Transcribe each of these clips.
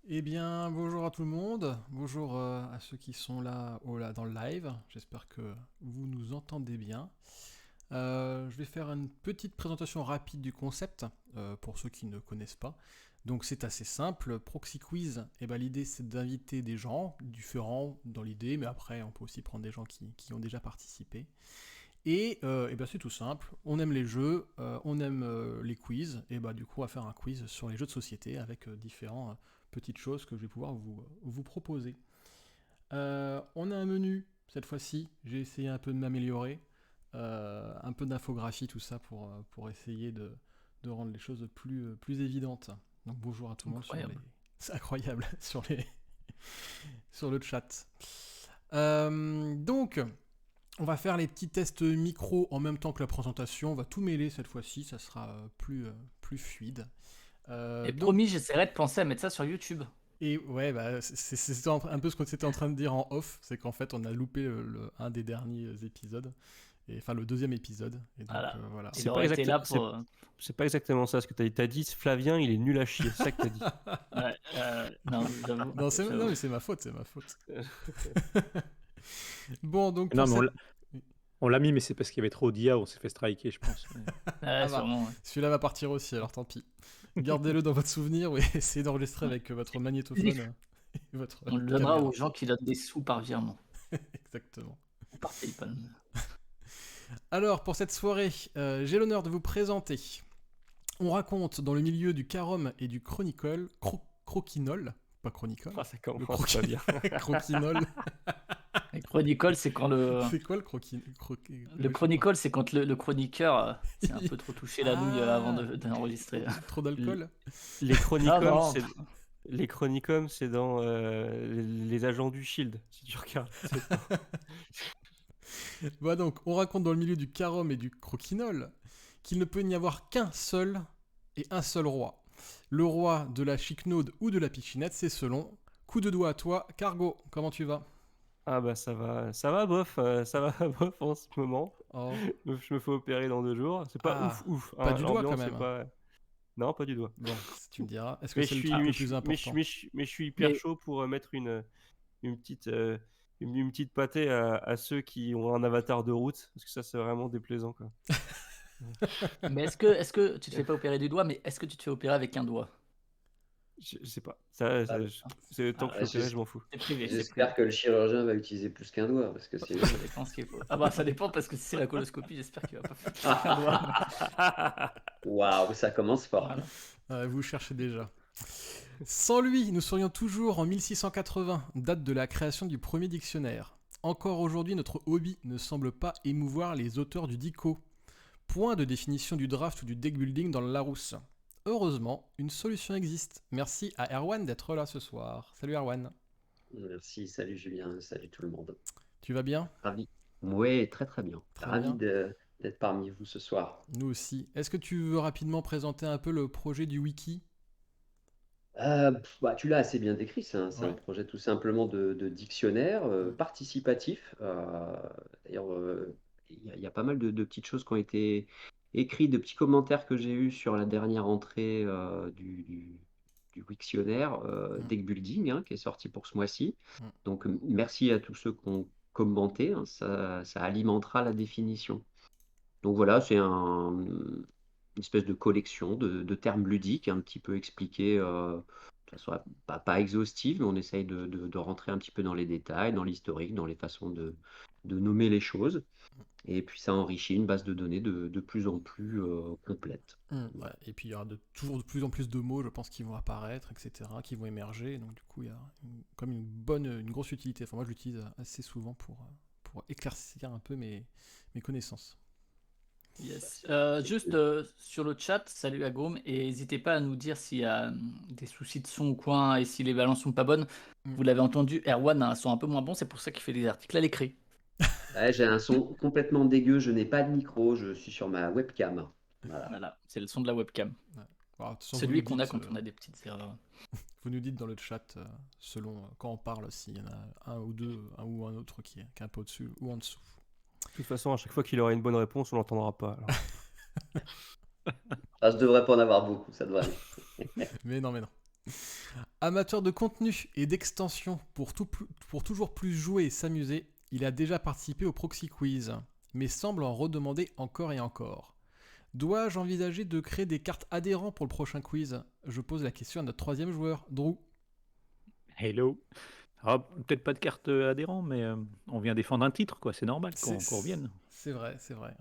Eh bien, bonjour à tout le monde, bonjour à ceux qui sont là dans le live, j'espère que vous nous entendez bien. Je vais faire une petite présentation rapide du concept pour ceux qui ne connaissent pas. Donc c'est assez simple, Proxy Quiz, l'idée c'est d'inviter des gens différents dans l'idée, mais après on peut aussi prendre des gens qui ont déjà participé. Et c'est tout simple, on aime les jeux, on aime les quiz, et du coup on va faire un quiz sur les jeux de société avec différentes petites choses que je vais pouvoir vous proposer. On a un menu cette fois-ci, j'ai essayé un peu de m'améliorer, un peu d'infographie, tout ça pour essayer de rendre les choses plus évidentes. Donc bonjour à tout le monde sur les... Incroyable. C'est incroyable sur le chat. Donc, on va faire les petits tests micro en même temps que la présentation. On va tout mêler cette fois-ci, ça sera plus fluide. Et Donc, promis, j'essaierai de penser à mettre ça sur YouTube. et ouais, c'est un peu ce qu'on était en train de dire en off, c'est qu'en fait on a loupé un des derniers épisodes, enfin le deuxième épisode. Et donc Voilà. voilà. Il aurait été là C'est pour. c'est pas exactement ça ce que t'as dit. T'as dit Flavien, il est nul à chier. C'est ça que t'as dit. Ouais, non, j'avoue. Non, j'avoue. mais c'est ma faute, c'est ma faute. Bon, donc Non, pour mais cette... on l'a mis, mais c'est parce qu'il y avait trop d'IA, on s'est fait striker, je pense. Ouais, Ah bah, sûrement. Ouais. celui-là va partir aussi, alors tant pis. Gardez-le dans votre souvenir, oui, essayez d'enregistrer avec votre magnétophone et votre On le donnera caméra. aux gens qui donnent des sous par virement. Exactement. Ou par PayPal. Alors, pour cette soirée, j'ai l'honneur de vous présenter. On raconte dans le milieu du carom et du chronicle, croquinol, pas chronicle, Ah, ça le commence pas bien. croquinol. Et Chronicle, c'est quand le. C'est quoi le Le Chronicle, c'est quand le chroniqueur s'est un peu trop touché la nouille avant Ah. d'enregistrer. Trop d'alcool. Les chronicums, non. c'est les chronicums, c'est dans les agents du Shield. Si tu regardes. Donc, on raconte dans le milieu du carom et du croquinol qu'il ne peut n'y avoir qu'un seul et un seul roi. Le roi de la chicnaude ou de la pichinette, c'est selon. Coup de doigt à toi, Cargo, comment tu vas? Ah bah ça va bof, ça va bof en ce moment. Oh. Je me fais opérer dans 2 jours. C'est pas Ah, ouf. pas du doigt quand L'ambiance même. c'est pas. Non, pas du doigt. Bon, si tu me diras. Est-ce que Mais c'est je le suis, truc mais le je plus suis, mais je, important? mais je suis hyper Mais- chaud pour mettre une petite, une petite pâtée à ceux qui ont un avatar de route, parce que ça c'est vraiment déplaisant quoi. Mais est-ce que tu te fais pas opérer du doigt, mais est-ce que tu te fais opérer avec un doigt? Je sais pas. C'est tant que je suis opéré, je m'en fous. C'est privé. J'espère que le chirurgien va utiliser plus qu'un doigt, parce que c'est... Ça dépend ce qu'il faut. Ah bah ça dépend parce que si c'est la coloscopie, j'espère qu'il va pas faire un doigt. Waouh, ça commence fort. Voilà. Vous cherchez déjà. Sans lui, nous serions toujours en 1680, date de la création du premier dictionnaire. Encore aujourd'hui, notre hobby ne semble pas émouvoir les auteurs du dico. Point de définition du draft ou du deck building dans le Larousse. Heureusement, une solution existe. Merci à Erwan d'être là ce soir. Salut Erwan. Merci, salut Julien, salut tout le monde. Tu vas bien? Ravi. Oui, très très bien. Très Ravi bien. d'être parmi vous ce soir. Nous aussi. Est-ce que tu veux rapidement présenter un peu le projet du wiki? Tu l'as assez bien décrit, c'est un Ouais. projet tout simplement de dictionnaire participatif. D'ailleurs, il y a pas mal de petites choses qui ont été écrites, de petits commentaires que j'ai eus sur la dernière entrée du Wiktionnaire, Deck Building, hein, qui est sorti pour ce mois-ci. Mm. Donc, merci à tous ceux qui ont commenté, hein, ça alimentera la définition. Donc voilà, c'est une espèce de collection de termes ludiques, un petit peu expliqués, de façon pas exhaustive, mais on essaye de rentrer un petit peu dans les détails, dans l'historique, dans les façons de nommer les choses. Et puis ça enrichit une base de données de plus en plus complète. Ouais. Et puis il y aura toujours de plus en plus de mots, je pense, qui vont apparaître, etc., qui vont émerger. Donc du coup, il y a comme une grosse utilité. Enfin, moi, je l'utilise assez souvent pour éclaircir un peu mes connaissances. Yes. Juste sur le chat, salut Agrom, et n'hésitez pas à nous dire s'il y a des soucis de son ou quoi, hein, et si les balances sont pas bonnes. Mm. Vous l'avez entendu, Erwan a un son un peu moins bon, c'est pour ça qu'il fait des articles à l'écrit. Ouais, j'ai un son complètement dégueu, je n'ai pas de micro, je suis sur ma webcam. Voilà. Voilà, c'est le son de la webcam. Alors, de toute façon, Celui vous qu'on nous a dites, quand on a des petites erreurs. vous nous dites dans le chat, selon quand on parle, s'il y en a un ou deux, un ou un autre qui est un peu au-dessus ou en dessous. De toute façon, à chaque fois qu'il aura une bonne réponse, on l'entendra pas. Alors. Ça, je devrais pas en avoir beaucoup, ça devrait aller. Mais non. Amateur de contenu et d'extension pour toujours plus jouer et s'amuser, il a déjà participé au Proxy Quiz, mais semble en redemander encore et encore. Dois-je envisager de créer des cartes adhérents pour le prochain quiz ? Je pose la question à notre troisième joueur, Drew. Hello. Alors, peut-être pas de carte adhérent, mais on vient défendre un titre, quoi. C'est normal qu'on revienne. C'est vrai. Ouais.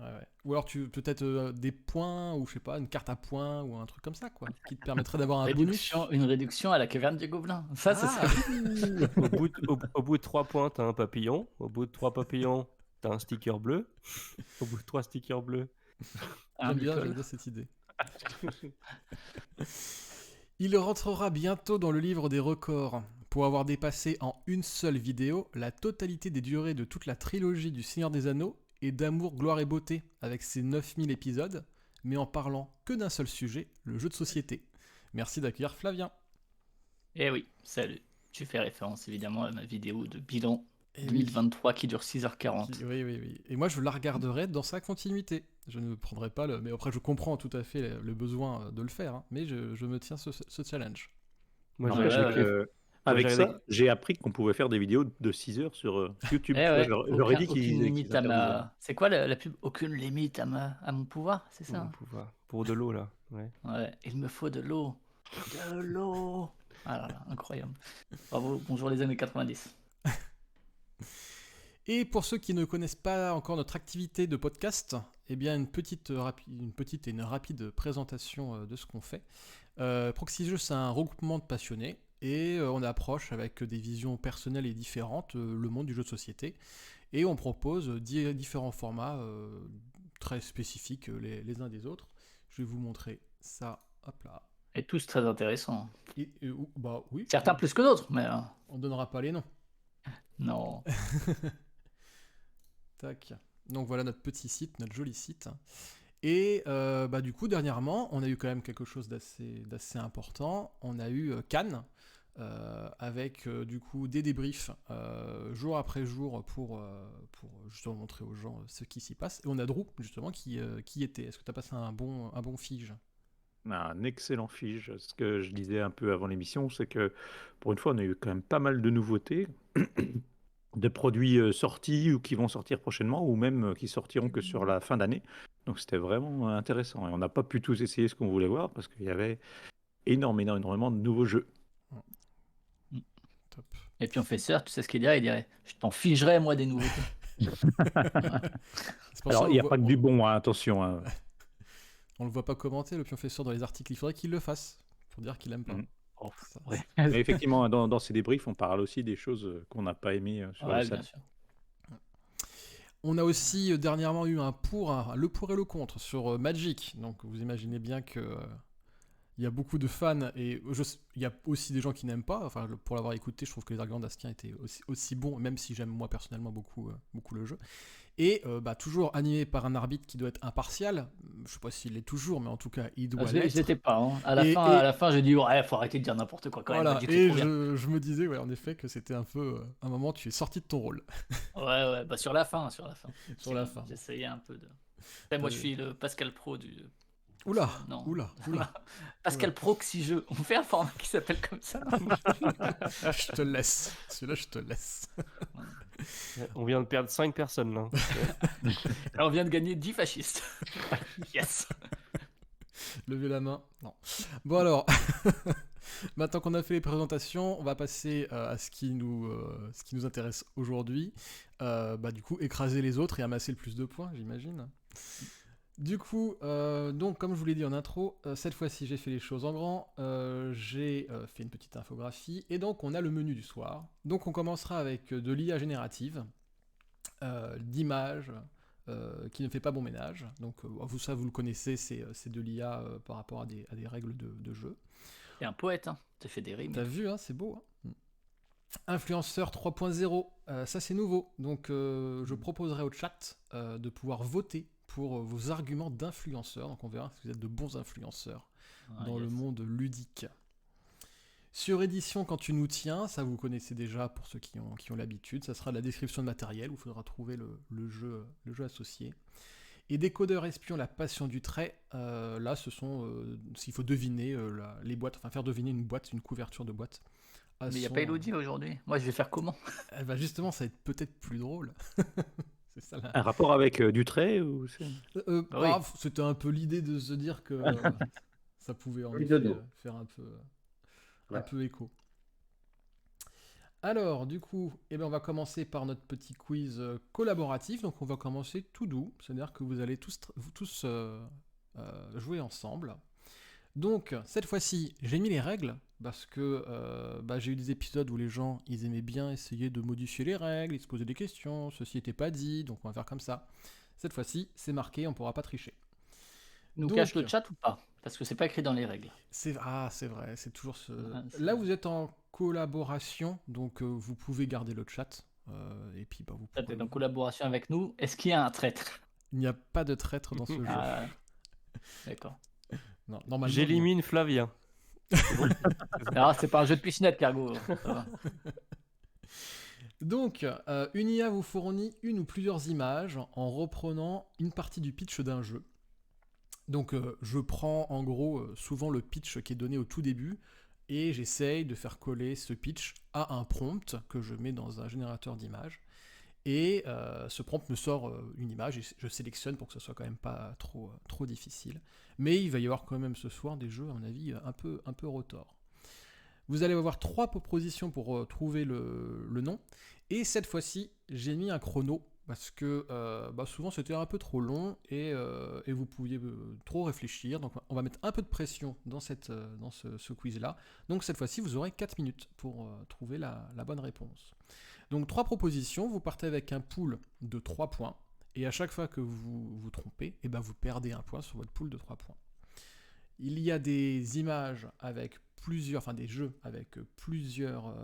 Ou alors peut-être des points, ou je sais pas, une carte à points, ou un truc comme ça, quoi, qui te permettrait d'avoir un bonus. Une réduction à la caverne du Gobelin. Ça, ça Ah. serait... Au bout de 3 points, t'as un papillon. Au bout de 3 papillons, t'as un sticker bleu. Au bout de 3 stickers bleus. J'aime bien cette idée. Il rentrera bientôt dans le livre des records pour avoir dépassé en une seule vidéo la totalité des durées de toute la trilogie du Seigneur des Anneaux et d'Amour, Gloire et Beauté avec ses 9000 épisodes, mais en parlant que d'un seul sujet, le jeu de société. Merci d'accueillir Flavien. Eh oui, salut. Tu fais référence évidemment à ma vidéo de bilan Et 2023 qui dure 6h40. Oui. Et moi, je la regarderai dans sa continuité. Je ne prendrai pas le... Mais après, je comprends tout à fait le besoin de le faire, hein, mais je me tiens ce challenge. Moi, Non, j'ai- mais j'ai- avec j'ai ça, regardé- j'ai appris qu'on pouvait faire des vidéos de 6 heures sur YouTube. Eh Tu vois, ouais, j'aurais dit aucune qu'ils limite à interdisaient. ma... C'est quoi la pub? Aucune limite à mon pouvoir, c'est Mon ça? pouvoir. Pour de l'eau, là. Ouais. Ouais, il me faut de l'eau. De l'eau. Ah là là, incroyable. Bravo, bonjour les années 90. Et pour ceux qui ne connaissent pas encore notre activité de podcast, eh bien une petite et une rapide présentation de ce qu'on fait. Proxy Jeux, c'est un regroupement de passionnés et on approche avec des visions personnelles et différentes le monde du jeu de société et on propose différents formats très spécifiques les uns des autres. Je vais vous montrer ça, hop là. Et tous très intéressants. Bah oui. Certains plus que d'autres, mais On donnera pas les noms. non. Tac. Donc voilà notre petit site, notre joli site. Et bah du coup, dernièrement, on a eu quand même quelque chose d'assez important. On a eu Cannes, avec du coup des débriefs jour après jour pour justement montrer aux gens ce qui s'y passe. Et on a Drew, justement, qui était. Est-ce que tu as passé un bon fige ? Un excellent fige. Ce que je disais un peu avant l'émission, c'est que pour une fois, on a eu quand même pas mal de nouveautés, de produits sortis ou qui vont sortir prochainement, ou même qui sortiront que sur la fin d'année. Donc c'était vraiment intéressant. Et on n'a pas pu tous essayer ce qu'on voulait voir parce qu'il y avait énormément de nouveaux jeux. Top. Et puis on fait sœur, tu sais ce qu'il dirait? Il dirait, je t'en figerai moi des nouveautés. C'est pour ça Alors, il n'y a qu'on pas que du bon, hein, attention. Hein. On le voit pas commenter, le pionfesseur dans les articles. Il faudrait qu'il le fasse pour dire qu'il aime pas. Mhm. Oh, Ça, ouais. Mais effectivement, dans ces débriefs, on parle aussi des choses qu'on n'a pas aimées sur Ouais, le bien salon. sûr. On a aussi dernièrement eu le pour et le contre sur Magic. Donc vous imaginez bien que il y a beaucoup de fans et il y a aussi des gens qui n'aiment pas. Enfin, pour l'avoir écouté, je trouve que les arguments d'Astien étaient aussi bons, même si j'aime moi personnellement beaucoup le jeu. Et toujours animé par un arbitre qui doit être impartial. Je sais pas s'il l'est toujours, mais en tout cas, il doit Je l'être. l'étais pas. Hein. À la fin, j'ai dit, ouais, faut arrêter de dire n'importe quoi quand Voilà, même. et je me disais, ouais, en effet, que c'était un peu un moment, tu es sorti de ton rôle. Ouais, bah sur la fin. Sur la fin. J'essayais un peu de... Après, moi, je suis le Pascal Pro du... Oula, Non. oula. Pascal Proxy Jeux. On fait un format qui s'appelle comme ça. Je te laisse. Celui-là, je te laisse. On vient de perdre 5 personnes, là. Alors, on vient de gagner 10 fascistes. Yes. Levez la main. Non. Bon alors, maintenant qu'on a fait les présentations, on va passer à ce qui nous intéresse aujourd'hui. Du coup, écraser les autres et amasser le plus de points, j'imagine. Du coup, donc comme je vous l'ai dit en intro, cette fois-ci j'ai fait les choses en grand, j'ai fait une petite infographie, et donc on a le menu du soir. Donc on commencera avec de l'IA générative, d'images, qui ne fait pas bon ménage. Donc vous le connaissez, c'est de l'IA par rapport à des règles de jeu. T'es un poète, hein. T'as fait des rimes. T'as vu, hein, c'est beau. Hein. Influenceur 3.0, ça c'est nouveau. Donc je proposerai au chat de pouvoir voter pour vos arguments d'influenceurs. Donc on verra si vous êtes de bons influenceurs dans le monde ludique. Sur édition, quand tu nous tiens, ça vous connaissez déjà pour ceux qui ont l'habitude, ça sera la description de matériel où il faudra trouver le jeu associé. Et Décodeur espion, la passion du trait, là, ce sont, s'il faut deviner les boîtes, enfin faire deviner une boîte, une couverture de boîte. Mais il n'y a pas Elodie aujourd'hui. Moi, je vais faire comment? Justement, ça va être peut-être plus drôle. C'est ça là. Un rapport avec du trait ou Oui. C'était un peu l'idée de se dire que ça pouvait en Oui, effet dodo. faire un Ouais. peu écho. Alors, du coup, on va commencer par notre petit quiz collaboratif. Donc, on va commencer tout doux, c'est-à-dire que vous allez tous jouer ensemble. Donc, cette fois-ci, j'ai mis les règles parce que j'ai eu des épisodes où les gens ils aimaient bien essayer de modifier les règles, ils se posaient des questions, ceci n'était pas dit, donc on va faire comme ça. Cette fois-ci, c'est marqué, on ne pourra pas tricher. Nous Donc- cache le chat ou pas? Parce que c'est pas écrit dans les règles. C'est vrai, c'est toujours ce. c'est Là, vrai. vous êtes en collaboration, donc vous pouvez garder le chat. Et puis, vous Ça, pourrez- t'es en collaboration avec nous. Est-ce qu'il y a un traître? Il n'y a pas de traître dans ce jeu. Ah, d'accord. Non, normalement. J'élimine Flavien. Alors, c'est pas un jeu de piscinette, Cargo. Ça va. Donc, une IA vous fournit une ou plusieurs images en reprenant une partie du pitch d'un jeu. Donc, je prends en gros souvent le pitch qui est donné au tout début et j'essaye de faire coller ce pitch à un prompt que je mets dans un générateur d'images. Et ce prompt me sort une image et je sélectionne pour que ce soit quand même pas trop difficile. Mais il va y avoir quand même ce soir des jeux, à mon avis, un peu retors. Vous allez avoir 3 propositions pour trouver le nom. Et cette fois-ci, j'ai mis un chrono parce que souvent c'était un peu trop long et vous pouviez trop réfléchir. Donc on va mettre un peu de pression dans ce quiz-là. Donc cette fois-ci, vous aurez 4 minutes pour trouver la bonne réponse. Donc 3 propositions, vous partez avec un pool de 3 points. Et à chaque fois que vous vous trompez, vous perdez un point sur votre pool de 3 points. Il y a des images avec des jeux avec plusieurs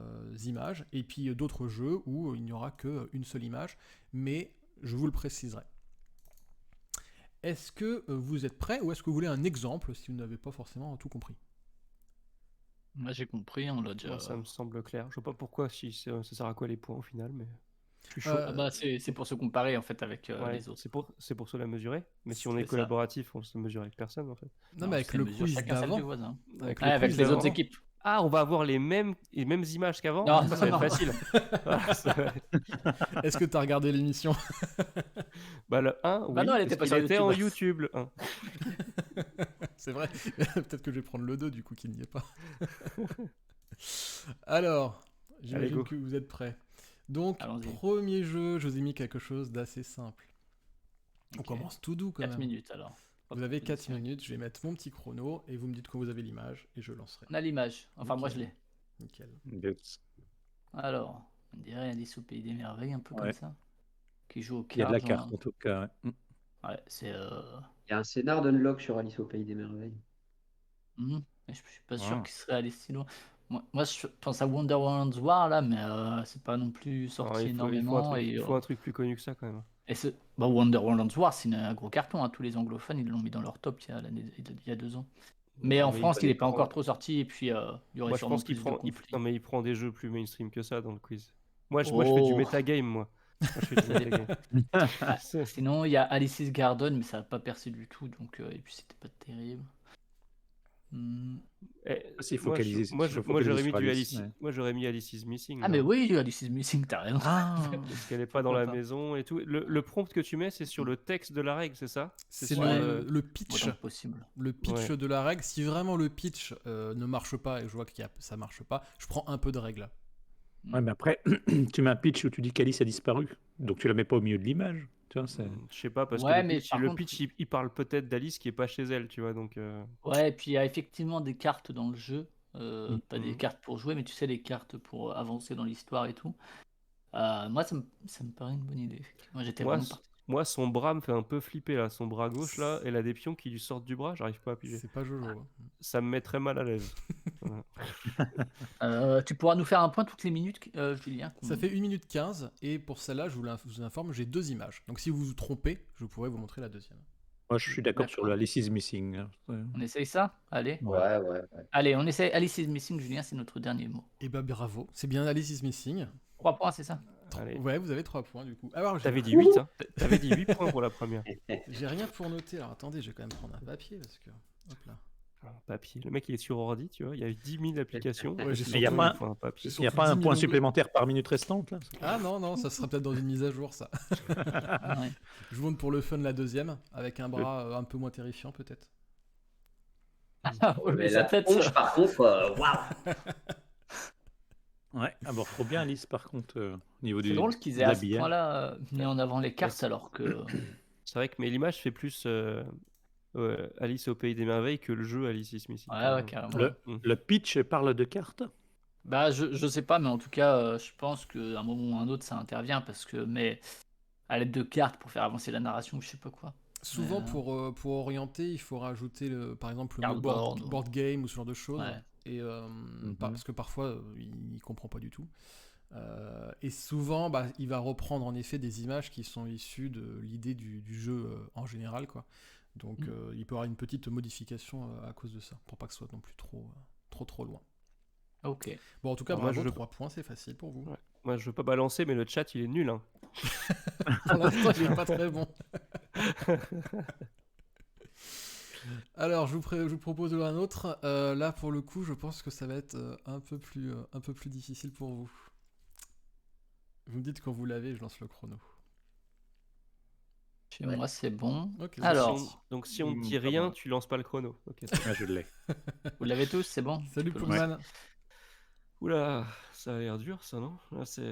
images, et puis d'autres jeux où il n'y aura qu'une seule image, mais je vous le préciserai. Est-ce que vous êtes prêts, ou est-ce que vous voulez un exemple si vous n'avez pas forcément tout compris? Moi, j'ai compris, on l'a déjà. Moi, ça me semble clair. Je sais pas pourquoi, si ça sert à quoi les points au final, mais je suis chaud. C'est pour se comparer en fait avec Ouais, les autres. c'est pour cela mesurer. Mais si on C'est est ça. collaboratif, on se mesure avec personne en fait. Non, mais avec le quiz chacun celle du d'avant. voisin. Avec Ouais, avec quiz les d'avant. autres équipes. Ah, on va avoir les mêmes images qu'avant. Non, Ça va être non. facile. Ah, ça va être- Est-ce que tu as regardé l'émission? le 1, oui, non, elle était parce pas qu'il sur était en YouTube. YouTube, le 1. C'est vrai. Peut-être que je vais prendre le 2 du coup qu'il n'y est pas. Alors, j'imagine go. que vous êtes prêts. Donc, Allons-y. premier jeu, je vous ai mis quelque chose d'assez simple. On Ok. commence tout doux quand 4 même. minutes alors. Vous avez 4 Proposition. minutes, je vais mettre mon petit chrono et vous me dites quand vous avez l'image et je lancerai. On a l'image. Enfin, moi, je l'ai. Nickel. Alors, on dirait Alice au Pays des Merveilles, un peu Ouais. comme ça. Qui joue au Il y a de la cartes, carte en tout cas. Ouais. Ouais, c'est. Il y a un scénar d'Unlock sur Alice au Pays des Merveilles. Mais je suis pas sûr Ah. qu'il serait allé si loin. Moi, je pense à Wonderland's War là, mais c'est pas non plus sorti Alors, énormément. il faut un truc plus connu que ça quand même. Wonderland's War, c'est un gros carton. Tous les anglophones, ils l'ont mis dans leur top il y a 2 ans. Mais en France, il n'est pas encore trop sorti. Et puis, il y aurait Moi, je sûrement pense qu'il plus de prend. conflits. Non, mais il prend des jeux plus mainstream que ça dans le quiz. Moi, je fais du Oh. metagame, moi. Moi, je fais du metagame. C'est- Sinon, il y a Alice's Garden, mais ça n'a pas percé du tout. Donc, et puis, c'était pas terrible. C'est moi, focalisé- je- moi, se je- focaliser moi, j'aurais mis sur du Alice, Alice. ouais. Moi, j'aurais mis Alice is Missing. Ah, mais là. oui, Alice is Missing, t'as raison. Parce qu'elle n'est pas dans Pourquoi la pas. maison et tout. Le prompt que tu mets, c'est sur le texte de la règle, c'est ça? C'est sur le pitch. Autant que possible. Le pitch Ouais. de la règle. Si vraiment le pitch ne marche pas et je vois que ça marche pas, je prends un peu de règle. Ouais, mais après, tu mets un pitch où tu dis qu'Alice a disparu. Donc tu la mets pas au milieu de l'image. Tu vois, Je sais pas, parce Ouais, que mais par le contre- pitch il parle peut-être d'Alice qui est pas chez elle, tu vois. Donc, Ouais, et puis il y a effectivement des cartes dans le jeu. Pas des Mhm. cartes pour jouer, mais tu sais, les cartes pour avancer dans l'histoire et tout. Moi, ça me paraît une bonne idée. Effectivement, j'étais moi, vraiment parti. moi, son bras me fait un peu flipper là. Son bras gauche là, elle a des pions qui lui sortent du bras, j'arrive pas à piger. C'est pas Jojo. hein. Ça me met très mal à l'aise. Tu pourras nous faire un point toutes les minutes, Julien. Ça fait 1 minute 15 et pour celle-là, je vous informe, j'ai 2 images. Donc si vous vous trompez, je pourrais vous montrer la deuxième. moi je suis d'accord sur D'accord. le Alice is Missing. Hein. Ouais. On essaye ça? Allez. Ouais. Allez, on essaye Alice is Missing, Julien, c'est notre dernier mot. Et bah bravo, c'est bien Alice is Missing. 3 points, c'est ça? Allez. Ouais, vous avez 3 points du coup. Alors, T'avais dit 8, hein. T'avais dit 8 points pour la première. j'ai rien pour noter. Alors, attendez, je vais quand même prendre un papier parce que. Hop là. Papier. Le mec, il est sur ordi, tu vois. Il y a 10 000 applications. Ouais, j'ai Mais il y a surtout- pas Il faut un papier. j'ai Il n'y a surtout pas 10 un 000 point onglets. supplémentaire par minute restante là? Ah non, ça sera peut-être dans une mise à jour ça. Ouais. Je vous montre pour le fun la deuxième, avec un bras un peu moins terrifiant peut-être. Ah, ouais, mais Mais sa la tête, tronche, par contre, waouh! Ouais, ah bon, trop bien Alice par contre, au niveau c'est du drôle qu'ils de aient à ce l'habillage. point-là mis en avant les cartes c'est- alors que. C'est vrai que mais l'image fait plus Alice au Pays des Merveilles que le jeu Alice is Missing. Ouais, carrément. Le pitch parle de cartes? Bah, je sais pas, mais en tout cas, je pense qu'à un moment ou un autre, ça intervient parce que. Mais à l'aide de cartes pour faire avancer la narration ou je sais pas quoi. Souvent pour orienter, il faut rajouter par exemple le mot Cardboard, board game ou ce genre de choses. Ouais. Et, parce que parfois il comprend pas du tout. Et souvent il va reprendre en effet des images qui sont issues de l'idée du jeu en général, quoi. Donc il peut y avoir une petite modification à cause de ça, pour pas que ce soit non plus trop loin. Ok. Bon, en tout cas, Alors, moi, bravo, je- 3 points, c'est facile pour vous. Ouais. Moi, je veux pas balancer, mais le chat, il est nul. Hein. Pour l'instant, il est pas très bon. Alors, je vous propose un autre. Là, pour le coup, je pense que ça va être un peu plus difficile pour vous. Vous me dites quand vous l'avez, je lance le chrono. Chez moi, c'est bon. Ok, Alors, Donc, si on ne Pas dit rien, moi. tu lances pas le chrono. Ok. Ah, je l'ai. vous l'avez tous, c'est bon? salut Je peux Pullman. Oula, ça a l'air dur, ça, non? Là, c'est.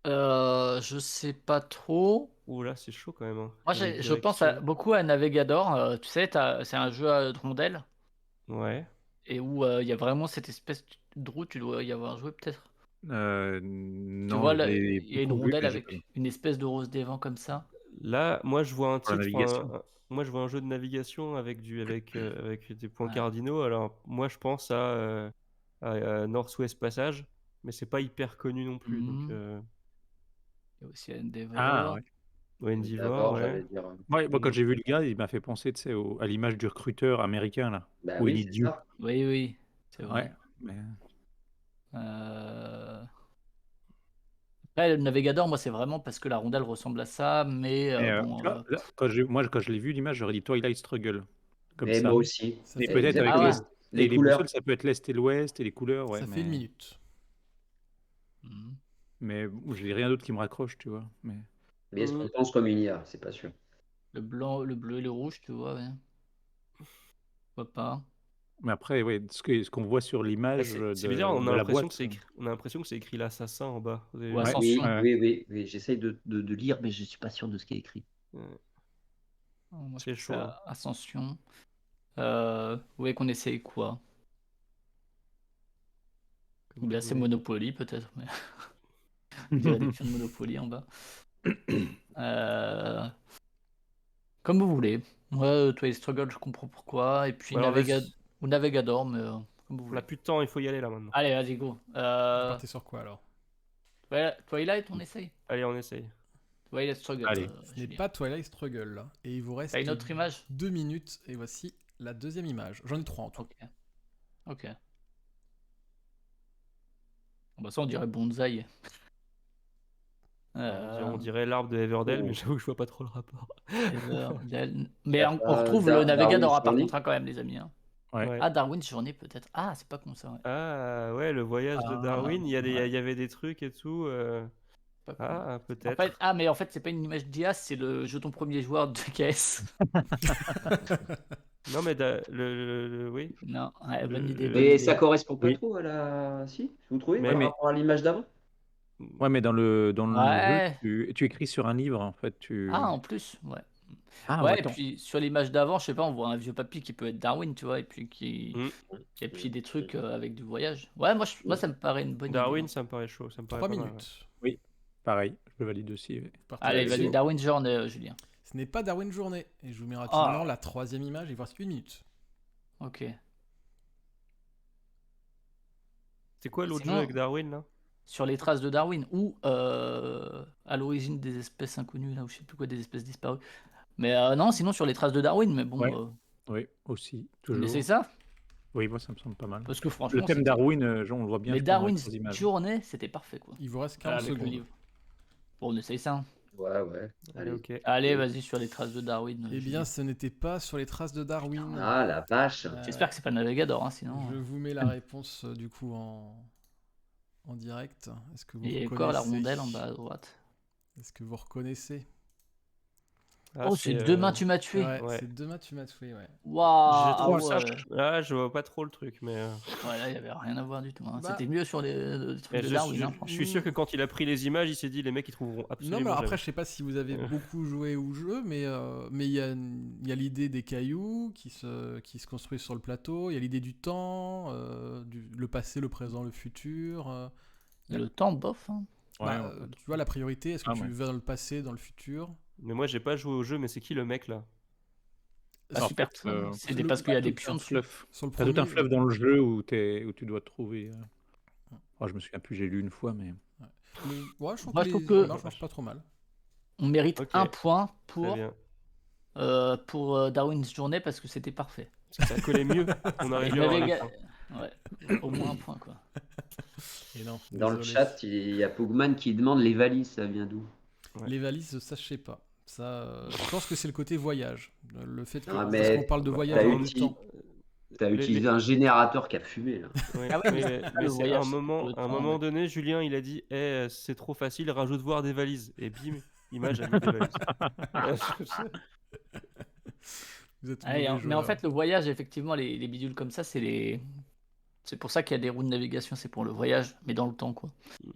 Je sais pas trop. Oula, c'est chaud quand même. Hein. Moi, Les je pense directions. beaucoup à Navigador. Tu sais, c'est un jeu de rondelles Ouais. et où il y a vraiment cette espèce de route. Tu dois y avoir joué peut-être. Tu Non, vois, je là, l'ai il y a une beaucoup vu, rondelle mais j'ai avec pas- une espèce de rose des vents comme ça. Là, moi, je vois un Pour la titre. navigation. Moi, je vois un jeu de navigation avec des points Ouais. cardinaux. Alors, moi, je pense à Northwest Passage, mais c'est pas hyper connu non plus. Donc, Il y a aussi Endeavor. Ah, ouais. Endeavor, D'abord, ouais. j'allais dire. Ouais, moi, quand j'ai vu le gars, il m'a fait penser, tu sais, à l'image du recruteur américain, là. Bah We oui, Need c'est You. ça. Oui, c'est Ouais, vrai. mais... Après, le Navigador, moi, c'est vraiment parce que la rondelle ressemble à ça, mais bon. tu vois, là, quand je l'ai vu, l'image, j'aurais dit Twilight Struggle. Comme Et ça. moi aussi. Ça Et fait- peut-être avec Ah ouais. l'est. Les Et les couleurs. boussoles, ça peut être l'est et l'ouest, et les couleurs, ouais. ça fait une minute. Mhm. Mais j'ai rien d'autre qui me raccroche, tu vois. Mais... Mais est-ce qu'on pense comme une IA? C'est pas sûr. Le blanc, le bleu et le rouge, tu vois, ouais. Pourquoi pas. Mais après, ouais, ce qu'on voit sur l'image C'est bizarre, de la boîte. on a l'impression que c'est écrit l'assassin en bas. Vous avez Ou vu? Ascension. Oui. J'essaye de lire, mais je suis pas sûr de ce qui est écrit. Ouais. Moi, je C'est pense chaud, à hein. Ascension. Vous voulez qu'on essaye quoi? Ou bien c'est Monopoly, peut-être. Mais... On dirait des pions de Monopoly en bas. Comme vous voulez. Moi, Twilight Struggle, je comprends pourquoi. Et puis Alors, ou Navigador, mais comme vous On voulez. a plus de temps, il faut y aller là maintenant. Allez, vas-y, go. Vous partez sur quoi alors? Twilight, on essaye. Allez, on essaye. Twilight Struggle. Allez. Ce n'est pas Twilight Struggle là. Et il vous reste T'as une autre image? 2 minutes et voici la deuxième image. J'en ai 3 en tout. Ok. Bon, bah ça, on dirait Bonsaï. On dirait l'arbre de Everdell, mais j'avoue que je vois pas trop le rapport. Everdell. Mais on retrouve le Navigador par contre, hein, quand même, les amis. Hein. Ouais. Ah, Darwin's Journée, peut-être. Ah, c'est pas con ça. Ouais. Ah ouais, le voyage de Darwin, il y avait des trucs et tout. Pas con. Ah, peut-être. En fait, mais en fait, c'est pas une image d'IA, c'est le jeton premier joueur de KS. Non, mais oui. Non, ouais, bonne idée. bonne Mais idée. ça correspond pas Oui. trop à la. Si, vous trouvez Mais- par rapport à l'image d'avant? Ouais, mais dans le Ouais. jeu, tu écris sur un livre, en fait. Ah, en plus, ouais. Ah, Ouais, et attends. puis sur l'image d'avant, je sais pas, on voit un vieux papy qui peut être Darwin, tu vois, et puis Mm. et puis des trucs avec du voyage. Ouais, moi ça me paraît une bonne Darwin, idée. ça me paraît chaud. Ça me paraît 3 pas mal, minutes. Pareil, je le valide aussi. Ouais. Vous partez Allez, là-dessus. vas-y, Darwin's Journée, Julien. Ce n'est pas Darwin Journée. Et je vous mets rapidement la troisième image. Il vous reste 1 minute. Ok. C'est quoi l'autre Sinon- jeu avec Darwin là? Sur les traces de Darwin ou à l'origine des espèces inconnues, là, ou je sais plus quoi, des espèces disparues. Mais non, sinon sur les traces de Darwin, mais bon, Ouais. Oui, aussi, on toujours. essaye ça? Oui, moi, ça me semble pas mal. Parce que Le franchement, thème c'était- Darwin, on le voit bien mais justement dans les Darwin's trois images. Journée, c'était parfait quoi. Il vous reste 40 Avec le secondes. livre. Bon, on essaye ça. Hein. Ouais, ouais. Allez, Allez. ok. Allez, vas-y sur les traces de Darwin. Eh bien, ce n'était pas sur les traces de Darwin. Ah, la vache. J'espère que c'est pas Navigador, hein, sinon. Je vous mets la réponse du coup en direct. Est-ce que vous Il y a reconnaissez encore la rondelle en bas à droite. Est-ce que vous reconnaissez Ah, Oh, c'est Demain tu m'as tué. Ouais, Ouais. c'est demain tu m'as tué, ouais. Waouh. Je trouve ah ça. ouais. Je vois pas trop le truc, mais. Ouais, là, il y avait rien à voir du tout. Hein. Bah, C'était mieux sur les trucs mais de je, Darwin. je- hein, je franchement. suis sûr que quand il a pris les images, il s'est dit les mecs ils trouveront Non, absolument mais après, jamais. je sais pas si vous avez beaucoup joué au jeu, mais il y a l'idée des cailloux qui se construisent sur le plateau, il y a l'idée du temps, le passé, le présent, le futur. Le temps, bof. Hein. Ouais, Tu vois, la priorité, est-ce que Ah, tu ouais. vas dans le passé, dans le futur? Mais moi j'ai pas joué au jeu, mais c'est qui le mec là? Ah, En super. fait, C'est le- parce qu'il y a t'as des tout pions un dessus. fluff. Sur le T'as tout un premier, fluff dans le jeu où tu dois trouver. Oh, je me souviens plus, j'ai lu une fois, mais. ouais, je trouve Moi, que je trouve les que- images marchent pas trop mal. On mérite Ok. un point Très bien. pour Darwin's Journée parce que c'était parfait. Parce que ça collait mieux. On aurait Et dû avoir les Naviga- points. Ouais, au moins un point quoi. Et non, Dans le désolé. chat, il y a Pogman qui demande les valises, ça vient d'où? Ouais. Les valises, ça, je sais pas. Ça, je pense que c'est le côté voyage. Le fait que, Ah, parce mais qu'on parle de t'as voyage dans le uti- temps. T'as utilisé un générateur qui a fumé, là. Ouais, Ah ouais, mais, mais mais le c'est voyage, un moment, le à un temps, moment ouais. donné, Julien il a dit c'est trop facile, rajoute voir des valises. Et bim, image avec des valises. Vous êtes Ah, et mauvais mais en joueur. fait, le voyage, effectivement, les bidules comme ça, c'est pour ça qu'il y a des roues de navigation, c'est pour le voyage, mais dans le temps quoi.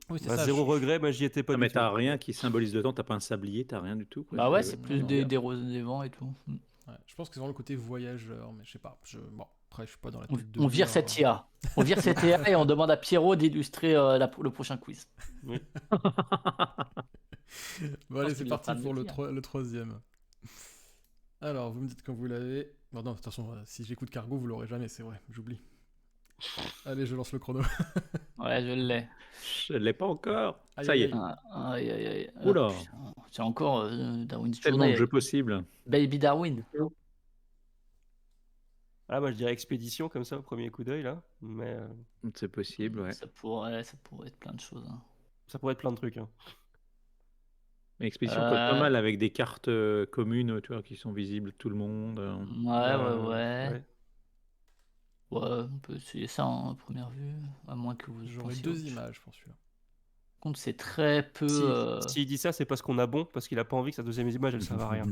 Oui, c'est Bah, ça. zéro regret, moi j'y étais pas Ah, du mais tout. t'as rien qui symbolise le temps, t'as pas un sablier, t'as rien du tout. Quoi. Bah ouais, c'est plus non. des vents et tout. Ouais, je pense que c'est vraiment le côté voyageur, mais je sais pas. Bon, après, je suis pas dans la On, tête de on vire joueur, cette IA. On vire cette IA et on demande à Pierrot d'illustrer le prochain quiz. Bon, pense allez, qu'il c'est est en parti train de pour le le troisième. Alors, vous me dites quand vous l'avez. Bon, non, de toute façon, si j'écoute Cargo, vous l'aurez jamais, c'est vrai, j'oublie. Allez, je lance le chrono. Ouais, je l'ai. Je l'ai pas encore. Aïe, Ça y aïe, est, aïe. Aïe, aïe, aïe. Oula. Putain, c'est encore Darwin's tellement de Journée. jeux possibles. Baby Darwin. Ah, moi je dirais expédition comme ça au premier coup d'œil là. Mais C'est possible, ouais. Ça pourrait être plein de choses. Hein. ça pourrait être plein de trucs. Hein. Mais Expédition peut être pas Euh, mal avec des cartes communes, tu vois, qui sont visibles tout le monde. Ouais. Ouais, on peut essayer ça en première vue, à moins que vous J'aurais pensiez deux autre chose. images pour celui-là. Par contre, c'est très peu. S'il dit ça, c'est parce qu'on a bon, parce qu'il a pas envie que sa deuxième image elle serve à rien.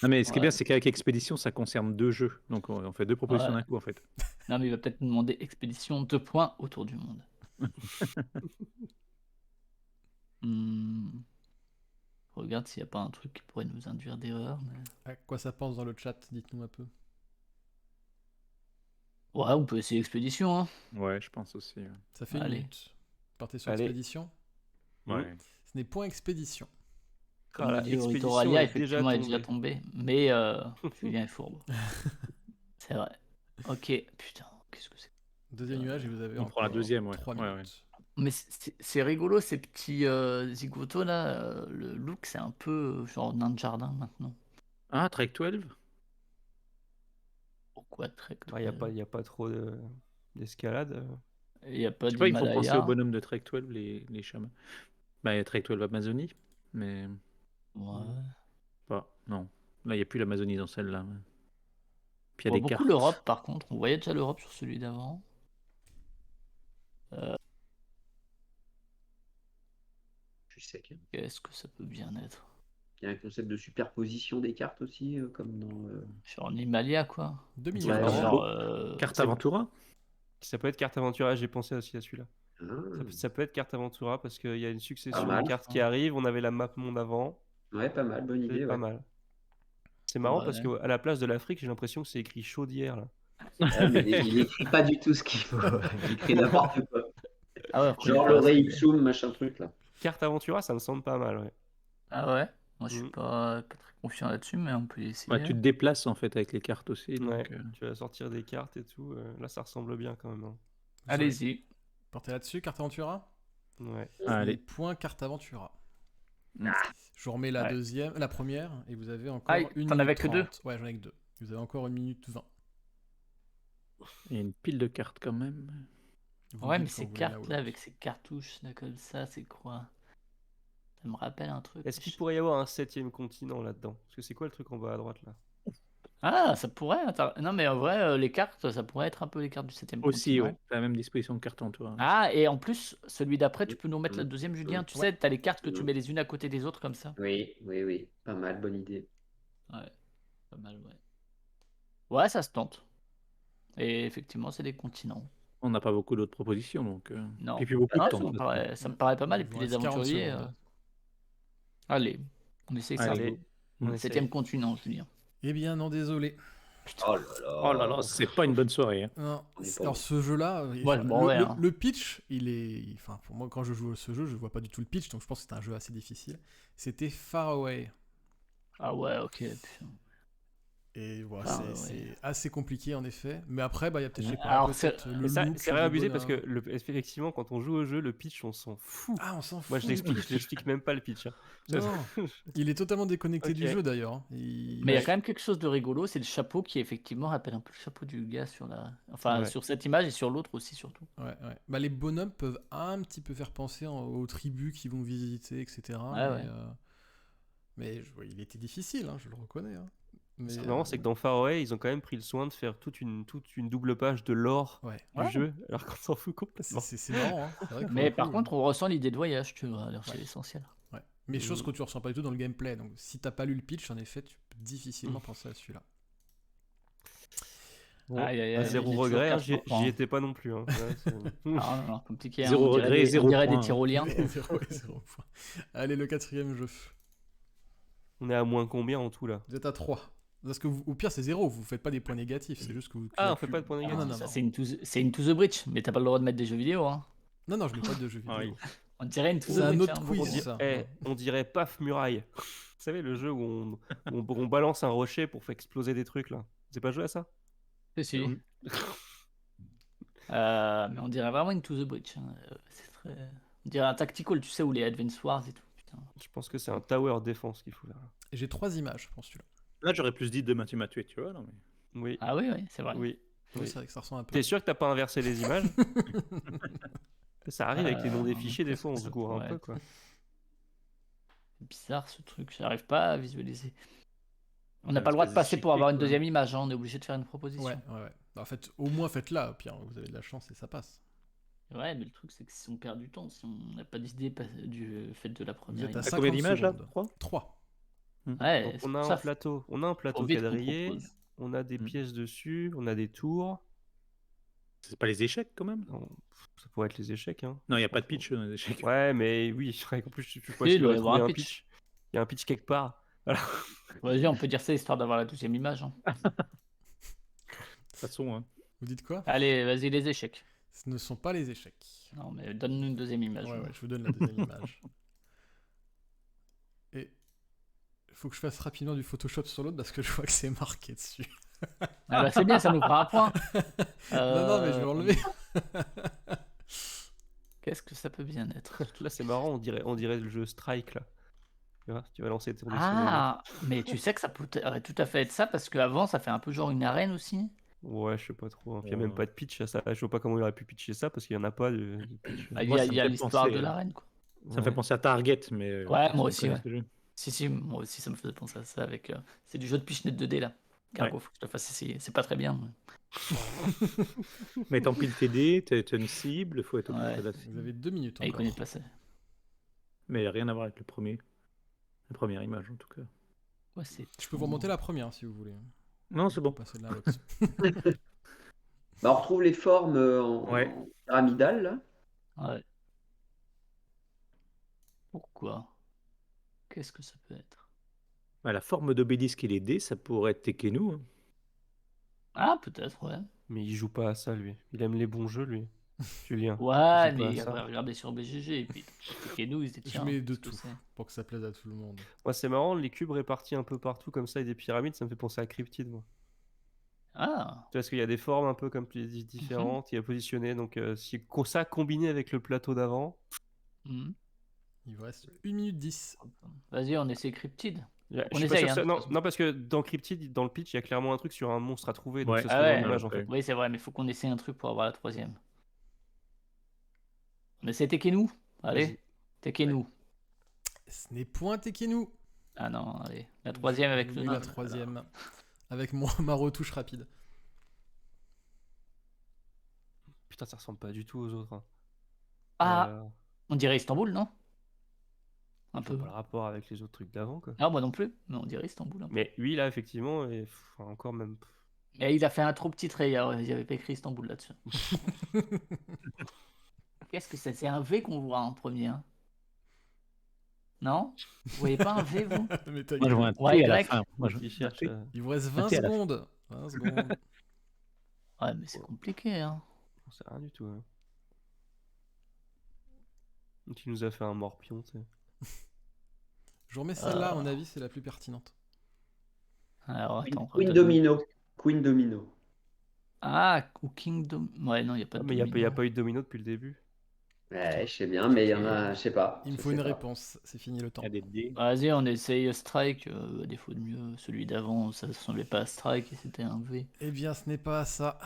Non, mais ce qui est Ouais. bien, c'est qu'avec Expédition, ça concerne deux jeux. Donc on fait deux propositions Ouais. d'un coup, en fait. Non, mais il va peut-être nous demander expédition 2 points autour du monde. Regarde s'il n'y a pas un truc qui pourrait nous induire d'erreur. Mais... À quoi ça pense dans le chat, dites-nous un peu. Ouais, on peut essayer expédition. Hein. Ouais, je pense aussi. Ouais. Ça fait une Allez. minute. Partez sur Allez. expédition. Ouais. Ce n'est point expédition. Comme Ah, la dit expédition Auritoralia, est déjà effectivement, elle est déjà tombée. tombée. Mais Julien est fourbe. C'est vrai. Ok, putain, qu'est-ce que c'est? Deuxième image et vous avez On prend la encore deuxième, ouais. 3 Ouais, minutes. Mais c'est rigolo, ces petits zigotos là. Le look, c'est un peu genre nain de jardin maintenant. Ah, Trek 12 Pourquoi Trek? Il y a pas trop d'escalade. Il n'y a pas Je sais pas, ils font penser d'Himalaya. au bonhomme de Trek 12, les chamans. Bah, il y a Trek 12 Amazonie, mais Ouais. pas. Non. Là, il n'y a plus l'Amazonie dans celle-là. Puis il On y a voit des beaucoup cartes. l'Europe par contre. On voyait déjà l'Europe sur celui d'avant. Je sais qu'il Qu'est-ce que ça peut bien être? y a un concept de superposition des cartes aussi, comme dans. Genre en Himalaya quoi. 2 Ouais, minutes. ouais. pardon. Genre, Carte c'est- Aventura Ça peut être carte Aventura, j'ai pensé aussi à celui-là. Ah. Ça peut être carte Aventura parce qu'il y a une succession Pas mal. de cartes qui arrivent. On avait la map monde avant. Ouais, pas mal, bonne C'est idée. pas Ouais. mal. C'est marrant Ouais. parce qu'à la place de l'Afrique, j'ai l'impression que c'est écrit chaudière là. Ouais, mais il écrit pas du tout ce qu'il faut. Il écrit n'importe quoi. Ah ouais, Genre reconnaît le pas, c'est- Reixum, machin truc là. Carte Aventura, ça me semble pas mal, ouais. Ah ouais. Moi je suis Mm. pas très confiant là-dessus, mais on peut y essayer. Ouais, tu te déplaces en fait avec les cartes aussi. Donc, Ouais, tu vas sortir des cartes et tout. Là, ça ressemble bien quand même. Hein. Allez-y. Partez là-dessus, carte Aventura. Ouais. Ce Allez. n'est point carte Aventura. Ah. Je vous remets la Ouais. deuxième, la première, et vous avez encore Ah, une t'en avais minute que deux 30. Ouais, j'en ai que 2. Vous avez encore 1 minute 20. Il y a une pile de cartes quand même. Vous Ouais, dites mais quand ces vous voulez là ou cartes-là, là. avec ces cartouches, là, comme ça, c'est quoi? Ça me rappelle un truc. Est-ce qu'il pourrait y avoir un 7e continent là-dedans? Parce que c'est quoi le truc en bas à droite là? Ah, ça pourrait. Non, mais en vrai, les cartes, ça pourrait être un peu les cartes du 7e Aussi, ouais. continent. La même disposition de cartes en toi. Ah, et en plus, celui d'après, tu peux nous remettre la Mm. deuxième, Julien. Tu Ouais. sais, t'as les cartes que tu Mm. mets les unes à côté des autres comme ça. Oui, oui, oui. Pas mal, bonne idée. Ouais, pas mal, ouais. Ouais, ça se tente. Et effectivement, c'est des continents. On n'a pas beaucoup d'autres propositions, donc. Non. Et puis beaucoup de Ah, temps. ça me de toute paraît, ça me paraît pas mal. Et Il vous puis les reste 40 aventuriers. secondes. Allez, on essaie ça. Allez, Allez, go. on Mm. essaye. 7e continent, Julien. Eh bien, non, désolé. Oh là Oh là là, c'est pas une bonne soirée. Hein. Non. On est pas Alors, bon. ce jeu-là, Moi, je m'en vais, hein. le pitch, enfin, pour moi, quand je joue à ce jeu, je vois pas du tout le pitch, donc je pense que c'est un jeu assez difficile. C'était Far Away. Ah ouais, ok. Putain. Et voilà, Ah, c'est ouais. assez compliqué en effet. Mais après, bah, il y a peut-être, je sais pas, Alors, peut-être le Mais ça, look, c'est le rien abusé parce que bonhomme. effectivement, quand on joue au jeu, le pitch, on s'en fout. Ah, on s'en fout. Moi, je l'explique même pas le pitch. Hein. Non. Il est totalement déconnecté du Ok. jeu d'ailleurs. Hein. Il- Mais il y a quand même quelque chose de rigolo, c'est le chapeau qui effectivement rappelle un peu le chapeau du gars sur la. Enfin, Ouais. sur cette image et sur l'autre aussi, surtout. Ouais, ouais. Bah, les bonhommes peuvent un petit peu faire penser aux tribus qu'ils vont visiter, etc. Ouais, ouais. Ouais, il était difficile, hein, je le reconnais. Hein. Mais, Ce qui est marrant, c'est que dans Far Away, ils ont quand même pris le soin de faire toute une double page de lore ouais. du Ouais. jeu, alors qu'on s'en fout complètement. C'est marrant. Hein. C'est vrai que pour Mais le par coup, contre, on ressent l'idée de voyage, tu vois, alors c'est Ouais. l'essentiel. ouais. Mais chose Mm. que tu ressens pas du tout dans le gameplay. Donc, si t'as pas lu le pitch, en effet, tu peux difficilement penser à celui-là. Bon, Aïe, aïe, bah, aïe, zéro j'ai toujours regret, hein, 4 points. j'y étais pas non plus. Hein. Ouais, Ah non, non, compliqué. Hein. Zéro On dirait regret, des, zéro on dirait des point. tyroliens. Zéro point. Allez, le 4e jeu. On est à moins combien en tout là? Vous êtes à 3. Parce que au pire, c'est 0. Vous faites pas des points négatifs. C'est juste que vous. Ah, on fait pas de points Ah, négatifs. non, non, Ça, non. c'est une to the bridge, mais t'as pas le droit de mettre des jeux vidéo. Hein. Non, non, je mets pas de jeux vidéo. Ah oui. On dirait une to the C'est un bridge. autre hein, quiz, beaucoup. ça. On dirait Paf Muraille. Vous savez, le jeu où on balance un rocher pour faire exploser des trucs là. Vous avez pas joué à ça? Si, si. Mm. Mais on dirait vraiment une to the bridge. Hein. C'est très... On dirait un tactical, tu sais, où les Advance Wars et tout. Putain. Je pense que c'est un tower defense qu'il faut faire. Et j'ai 3 images pour celui-là. Là, j'aurais plus dit demain tu m'as tué, tu vois. Non, mais... Oui, Ah oui, oui, c'est vrai. oui. Oui, oui. c'est vrai que ça ressemble un peu. T'es sûr que t'as pas inversé les images? Ça arrive avec les noms des fichiers, des qu'est-ce fois on que se ça gourre un pourrait peu être quoi. C'est bizarre ce truc, j'arrive pas à visualiser. On n'a Un pas le droit de espèce de passer pour avoir une chic-pic, deuxième image, hein, on est obligé de faire une proposition. Ouais, ouais, ouais. Bah, en fait, au moins faites-la. Au pire, vous avez de la chance et ça passe. Ouais, mais le truc c'est que si on perd du temps, si on n'a pas d'idée du fait de la Vous première êtes à image. T'as combien 50 d'images là? secondes. 3 3. Ouais, Donc c'est on pour a ça, un plateau, faut vite qu'on quadrillé, propose. on a des Mm. pièces dessus, on a des tours. C'est pas les échecs quand même? Non, ça pourrait être les échecs hein. Non, il n'y a pas de pitch dans les échecs. Ouais, mais oui, c'est vrai qu'en plus tu Si, il doit y avoir trouver un un pitch. pitch. Il y a un pitch quelque part. Voilà. Vas-y, on peut dire ça histoire d'avoir la deuxième image. Hein. De toute façon, hein. Vous dites quoi? Allez, vas-y, les échecs. Ce ne sont pas les échecs. Non, mais donne-nous une deuxième image. Ouais, ouais, je vous donne la deuxième image. Et il faut que je fasse rapidement du Photoshop sur l'autre parce que je vois que c'est marqué dessus. Ah bah c'est bien, ça nous fera un point. Non, mais je vais enlever. Qu'est-ce que ça peut bien être? Là c'est marrant, on dirait le jeu Strike là. Tu vois, tu vas lancer tes Ah, mais tu sais que ça pourrait tout à fait être ça parce qu'avant ça fait un peu genre une arène aussi. Ouais, je sais pas trop. Hein. Puis il n'y a même pas de pitch à ça. Je vois pas comment il aurait pu pitcher ça parce qu'il y en a pas de pitch. Bah, Il y Moi, a, ça me il y a fait l'histoire penser, de l'arène quoi. Ça me fait penser à Target, mais. Ouais, moi personne aussi, connaît ouais. ce jeu. Si, moi aussi ça me faisait penser à ça avec. C'est du jeu de Pichenette 2D là. Cargo, faut que je te le fasse essayer. C'est pas très bien. Mais t'empiles tes dés, t'as une cible, il faut être Ouais. obligé de la Vous avez 2 minutes Ah, il encore. connaît pas ça. Mais rien à voir avec le premier. La première image en tout cas. Ouais, c'est. Je peux vous remonter la première si vous voulez. Non, c'est bon. Passer de l'un à l'autre. Bah, on retrouve les formes Ouais. en pyramidales, là. Ouais. Pourquoi? Qu'est-ce que ça peut être? Bah, la forme d'obélisque et les dés, ça pourrait être Tekkenu. Hein. Ah, peut-être, ouais. Mais il joue pas à ça lui. Il aime les bons jeux lui. Julien. Ouais, pas mais à il ça. va regarder sur BGG et puis et nous ils étaient Je tiens, mets de qu'est-ce que tout c'est pour que ça plaise à tout le monde. Moi c'est marrant, les cubes répartis un peu partout comme ça et des pyramides, ça me fait penser à Cryptid moi. Ah, Tu vois, parce qu'il y a des formes un peu comme tu dis différentes, il y a positionné, donc si ça combiné avec le plateau d'avant, hmm. Il vous reste 1 minute 10. Vas-y, on essaie Cryptid. Je On suis pas essaye, sûr que hein, ça- de Non, toute façon. non, parce que dans Cryptid, dans le pitch, il y a clairement un truc sur un monstre à trouver, donc Ouais. ce Ah serait ouais. dommage en fait. Oui, c'est vrai, mais faut qu'on essaye un truc pour avoir la troisième. On essaie Tekenu. Allez, Vas-y. Tekenu. Ce n'est point Tekenu. Ah non, allez. La troisième avec le Oui, nom. la troisième. Avec ma retouche rapide. Putain, ça ressemble pas du tout aux autres. Hein. Ah, on dirait Istanbul, non? Un Je vois peu. pas le rapport avec les autres trucs d'avant, quoi. Ah, moi non plus, mais on dirait Istanbul. Un peu. Mais lui, là, effectivement, et encore même. Mais il a fait un trop petit trait, il y avait pas écrit Istanbul là-dessus. Qu'est-ce que c'est? C'est un V qu'on voit en premier. Hein. Non? Vous voyez pas un V, vous? Mais ta Moi, je gueule. vois un T Ouais, à la Grec. fin. Moi, je Il cherche. Il vous reste 20 T à la fin. secondes. 20 secondes. Ouais, mais c'est compliqué, hein. On sait rien du tout. Hein. Donc, il nous a fait un morpion, tu sais. Je vous remets celle-là, à mon avis, c'est la plus pertinente. Alors, attends. Queen redonne- Domino. Queen Domino. Ah, ou Kingdom. Ouais, non, il n'y a pas Ah, de mais il n'y a domino. pas eu de domino depuis le début. Ouais, je sais bien, mais il y en a, je sais pas. Il me je faut sais une pas. réponse. C'est fini le temps. Il y a des dés. Vas-y, on essaye Strike. À défaut de mieux, celui d'avant, ça ressemblait pas à Strike et c'était un V. Eh bien, ce n'est pas ça.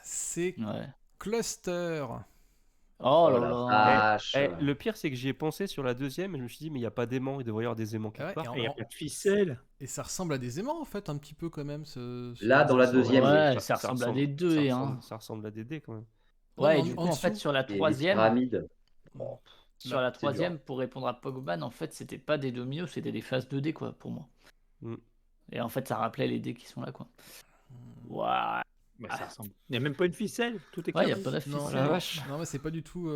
C'est Ouais. Cluster. Oh là la là. vache. Le pire, c'est que j'y ai pensé sur la deuxième et je me suis dit, mais il n'y a pas d'aimant, il devrait y avoir des aimants quelque Ouais, part. et en- Il n'y a pas de ficelle. Et ça ressemble à des aimants, en fait, un petit peu quand même. Là, dans la deuxième, Ouais, ça ressemble à des ça deux, ressemble- hein. Ça ressemble à des dés quand même. Ouais, en- et du en coup, en fait, dessous, sur la Et les troisième, pyramides. sur la c'est troisième, dur. pour répondre à Pogban, en fait, c'était pas des dominos, c'était des phases 2D, quoi, pour moi. Mm. Et en fait, ça rappelait les dés qui sont là, quoi. Ouah. Bah, ça ressemble. Il n'y a même pas une ficelle. Tout est Ouais, il clair. a pas la Non, ficelle. la vache. Non, mais c'est pas du tout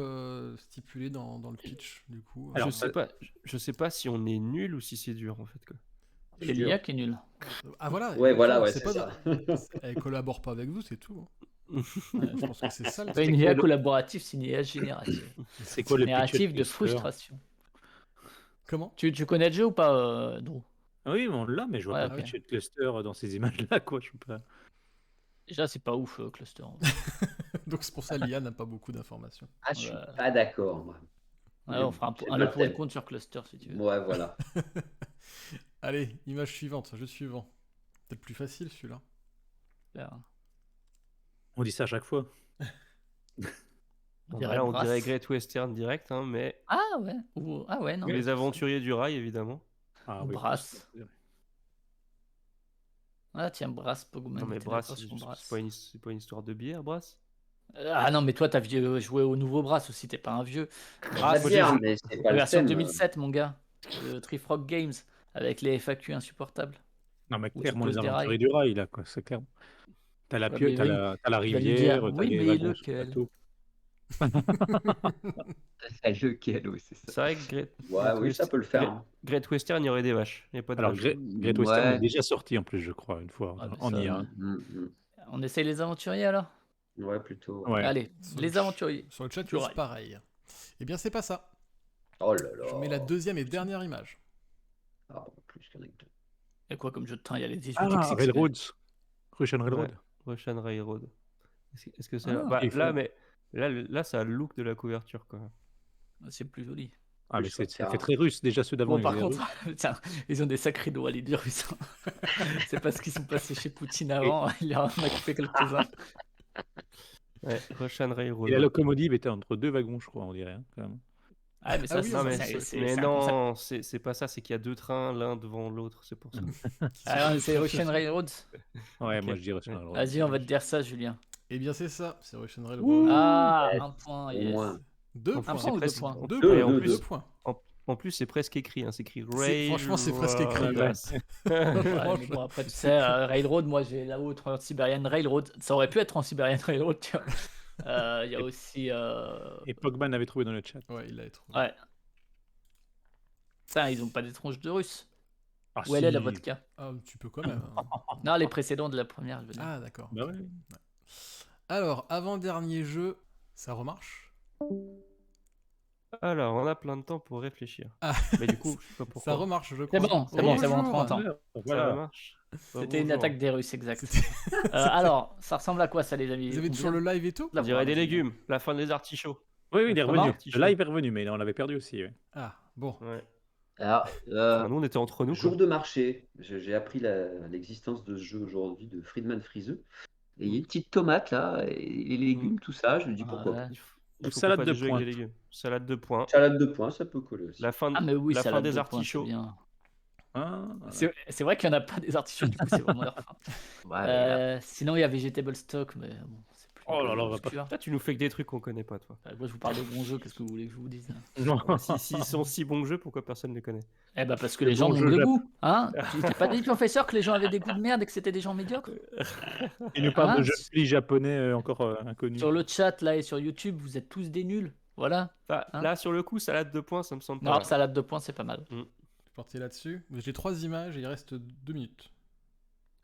stipulé dans le pitch, du coup. Alors, Je sais pas si on est nul ou si c'est dur en fait. Quoi. C'est l'IA qui est nul. Ah voilà. Ouais, voilà, exactement, ouais, c'est ça. Elle collabore pas avec vous, c'est tout. hein. Ouais, je pense que c'est ça le Pas une IA collaborative, c'est une IA générative. C'est quoi le pitch Générative de Cluster frustration. Comment? Tu connais le jeu ou pas, Drew? Ah oui, mais on l'a, mais je vois Ouais, pas ok. le pitch de Cluster dans ces images-là, quoi. Je sais pas. Déjà, c'est pas ouf, Cluster. Donc c'est pour ça l'IA n'a pas beaucoup d'informations. Ah, je suis Ouais. pas d'accord, moi. Ouais, on fera C'est un pas le le pour et le thème. contre sur Cluster, si tu veux. Ouais, voilà. Allez, image suivante, jeu suivant. Peut-être plus facile celui-là. Là, On dit ça à chaque fois. on dirait Là, on Brass. dirait Great Western direct, hein, mais Ah ouais, ah ouais, non. les aventuriers du rail évidemment. Ah, Brass. Ah tiens, Brass, Pogman. Non mais était Brass, d'accord sur Brass. c'est pas une histoire de bière, Brass. Ah non, mais toi, t'as joué au nouveau Brass aussi, t'es pas un vieux. Ah, Brass, bien, mais c'est pas la le version thème. 2007, mon gars. Le Trifrog Games, avec les FAQ insupportables. Non, mais Où tu clairement, poses les des aventuriers du rail, là, quoi. C'est clair. T'as la Ouais, pieuvre, mais t'as oui. t'as la Tu vas lui dire, rivière, t'as oui, les mais wagons sur le lequel bateau. Lequel, oui, c'est ça. C'est vrai que Ouais, oui, ça peut le faire. hein. Great Western, il y aurait des vaches. Il y a pas de Alors, vaches. Great Western Ouais. est déjà sorti en plus, je crois, une fois, Ah, mais en ça, IA. On essaye les aventuriers alors? Ouais, plutôt. Ouais. Allez, Sur les le aventuriers. Sur le chat, ils Toujours disent pareil. Eh bien, c'est pas ça. Oh là là. Je mets la deuxième et dernière image. Ah, plus qu'un avec deux. Et quoi comme jeu de train? Il y a les 18 Ah, XXL. Railroads. Russian Railroad. Ouais. Russian Railroad. Est-ce que c'est Ah, là Bah, il faut- là, mais là, ça a le look de la couverture quoi. C'est plus joli. Ah, mais Plus ça car- fait très russe, déjà ceux d'avant. Bon, par ils étaient contre, tiens, ils ont des sacrés doigts, les deux Russes. C'est parce qu'ils sont passés chez Poutine avant, il en a coupé quelques-uns. Ouais, Russian Railroad. Et la locomotive était entre deux wagons, je crois, on dirait. Hein, quand même. Ah, mais ça, Ah oui, c'est Non mais, c'est un concept. non, c'est pas ça, c'est qu'il y a deux trains l'un devant l'autre, c'est pour ça. Ah, c'est Russian Railroads. Ouais, Ok. moi je dis Russian Railroad. Vas-y, on va te dire ça, Julien. Eh bien, c'est ça. C'est Russian Railroad. Ah, yes. un point, Au yes. moins. Deux En points. plus, point ou deux presque- points Deux Deux, points. deux, En plus, deux. deux points. En plus, c'est presque écrit, hein, c'est écrit Franchement, c'est presque écrit, Railroad. Ouais, mais bon, après, tu sais, Railroad, moi j'ai là-haut Trans-Siberian Railroad. Ça aurait pu être Trans-Siberian Railroad, tu vois. Il y a aussi. Et Pogban avait trouvé dans le chat. Ouais, il l'a trouvé. Ouais. Ça, ils ont pas des tronches de russe. Ah, Où elle est la si. vodka? Ah, tu peux quand même. hein. Non, les précédents de la première, je veux dire. Ah, d'accord. Bah ouais. Alors, avant-dernier jeu, ça remarche. Alors, on a plein de temps pour réfléchir. Ah. Mais du coup, je sais pas pourquoi. Ça remarche, je C'est crois. bon, c'est bon, c'est bon, Bonjour. 30 ans. Ça Voilà. marche. Bah, C'était une bonjour. attaque des Russes, exact. C'était- Alors, ça ressemble à quoi ça, les amis? Vous avez On toujours le vient live et tout de la On dirait voir, des les amis. légumes, la fin des artichauts. Oui, oui, il est Comment revenu. Le live est revenu, mais on l'avait perdu aussi. Ouais. Ah, bon. Ouais. Alors, Enfin, nous, on était entre nous, jour quoi. de marché, j'ai appris l'existence de ce jeu aujourd'hui de Friedman Friseux. Et il y a une petite tomate là, et les légumes, tout ça. Je me dis pourquoi pas. Ouais. Il faut Salade pas de des jeux avec des pointe. légumes. Salade de pointe. Salade de poing, ça peut coller aussi. La fin, Ah, mais oui, la fin salade des de pointe, c'est artichauts. bien. Ah, voilà. C'est vrai qu'il n'y en a pas des artichauts, du coup, c'est vraiment leur fin. Ouais, mais là, Sinon, il y a Vegetable Stock, mais bon, c'est plus Oh là là, on va obscur. Là, tu nous fais que des trucs qu'on connaît pas, toi. Moi, je vous parle de bons jeux, qu'est-ce que vous voulez que je vous dise? Non. S'ils sont si bons jeux, pourquoi personne ne les connaît? Eh ben, parce que Le les gens bon manquent jeu de Jap. goût, hein? Tu t'as pas dit, professeur, que les gens avaient des goûts de merde et que c'était des gens médiocres? Il nous parle Hein? de jeux de japonais encore inconnus. Sur le chat, là, et sur YouTube, vous êtes tous des nuls. Voilà. Bah, Hein? là, sur le coup, salade de pointe, ça me semble pas Non, mal. salade de pointe, c'est pas mal. Je suis parti là-dessus. J'ai 3 images et il reste 2 minutes.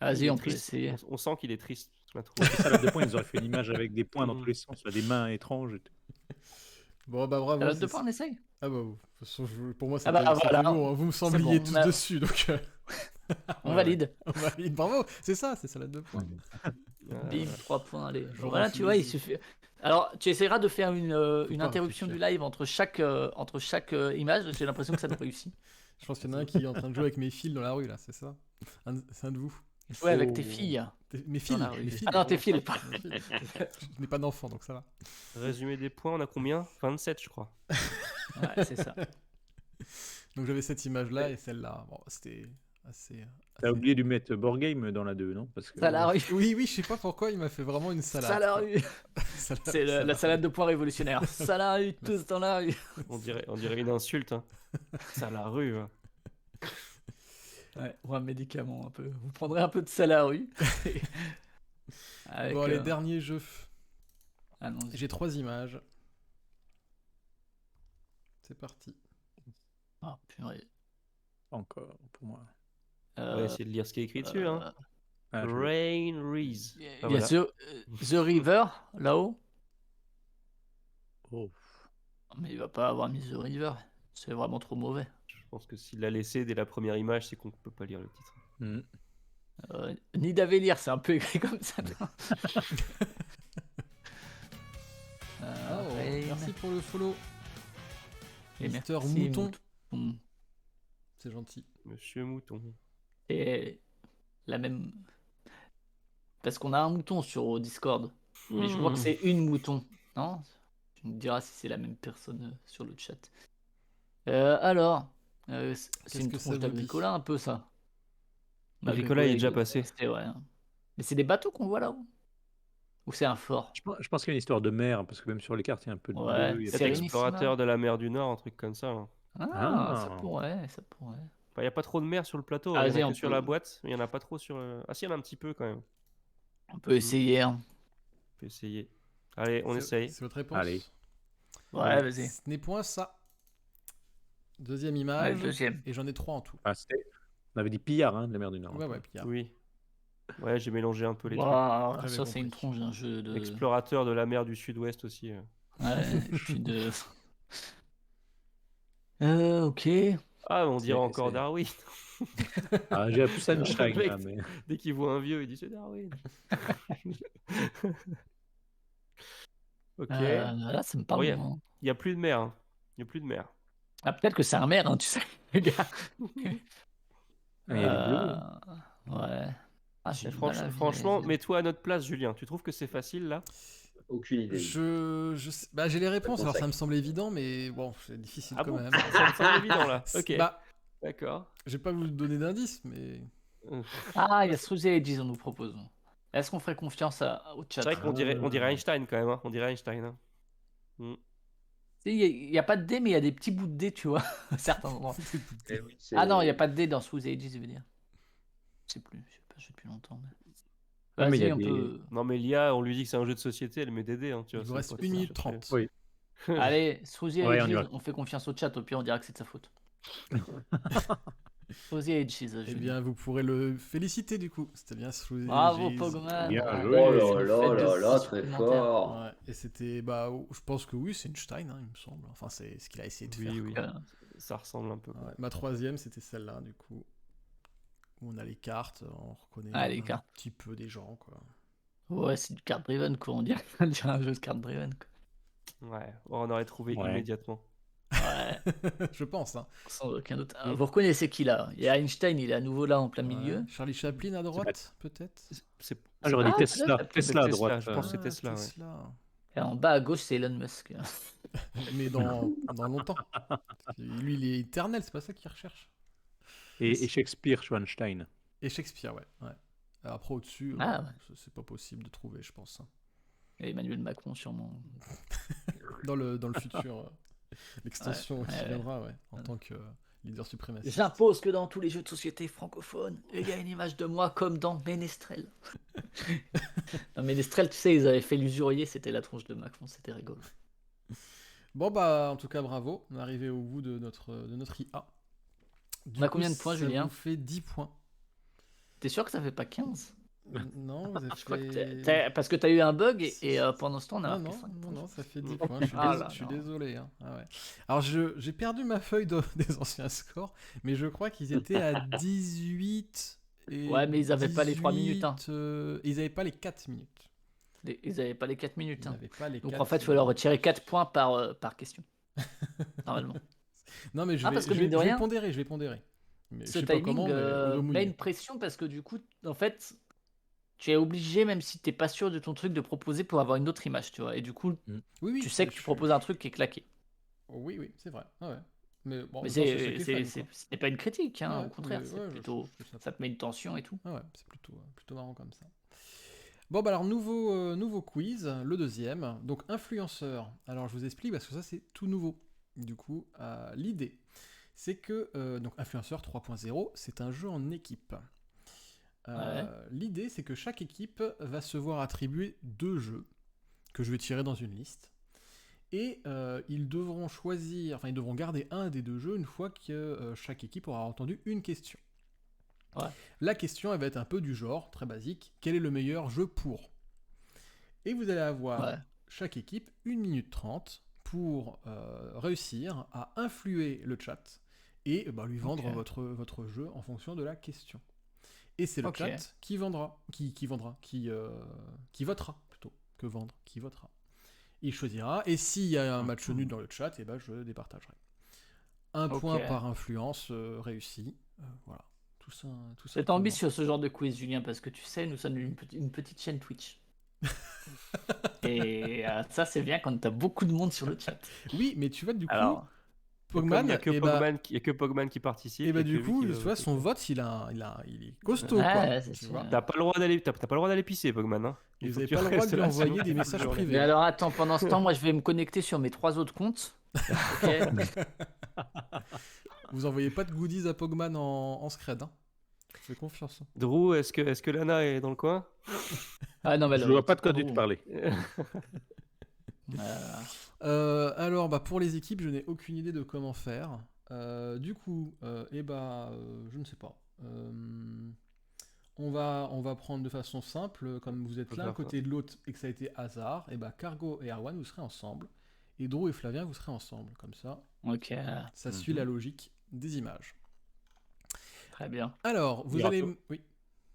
Vas-y, Il est on peut triste. essayer. On sent qu'il est triste, je la trouve. Salade de pointe, ils auraient fait une image avec des points dans Mhm. tous les sens, là, des mains étranges. Et tout. Bon, bah bravo. Salade de c'est- pointe, on essaye? Ah bah, de toute façon, pour moi, Ah bah, c'était voilà. bon, hein. Vous me sembliez bon, tous on a- dessus, donc On Ouais, valide. on valide. Bravo, c'est ça, c'est salade de pointe. Bim, 3 points, allez. J'aurais Voilà, tu vois, il refusé. suffit. Alors, tu essaieras de faire une pas interruption du réfléchir. live entre chaque image. J'ai l'impression que ça doit réussir. Je pense qu'il y en a un qui est en train de jouer avec mes fils dans la rue, là, c'est ça? C'est un de vous. Ouais, avec Oh. tes filles. Mes fils, la rue. mes fils. Ah non, tes filles, pas. Mes fils. Je n'ai pas d'enfant, donc ça va. Résumé des points, on a combien? 27, je crois. Ouais, c'est ça. Donc j'avais cette image-là et celle-là. Bon, c'était assez... T'as oublié de mettre Board Game dans la 2, non? Parce que... Ça la rue. Oui, oui, je sais pas pourquoi il m'a fait vraiment une salade. Ça la quoi. rue. Salade- C'est la salade. salade de poing révolutionnaire. Ça la rue, tous dans la rue. On dirait une insulte. Hein. Ça, la rue. Ouais. Ouais, ou un médicament un peu. Vous prendrez un peu de ça la rue. Avec, Bon, les derniers jeux. allons-y. J'ai 3 images. C'est parti. Ah, purée. Encore, pour moi. On va essayer de lire ce qui est écrit dessus. Hein. Ah, je- Rain Reese. Il y a Ah, voilà. The River, là-haut. Oh. Mais il va pas avoir mis The River. C'est vraiment trop mauvais. Je pense que s'il l'a laissé dès la première image, c'est qu'on peut pas lire le titre. Hmm. Nid à Vélir, c'est un peu écrit comme ça. non Oh, Rain. merci pour le follow. Et Mister merci, Mouton. Mouton. C'est gentil. Monsieur Mouton. Et la même. Parce qu'on a un mouton sur Discord. Mais je crois que c'est une mouton. Non? Tu me diras si c'est la même personne sur le chat. Alors, c'est Qu'est-ce une que ça tronche vous dit d'Agricola un peu ça. Agricola, il est déjà passé. Ouais. Mais c'est des bateaux qu'on voit là-haut? Ou c'est un fort? Je pense qu'il y a une histoire de mer, parce que même sur les cartes, il y a un peu de Ouais, bleu. Il y a c'est Peut-être Sérénissima. explorateur de la mer du Nord, un truc comme ça. Hein. Ah, ça Ah. pourrait, ça pourrait. Il n'y a pas trop de mer sur le plateau. Ah, Il y en vas-y, a on que sur peut- la boîte, mais il n'y en a pas trop sur. Ah, si, il y en a un petit peu quand même. On peut essayer. Hein. On peut essayer. Allez, on C'est- essaye. C'est votre réponse? Allez. Ouais, vas-y. Ce n'est point ça. Deuxième Ouais, image. deuxième. Et j'en ai 3 en tout. Ah, on avait dit pillard, hein, de la mer du Nord. Ouais, ouais, Pierre. Oui. Ouais, j'ai mélangé un peu les trucs. Waouh, J'avais ça c'est une compris. tronche d'un jeu de. Explorateur de la mer du Sud-Ouest aussi. Ouais, et puis de. Ok. Ah, on dirait C'est- encore c'est- Darwin. Ah, j'ai plus Einstein, Mec, là, mais... Dès qu'il voit un vieux, il dit c'est Darwin. Ok. Là, ça me parle. Oui. moins. Il n'y a plus de mer. Hein. Il n'y a plus de mer. Ah, peut-être que c'est un maire, hein, tu sais, le gars. Ah, il y a du bleu. Ouais. Ah, j'ai Et du mal à franchement, visualiser. mets-toi à notre place, Julien. Tu trouves que c'est facile là? Aucune idée. Bah, j'ai les réponses, alors conseil. ça me semble évident, mais bon, c'est difficile Ah quand bon? même. Ça me semble évident là. Ok. Bah, D'accord. je vais pas vous donner d'indices, mais. Ah, il y a Struzy et Edges, on nous propose. Est-ce qu'on ferait confiance au chat? C'est vrai qu'on dirait Einstein quand même. Hein. On dirait Einstein. Hein. Il n'y a pas de dé, mais il y a des petits bouts de dé, tu vois, à certains endroits. Eh oui, Ah non, il n'y a pas de dé dans Struzy et Edges, je veux dire. Je sais plus, je sais pas, je sais depuis longtemps. Mais... Ouais, mais il y Vas-y, a on des- peut. Non mais l'IA, on lui dit que c'est un jeu de société, elle met des dés. Hein, tu vois, Il vous c'est reste pas 1 ça. minute 30. Oui. Allez, Struzy et Ouais, on y Edges, va. on fait confiance au chat, au pire on dira que c'est de sa faute. Struzy et Edges, Eh bien, vous pourrez le féliciter du coup. C'était bien sous bravo Pogman. Bien Ouais, joué. Oh ça là nous là fait là 2 là, points très supplémentaires. fort. Ouais, et c'était, bah, je pense que oui, c'est Einstein, hein, il me semble. Enfin, c'est ce qu'il a essayé de faire. Oui, oui. Euh, Ça ressemble un peu. Ouais, ma troisième, c'était celle-là, du coup. Où on a les cartes, on reconnaît Ah, les un cartes. petit peu des gens, quoi. Ouais, c'est du card driven quoi, on dirait un jeu de card driven. Ouais, on aurait trouvé Ouais. immédiatement. Ouais, Ouais, Je pense. Hein. sans aucun doute. Vous reconnaissez qui là? Il y a Einstein, il est à nouveau là en plein Ouais. milieu. Charlie Chaplin à droite, peut-être. C'est Ah, j'aurais dit Ah, Tesla. peut-être, Tesla à Tesla, droite. je pense que c'est Tesla, ouais. Tesla. Et en bas à gauche, c'est Elon Musk. Mais dans longtemps. Lui, il est éternel, c'est pas ça qu'il recherche. Et Shakespeare, Schwanstein. Et Shakespeare, ouais. Après, au-dessus, Ah, ouais. c'est pas possible de trouver, je pense. Hein. Et Emmanuel Macron, sûrement. Dans le futur, l'extension Ouais, qui ouais. viendra, ouais, en tant que leader suprémaciste. J'impose que dans tous les jeux de société francophones, il y a une image de moi comme dans Ménestrel. Dans Ménestrel, tu sais, ils avaient fait l'usurier, c'était la tronche de Macron, c'était rigolo. Bon, bah, en tout cas, bravo. On est arrivé au bout de notre IA. Du On a coup, combien de points, ça Julien vous fait 10 points. T'es sûr que ça fait pas 15? Non, vous avez Je crois que fait... parce que t'as eu un bug et pendant ce temps, on a Non, marqué non, 5 non, points. non, ça fait 10 points. Je suis, Ah là je suis là. désolé. Hein. Ah ouais. Alors, j'ai perdu ma feuille des anciens scores, mais je crois qu'ils étaient à 18 et Ouais, mais ils avaient pas les 3 minutes, hein. Ils n'avaient pas les 4 minutes. Ils avaient pas les 4 minutes. Ils Hein. n'avaient pas les Donc 4 en fait, il faut leur retirer 4 points par question. Normalement. Non, mais je Ah, vais, parce que je mine vais, de je vais rien, pondérer, je vais pondérer. Mais je Ce sais pas timing comment, mais au dos met mouillé. une pression parce que du coup, en fait, tu es obligé, même si t'es pas sûr de ton truc, de proposer pour avoir une autre image, tu vois. Et du coup, Oui, oui, tu sais que tu proposes un truc qui est claqué. Oui, oui, c'est vrai. Ah ouais. Mais bon, en Mais même temps, c'est ça qui est fun, quoi. ce n'est pas une critique, hein, Ouais, au contraire, mais c'est ouais, plutôt, je trouve ça ça te met une tension et tout. Ah ouais, c'est plutôt marrant comme ça. Bon, bah alors, nouveau quiz, le deuxième. Donc, influenceur. Alors, je vous explique parce que ça, c'est tout nouveau. Du coup, l'idée, c'est que, donc, influenceur 3.0, c'est un jeu en équipe. L'idée, c'est que chaque équipe va se voir attribuer 2 jeux que je vais tirer dans une liste. Et ils devront ils devront garder un des 2 jeux une fois que chaque équipe aura entendu une question. Ouais. La question, elle va être un peu du genre, très basique, quel est le meilleur jeu pour ? Et vous allez avoir, chaque équipe, 1 minute 30 pour réussir à influer le chat et lui vendre votre jeu en fonction de la question. Et c'est le chat qui votera plutôt que vendre, qui votera. Il choisira, et s'il y a un match nul dans le chat, je départagerai. Un point par influence réussi. Voilà. Tout ça. C'est ambitieux ce genre de quiz, Julien, parce que tu sais, nous sommes une petite chaîne Twitch. Et ça, c'est bien quand t'as beaucoup de monde sur le chat. Oui, mais tu vois, du coup, Alors, Pogman, il n'y a que Pogman qui participe. Et bah du coup, tu vois, son vote, il est costaud, ouais, quoi. c'est Tu sûr. vois. T'as pas le droit d'aller pisser, Pogman. Hein. Et Il vous faut n'avez que tu pas le droit restes de lui là, envoyer sinon des tu messages vas privés. Mais alors, attends, pendant ce temps, moi, je vais me connecter sur mes 3 autres comptes. Ok. Vous envoyez pas de goodies à Pogman en scred, hein. Je fais confiance. Drew, est-ce que Lana est dans le coin? Ah non, mais Je vois pas de quoi tu te parler. Alors, pour les équipes, je n'ai aucune idée de comment faire. Du coup, je ne sais pas. On va prendre de façon simple, comme vous êtes l'un à côté de l'autre et que ça a été hasard, Cargo et Erwan, vous serez ensemble. Et Drew et Flavien, vous serez ensemble. Comme ça, ça suit la logique des images. Très bien. Alors, vous allez... Oui.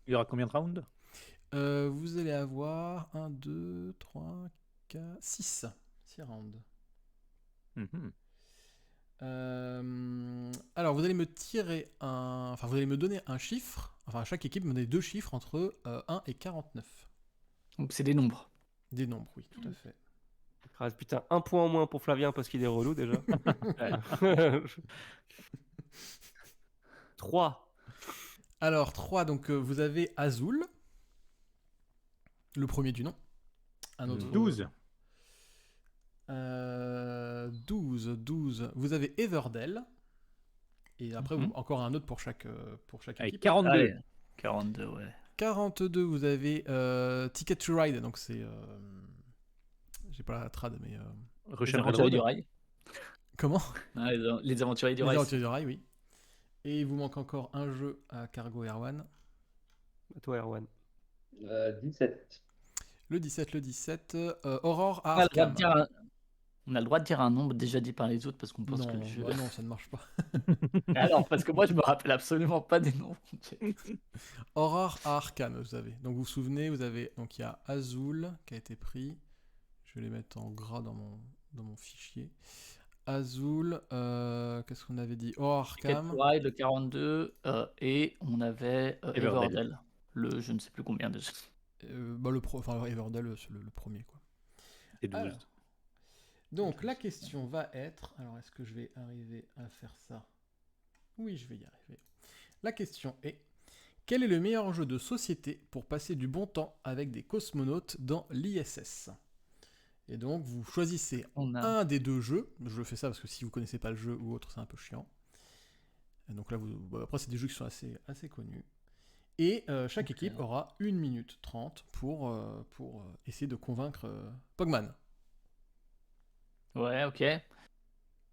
Il y aura combien de rounds? Vous allez avoir 1, 2, 3, 4, 6. 6 rounds. Alors, vous allez me vous allez me donner un chiffre. Enfin, chaque équipe me donne 2 chiffres entre 1 et 49. Donc, c'est des nombres. Des nombres, oui, tout à fait. Ah, putain, 1 point en moins pour Flavien parce qu'il est relou déjà. 3. Alors, 3, donc vous avez Azul, le premier du nom. Un autre. 12. 12. Vous avez Everdell. Et après, encore un autre pour chaque Avec équipe. 42. Allez, 42, ouais. 42, vous avez Ticket to Ride. Donc, c'est. J'ai pas la trad, mais. Les aventuriers du rail. Comment? Les aventuriers du rail. Les aventuriers du rail, oui. Et il vous manque encore un jeu à Cargo Erwan. À toi, Erwan. 17. Le 17. Aurore à On a Arkham. On a le droit de dire un nombre déjà dit par les autres parce qu'on pense que le jeu. Non, ça ne marche pas. Alors, parce que moi, je me rappelle absolument pas des noms. Aurore à Arkham, vous avez. Donc, vous vous souvenez, donc il y a Azul qui a été pris. Je vais les mettre en gras dans mon fichier. Azul, qu'est-ce qu'on avait dit? Oh, Ticket Arkham. to Ride, le 42, et on avait Everdell. Everdell, le je ne sais plus combien déjà. Enfin, Everdell, c'est le premier, quoi. Et 12. Alors, donc, la question va être... Alors, est-ce que je vais arriver à faire ça? Oui, je vais y arriver. La question est... Quel est le meilleur jeu de société pour passer du bon temps avec des cosmonautes dans l'ISS? Et donc, vous choisissez On a un des deux jeux. Je fais ça parce que si vous connaissez pas le jeu ou autre, c'est un peu chiant. Et donc là, après, c'est des jeux qui sont assez connus. Et chaque Ok. équipe aura 1 minute 30 pour essayer de convaincre Pogman. Ouais, ok.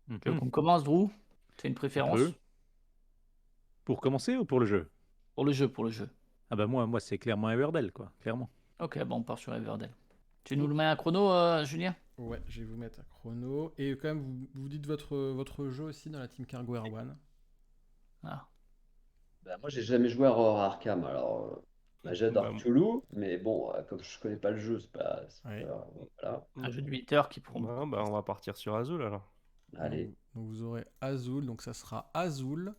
Mhm. Tu veux qu'on commence, Drew? T'as une préférence? peut. Pour commencer ou pour le jeu? Pour le jeu. Ah bah moi c'est clairement Everdell, quoi, clairement. Ok, bon, on part sur Everdell. Tu nous le mets un chrono, Julien? Ouais, je vais vous mettre à chrono. Et quand même, vous dites votre jeu aussi dans la team Cargo Air One. Ah. Bah, moi, j'ai jamais joué à Horror Arkham, alors j'adore Bah, Cthulhu, mais bon, comme je connais pas le jeu, c'est pas, Ouais. voilà. Un jeu de 8 heures qui prend. bah, on va partir sur Azul alors. Allez, Donc vous aurez Azul, donc ça sera Azul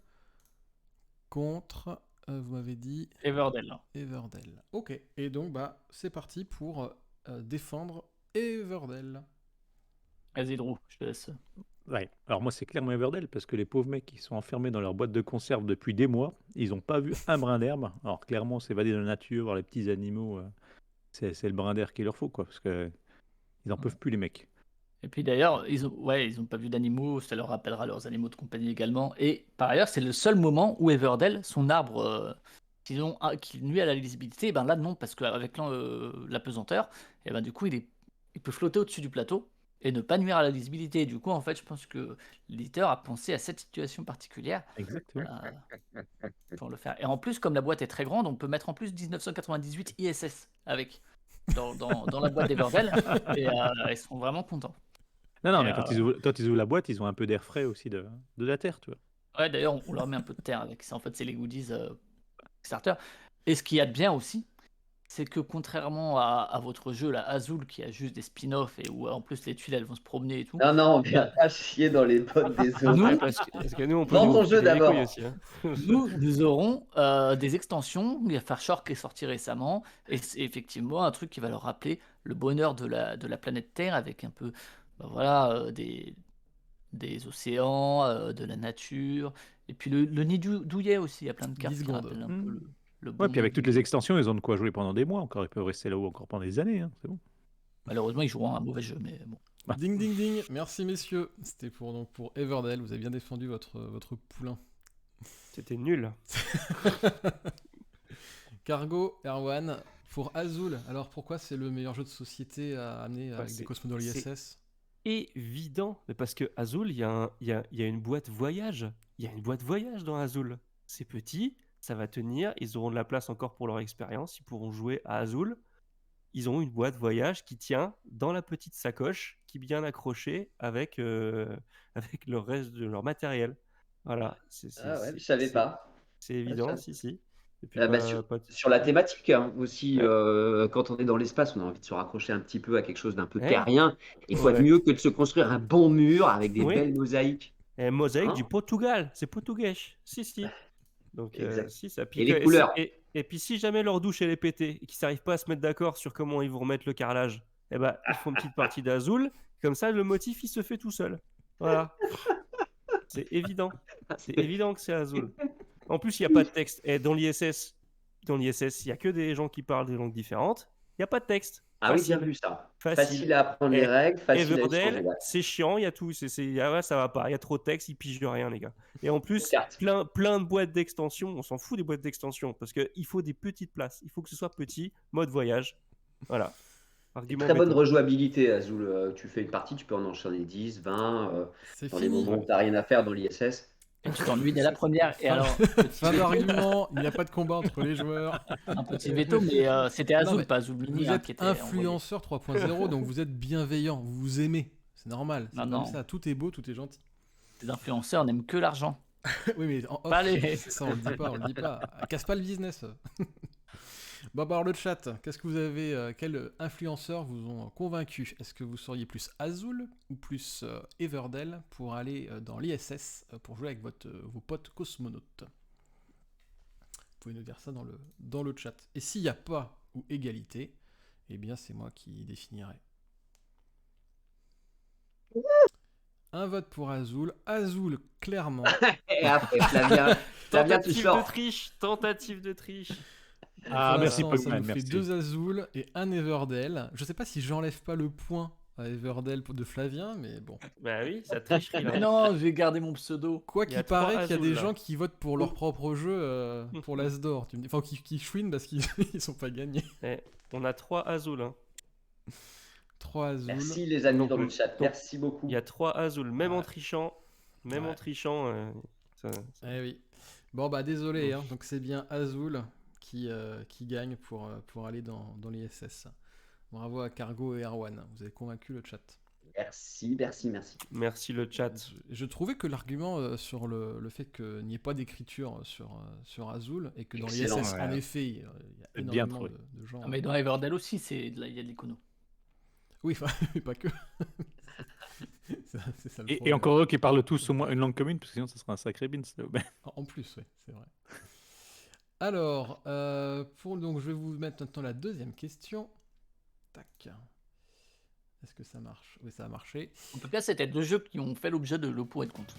contre, vous m'avez dit, Everdell. Everdell. Ok, et donc bah c'est parti pour défendre Everdell. Vas-y, Drew, je te laisse. Ouais. Alors moi c'est clairement Everdell parce que les pauvres mecs ils sont enfermés dans leur boîte de conserve depuis des mois, ils n'ont pas vu un brin d'herbe. Alors clairement s'évader dans la nature, voir les petits animaux, c'est le brin d'air qu'il leur faut, quoi, parce que ils en peuvent plus les mecs. Et puis d'ailleurs, ils ont pas vu d'animaux, ça leur rappellera leurs animaux de compagnie également. Et par ailleurs, c'est le seul moment où Everdell, son arbre qui nuit à la lisibilité, ben là non, parce qu'avec la pesanteur, et ben du coup il peut flotter au-dessus du plateau et ne pas nuire à la lisibilité. Du coup, en fait, je pense que l'éditeur a pensé à cette situation particulière Exactement. pour le faire. Et en plus, comme la boîte est très grande, on peut mettre en plus 1998 ISS avec dans la boîte d'Everdell, et ils seront vraiment contents. Non, Et, mais quand ils ouvrent la boîte, ils ont un peu d'air frais aussi de la terre, tu vois. ouais, d'ailleurs, on leur met un peu de terre avec ça. En fait, c'est les goodies starter. Et ce qu'il y a de bien aussi, c'est que contrairement à votre jeu, là, Azul, qui a juste des spin-offs et où en plus les tuiles elles vont se promener et tout, non, on vient pas chier dans les bottes des autres. Nous, Ouais, parce que nous, on peut Dans nous ton couper jeu les d'abord. couilles aussi, hein. nous aurons des extensions. Il y a Far Shore qui est sorti récemment. Et c'est effectivement un truc qui va leur rappeler le bonheur de la planète Terre avec un peu voilà, des océans, de la nature. Et puis le nid douillet aussi. Il y a plein de cartes 10 qui secondes. rappellent un peu le bon Ouais, puis avec nid toutes les douillet. extensions, ils ont de quoi jouer pendant des mois encore. Ils peuvent rester là-haut encore pendant des années, hein, c'est bon. Malheureusement, ils joueront à un mauvais jeu, mais bon. Ding ding ding, merci messieurs. C'était pour Everdell, vous avez bien défendu votre poulain. C'était nul. Cargo Air One pour Azul. Alors pourquoi c'est le meilleur jeu de société à amener avec des cosmonautes ISS? Évident, mais parce que Azul, il y a une boîte voyage. Il y a une boîte voyage dans Azul. C'est petit, ça va tenir, ils auront de la place encore pour leur expérience, ils pourront jouer à Azul. Ils ont une boîte voyage qui tient dans la petite sacoche, qui est bien accrochée avec le reste de leur matériel. Voilà, Ah ouais, je savais pas. c'est évident, si. Et puis Bah, sur la thématique hein, aussi, Ouais. quand on est dans l'espace, on a envie de se raccrocher un petit peu à quelque chose d'un peu Ouais. terrien. Et quoi de Ouais. mieux que de se construire un bon mur avec des Oui. belles mosaïques. Et mosaïque Hein du Portugal, c'est portugais. Si. Donc, Exact. si, ça Et pique. les couleurs. Et puis, si jamais leur douche elle est pétée et qu'ils n'arrivent pas à se mettre d'accord sur comment ils vont remettre le carrelage, eh ben, ils font une petite partie d'Azul. Comme ça, le motif, il se fait tout seul. Voilà. C'est évident. C'est évident que c'est Azul. En plus, il n'y a pas de texte. Et dans l'ISS, il n'y a que des gens qui parlent des langues différentes. Il n'y a pas de texte. Ah oui, Facile. bien vu ça. Facile. Facile à apprendre les règles, facile à échanger. Everdell, c'est chiant, il y a tout. Ouais, ça va pas. Il y a trop de texte, ils pigent rien, les gars. Et en plus, Certes. plein de boîtes d'extension. On s'en fout des boîtes d'extension parce qu'il faut des petites places. Il faut que ce soit petit, mode voyage. Voilà. Argument Très bonne béton. rejouabilité, Azul. Tu fais une partie, tu peux en enchaîner 10, 20. C'est Dans les fini. moments où tu n'as rien à faire dans l'ISS. Et tu t'ennuies dès la première. Et Fin- alors, Fin d'argument, il n'y a pas de combat entre les joueurs. un petit veto, mais c'était Non, Azul, mais pas Azul Mini Vous qui êtes était envoyé. influenceur 3.0, donc vous êtes bienveillant, vous vous aimez. C'est normal, c'est Non, comme non. ça, tout est beau, tout est gentil. Les influenceurs n'aiment que l'argent. Oui, mais en off, Allez. ça on le dit pas. Casse pas le business. Bon, bah, alors le chat, qu'est-ce que vous avez, quels influenceurs vous ont convaincu? Est-ce que vous seriez plus Azul ou plus Everdell pour aller dans l'ISS pour jouer avec vos potes cosmonautes? Vous pouvez nous dire ça dans le chat. Et s'il n'y a pas ou égalité, eh bien c'est moi qui définirai. Un vote pour Azul. Azul, clairement. Et après, Flavien, tu Tentative de sors. triche, tentative de triche. Ah, Pour merci l'instant, ça Pogman, nous fait merci. 2 Azul et un Everdell. Je sais pas si j'enlève pas le point à Everdell de Flavien, mais bon. Bah oui, ça tricherie là. Mais non, je vais garder mon pseudo. Quoi Il y a qu'il 3 paraît qu'il y a Azul, des là. gens qui votent pour leur propre jeu pour l'As d'or. Enfin, qui chouinent parce qu'ils ils sont pas gagnés. Eh, on a 3 Azul. Hein. 3 Azul. Merci les amis Donc, dans le chat. donc, Merci beaucoup. Il y a 3 Azul, même en Ouais. trichant. Même Ouais. en trichant. Eh oui. Bon bah désolé, hein. Donc c'est bien Azul qui gagne pour aller dans l'ISS. Bravo à Cargo et Erwan, vous avez convaincu le chat. Merci. Merci le chat. Je trouvais que l'argument sur le fait qu'il n'y ait pas d'écriture sur Azul et que dans Excellent, l'ISS, ouais. en effet, il y a Bien énormément trouvé. de gens. Ah, mais dans Everdell aussi, il y a de l'icono. Oui, enfin, mais pas que. C'est ça le Et problème. encore eux qui parlent tous au moins une langue commune, parce que sinon, ça sera un sacré bin. En plus, oui, c'est vrai. Alors, donc, je vais vous mettre maintenant la deuxième question. Tac. Est-ce que ça marche? Oui, ça a marché. En tout cas, c'était 2 jeux qui ont fait l'objet de le pour et de contre.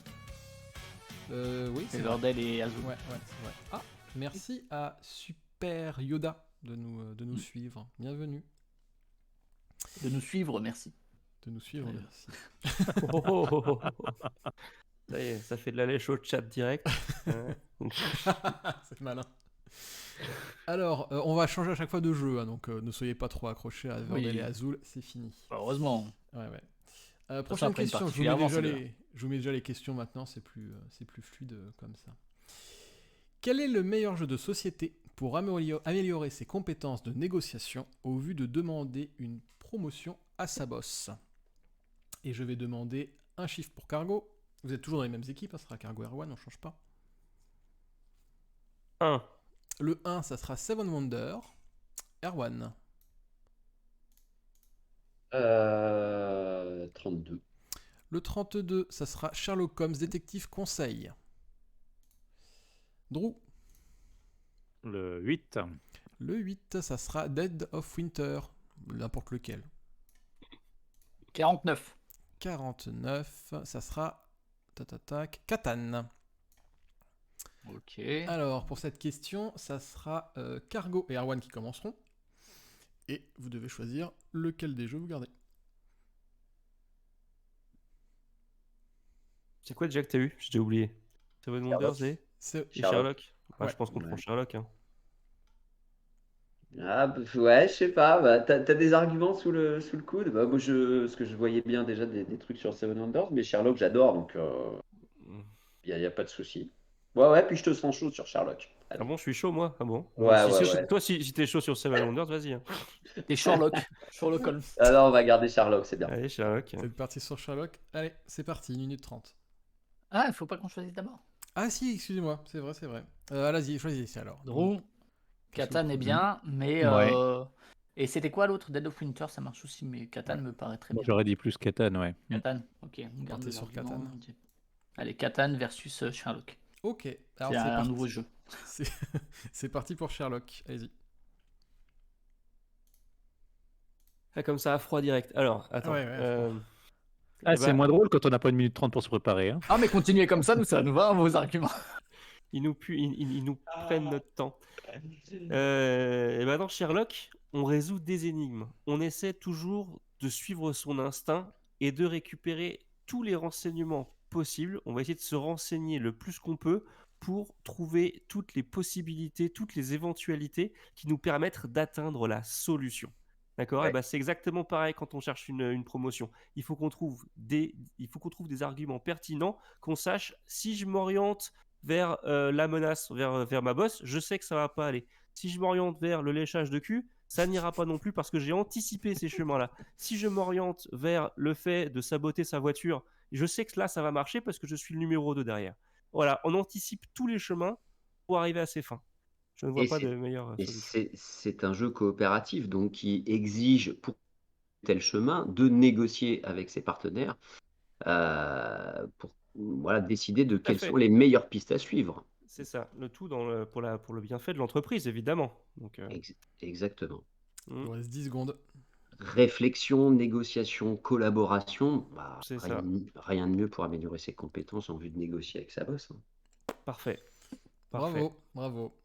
Oui, c'est vrai. Everdell et Azul. Ouais, c'est vrai. Ah, merci à Super Yoda de nous suivre. Bienvenue. De nous suivre, merci. De nous suivre, Ouais. merci. Oh, oh, oh, oh, oh. Ça y est, ça fait de la lèche au chat direct. C'est malin. Alors, on va changer à chaque fois de jeu, hein, donc ne soyez pas trop accrochés à Everdell Oui. et Azul, c'est fini. Bah, heureusement. Ouais. Prochaine après une question, particulièrement, je vous mets déjà les questions maintenant, c'est plus fluide comme ça. Quel est le meilleur jeu de société pour améliorer ses compétences de négociation au vu de demander une promotion à sa boss? Et je vais demander un chiffre pour Cargo. Vous êtes toujours dans les mêmes équipes, hein, ce sera Cargo Erwan, on ne change pas. 1. Le 1, ça sera Seven Wonders. Erwan. 32. Le 32, ça sera Sherlock Holmes, détective conseil. Drew. Le 8. Le 8, ça sera Dead of Winter, n'importe lequel. 49. 49, ça sera Catan. Ok. Alors, pour cette question, ça sera Cargo et Erwan qui commenceront. Et vous devez choisir lequel des jeux vous gardez. C'est quoi déjà que t'as eu? J'ai oublié. Seven Wonders et Sherlock. Bah, Ouais. je pense qu'on prend Ouais. Sherlock. Hein. Ah, ouais, je sais pas. Bah, t'as des arguments sous le coude? Bah, moi, parce que je voyais bien déjà des trucs sur Seven Wonders, mais Sherlock, j'adore, donc il n'y a pas de souci. Ouais, puis je te sens chaud sur Sherlock. Ah Allez. bon, je suis chaud moi. Ah bon. Ouais, Si- ouais, si- ouais. Toi, si t'es chaud sur Seven Wonders, vas-y. Hein. T'es Sherlock. Sherlock Holmes. Ah non, on va garder Sherlock, c'est bien. Allez, Sherlock. C'est parti sur Sherlock. Allez, c'est parti, 1 minute 30. Ah, il faut pas qu'on choisisse d'abord. Ah si, excusez-moi, c'est vrai. Allez-y, choisissez alors. Drew. Catan est bien, mais. Ouais. Et c'était quoi l'autre? Dead of Winter, ça marche aussi, mais Catan me paraît très Moi, bien. j'aurais dit plus Catan, ouais. Catan, ok. On garde Partez le sur argument. Catan. Allez, Catan versus Sherlock. Ok, alors C'est c'est un parti. nouveau jeu. C'est parti pour Sherlock, allez-y. Ah, comme ça, à froid direct. Alors, attends. Ouais, à froid. Ah, eh c'est ben, moins drôle quand on n'a pas 1 minute 30 pour se préparer. Hein. Ah, mais continuez comme ça, ça nous va, hein, vos arguments. Ils nous prennent notre temps. Et ben dans Sherlock, on résout des énigmes. On essaie toujours de suivre son instinct et de récupérer tous les renseignements possibles. On va essayer de se renseigner le plus qu'on peut pour trouver toutes les possibilités, toutes les éventualités qui nous permettent d'atteindre la solution. D'accord? Ouais. Et ben c'est exactement pareil quand on cherche une promotion. Il faut qu'on trouve des arguments pertinents, qu'on sache si je m'oriente vers la menace, vers ma boss, je sais que ça va pas aller. Si je m'oriente vers le léchage de cul, ça n'ira pas non plus parce que j'ai anticipé ces chemins-là. Si je m'oriente vers le fait de saboter sa voiture, je sais que là, ça va marcher parce que je suis le numéro 2 derrière. Voilà, on anticipe tous les chemins pour arriver à ses fins. Je ne vois Et pas de c'est meilleure et solution. c'est un jeu coopératif, donc qui exige pour tel chemin de négocier avec ses partenaires pour voilà, décider de Tout à quelles sont fait. les meilleures pistes à suivre. C'est ça. Le tout pour le bienfait de l'entreprise, évidemment. Donc, Exactement. Il nous reste 10 secondes. Réflexion, négociation, collaboration, bah, c'est ça. rien de mieux pour améliorer ses compétences en vue de négocier avec sa boss. Parfait. Parfait. Bravo, bravo.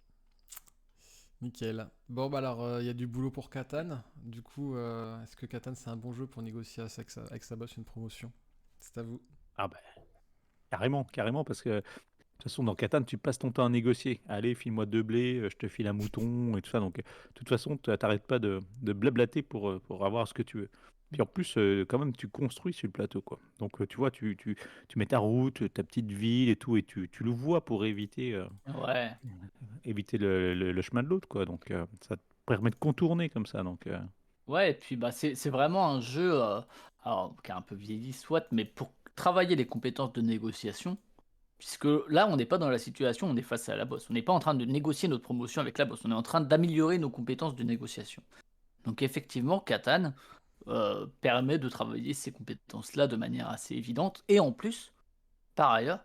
Nickel. Bon, bah alors, il y a du boulot pour Catan. Du coup, est-ce que Catan, c'est un bon jeu pour négocier avec sa boss une promotion? C'est à vous. Ah bah, carrément, parce que de toute façon, dans Catan, tu passes ton temps à négocier. Allez, file-moi 2 blés, je te file un mouton et tout ça. Donc, de toute façon, tu n'arrêtes pas de blablater pour avoir ce que tu veux. Puis en plus, quand même, tu construis sur le plateau, quoi. Donc, tu vois, tu mets ta route, ta petite ville et tout, et tu le vois pour Ouais. éviter le chemin de l'autre, quoi. Donc, ça te permet de contourner comme ça. Donc, Ouais, et puis bah, c'est vraiment un jeu alors, qui est un peu vieilli, soit, mais pour travailler les compétences de négociation, puisque là, on n'est pas dans la situation, on est face à la boss. On n'est pas en train de négocier notre promotion avec la boss, on est en train d'améliorer nos compétences de négociation. Donc effectivement, Catan permet de travailler ces compétences-là de manière assez évidente. Et en plus, par ailleurs,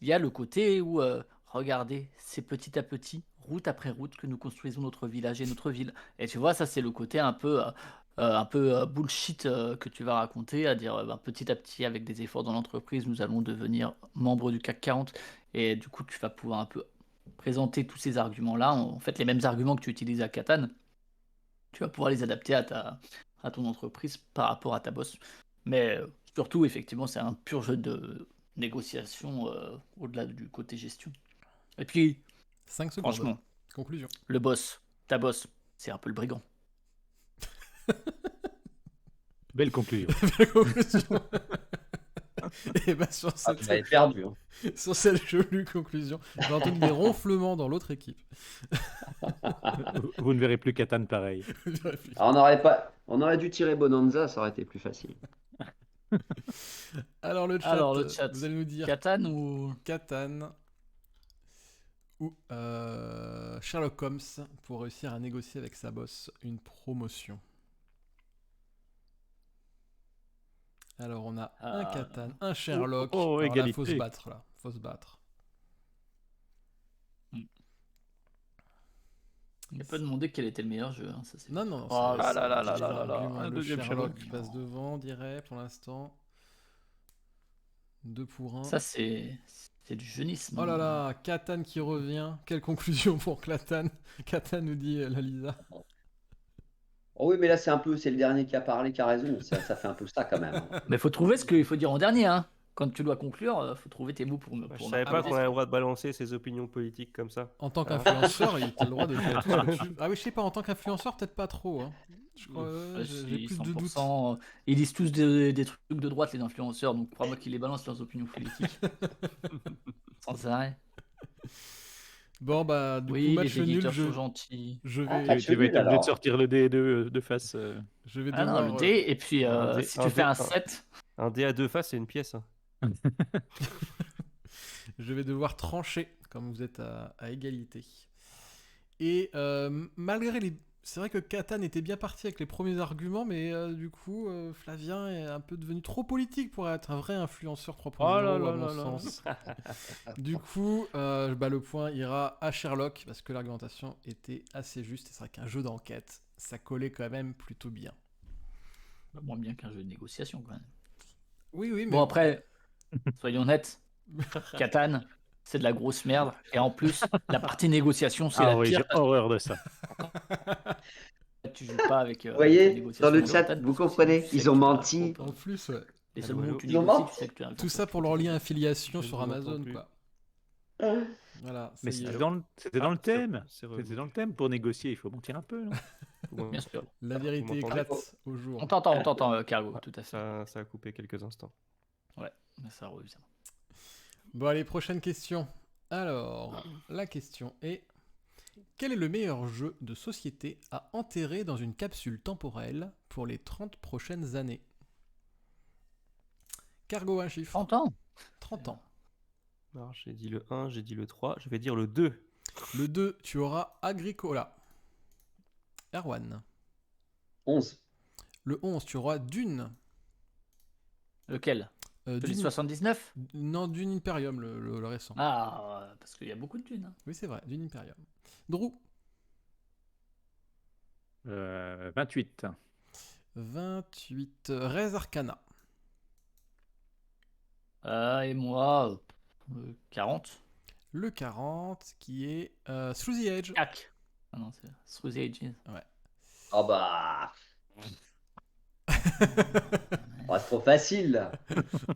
il y a le côté où, regardez, c'est petit à petit, route après route, que nous construisons notre village et notre ville. Et tu vois, ça, c'est le côté un peu bullshit que tu vas raconter, à dire ben, petit à petit, avec des efforts dans l'entreprise, nous allons devenir membres du CAC 40. Et du coup, tu vas pouvoir un peu présenter tous ces arguments-là. En fait, les mêmes arguments que tu utilises à Catane, tu vas pouvoir les adapter à ton entreprise par rapport à ta boss. Mais surtout, effectivement, c'est un pur jeu de négociation au-delà du côté gestion. Et puis, 5 secondes. franchement, Conclusion. le boss, ta boss, c'est un peu le brigand. belle conclusion. Conclusion. Et bah sur Ah, cette, tu m'avais perdu. Hein. sur cette jolie conclusion, j'ai entendu des ronflements dans l'autre équipe. Vous ne verrez plus Catan pareil. Alors, on aurait dû tirer Bonanza, ça aurait été plus facile. Alors le chat, Alors, le chat, vous allez nous dire Catan ou... Catan ou Sherlock Holmes pour réussir à négocier avec sa boss une promotion. Alors on a un Catan, un Sherlock. Oh, Alors là, égalité. faut se battre là, faut se battre. Il n'a pas demandé quel était le meilleur jeu. Hein, ça, c'est... Non, non, Oh c'est- là là c'est là des là là là, arguments. un Le deuxième Sherlock Sherlock. passe devant, on dirait, pour l'instant. 2 pour 1. Ça, c'est du jeunisme. Oh là là, Catan qui revient. Quelle conclusion pour Catan? Catan nous dit la Lisa. Oh oui, mais là, c'est le dernier qui a parlé, qui a raison. Ça fait un peu ça quand même. Hein. Mais faut trouver ce qu'il faut dire en dernier. Hein. Quand tu dois conclure, faut trouver tes mots pour je pour savais Ah pas bah, qu'on avait le droit de balancer ses opinions politiques comme ça. En tant qu'influenceur, il a le droit de faire tout ce que tu... Ah oui, je sais pas, en tant qu'influenceur, peut-être pas trop. Hein. Je crois, j'ai Si, plus de doutes. 100%, ils disent tous des trucs de droite, les influenceurs, donc crois-moi qu'ils les balancent leurs opinions politiques. Sans arrêt. Bon, bah, du coup, Oui, match les nul, éditeurs sont gentils. je Ah, vais, match Tu vas nul, être obligé alors. de sortir le dé de face. je vais Ah non, devoir... le dé, et puis un dé- si un tu fais dé- un un- 7, Un dé à deux faces, c'est une pièce. Hein. Je vais devoir trancher, comme vous êtes à égalité. Et malgré les... C'est vrai que Catan était bien parti avec les premiers arguments, mais du coup, Flavien est un peu devenu trop politique pour être un vrai influenceur 3.0, Oh là à là mon là là. sens. Du coup, bah, le point ira à Sherlock, parce que l'argumentation était assez juste. Et c'est vrai qu'un jeu d'enquête, ça collait quand même plutôt bien. moins bien qu'un jeu de négociation quand même. Oui, oui, mais... Bon, après, soyons honnêtes, Catan, c'est de la grosse merde. Et en plus, la partie négociation, c'est Ah la oui, pire. j'ai horreur de ça. Tu joues pas avec. Vous la voyez, négociation dans le de chat, Catan, vous parce que comprenez, sinon, tu sais ils que ont tu vas menti. trop, En plus, ouais. les seuls mots où tu Ils ont négocies, menti. tu sais que tu as un Tout ça pour leur lien affiliation Je sur ne vous entends Amazon, plus. quoi. Voilà, ça Mais y est. c'était dans le thème. C'est C'était dans le thème. Pour négocier, il faut mentir un peu. Non Bien sûr. La vérité Vous m'entendez éclate au jour. On t'entend, Cargo, tout à fait. Ça a coupé quelques instants. Ouais, ça revient. Bon, allez, prochaine question. Alors, la question est... Quel est le meilleur jeu de société à enterrer dans une capsule temporelle pour les 30 prochaines années? Cargo, un chiffre. 30 ans. 30 ans. Alors, j'ai dit le 1, j'ai dit le 3, je vais dire le 2. Le 2, tu auras Agricola. Erwan. 11. Le 11, tu auras Dune. Lequel? Celui Dune... 79? Non, Dune Imperium, le récent. Ah, parce qu'il y a beaucoup de thunes. Hein. Oui, c'est vrai, Dune Imperium. Drew. 28. 28. Res Arcana. Et moi, 40. Le 40, qui est Through the Edge. Hack. Ah non, c'est Through the Ages. Ah bah. Oh, c'est trop facile là.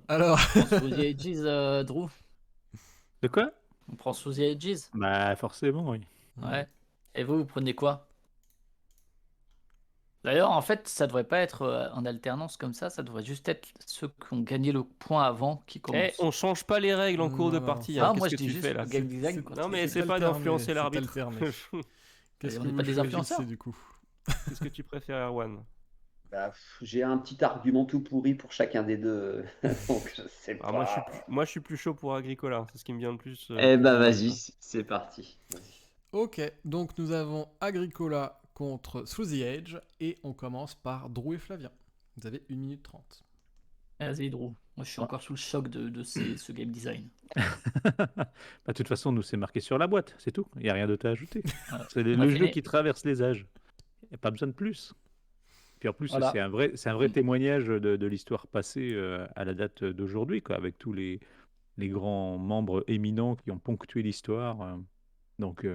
Alors, Through the Ages, Drew. De quoi? On prend Through the Ages. Bah forcément, oui. Ouais. Et vous prenez quoi? D'ailleurs, en fait, ça devrait pas être en alternance comme ça devrait juste être ceux qui ont gagné le point avant qui Eh, commencent. on change pas les règles en cours de Non, partie. Ah, hein. moi Qu'est-ce je que dis tu juste fais là? le game design. quoi. Non, mais c'est c'est pas alterné, d'influencer c'est l'arbitre. alterné. Qu'est-ce On que n'est vous pas des choisissez influenceurs. du coup? Qu'est-ce que tu préfères, Erwan? Bah, j'ai un petit argument tout pourri pour chacun des deux. Donc je sais pas. Ah, moi, je suis plus chaud pour Agricola. C'est ce qui me vient le plus. Eh plus bah en tête, vas-y, hein. c'est parti. Vas-y. Ok, donc nous avons Agricola contre Through the Edge et on commence par Drew et Flavien. Vous avez 1 minute 30. Vas-y, Drew. Moi je suis encore sous le choc de ce game design. Bah, de toute façon, nous, c'est marqué sur la boîte, c'est tout. Il n'y a rien d'autre à ajouter. Voilà. C'est On a le jeu fini. qui traverse les âges. Il n'y a pas besoin de plus. Puis en plus, Voilà. c'est un vrai témoignage de l'histoire passée à la date d'aujourd'hui, quoi, avec tous les grands membres éminents qui ont ponctué l'histoire. Donc,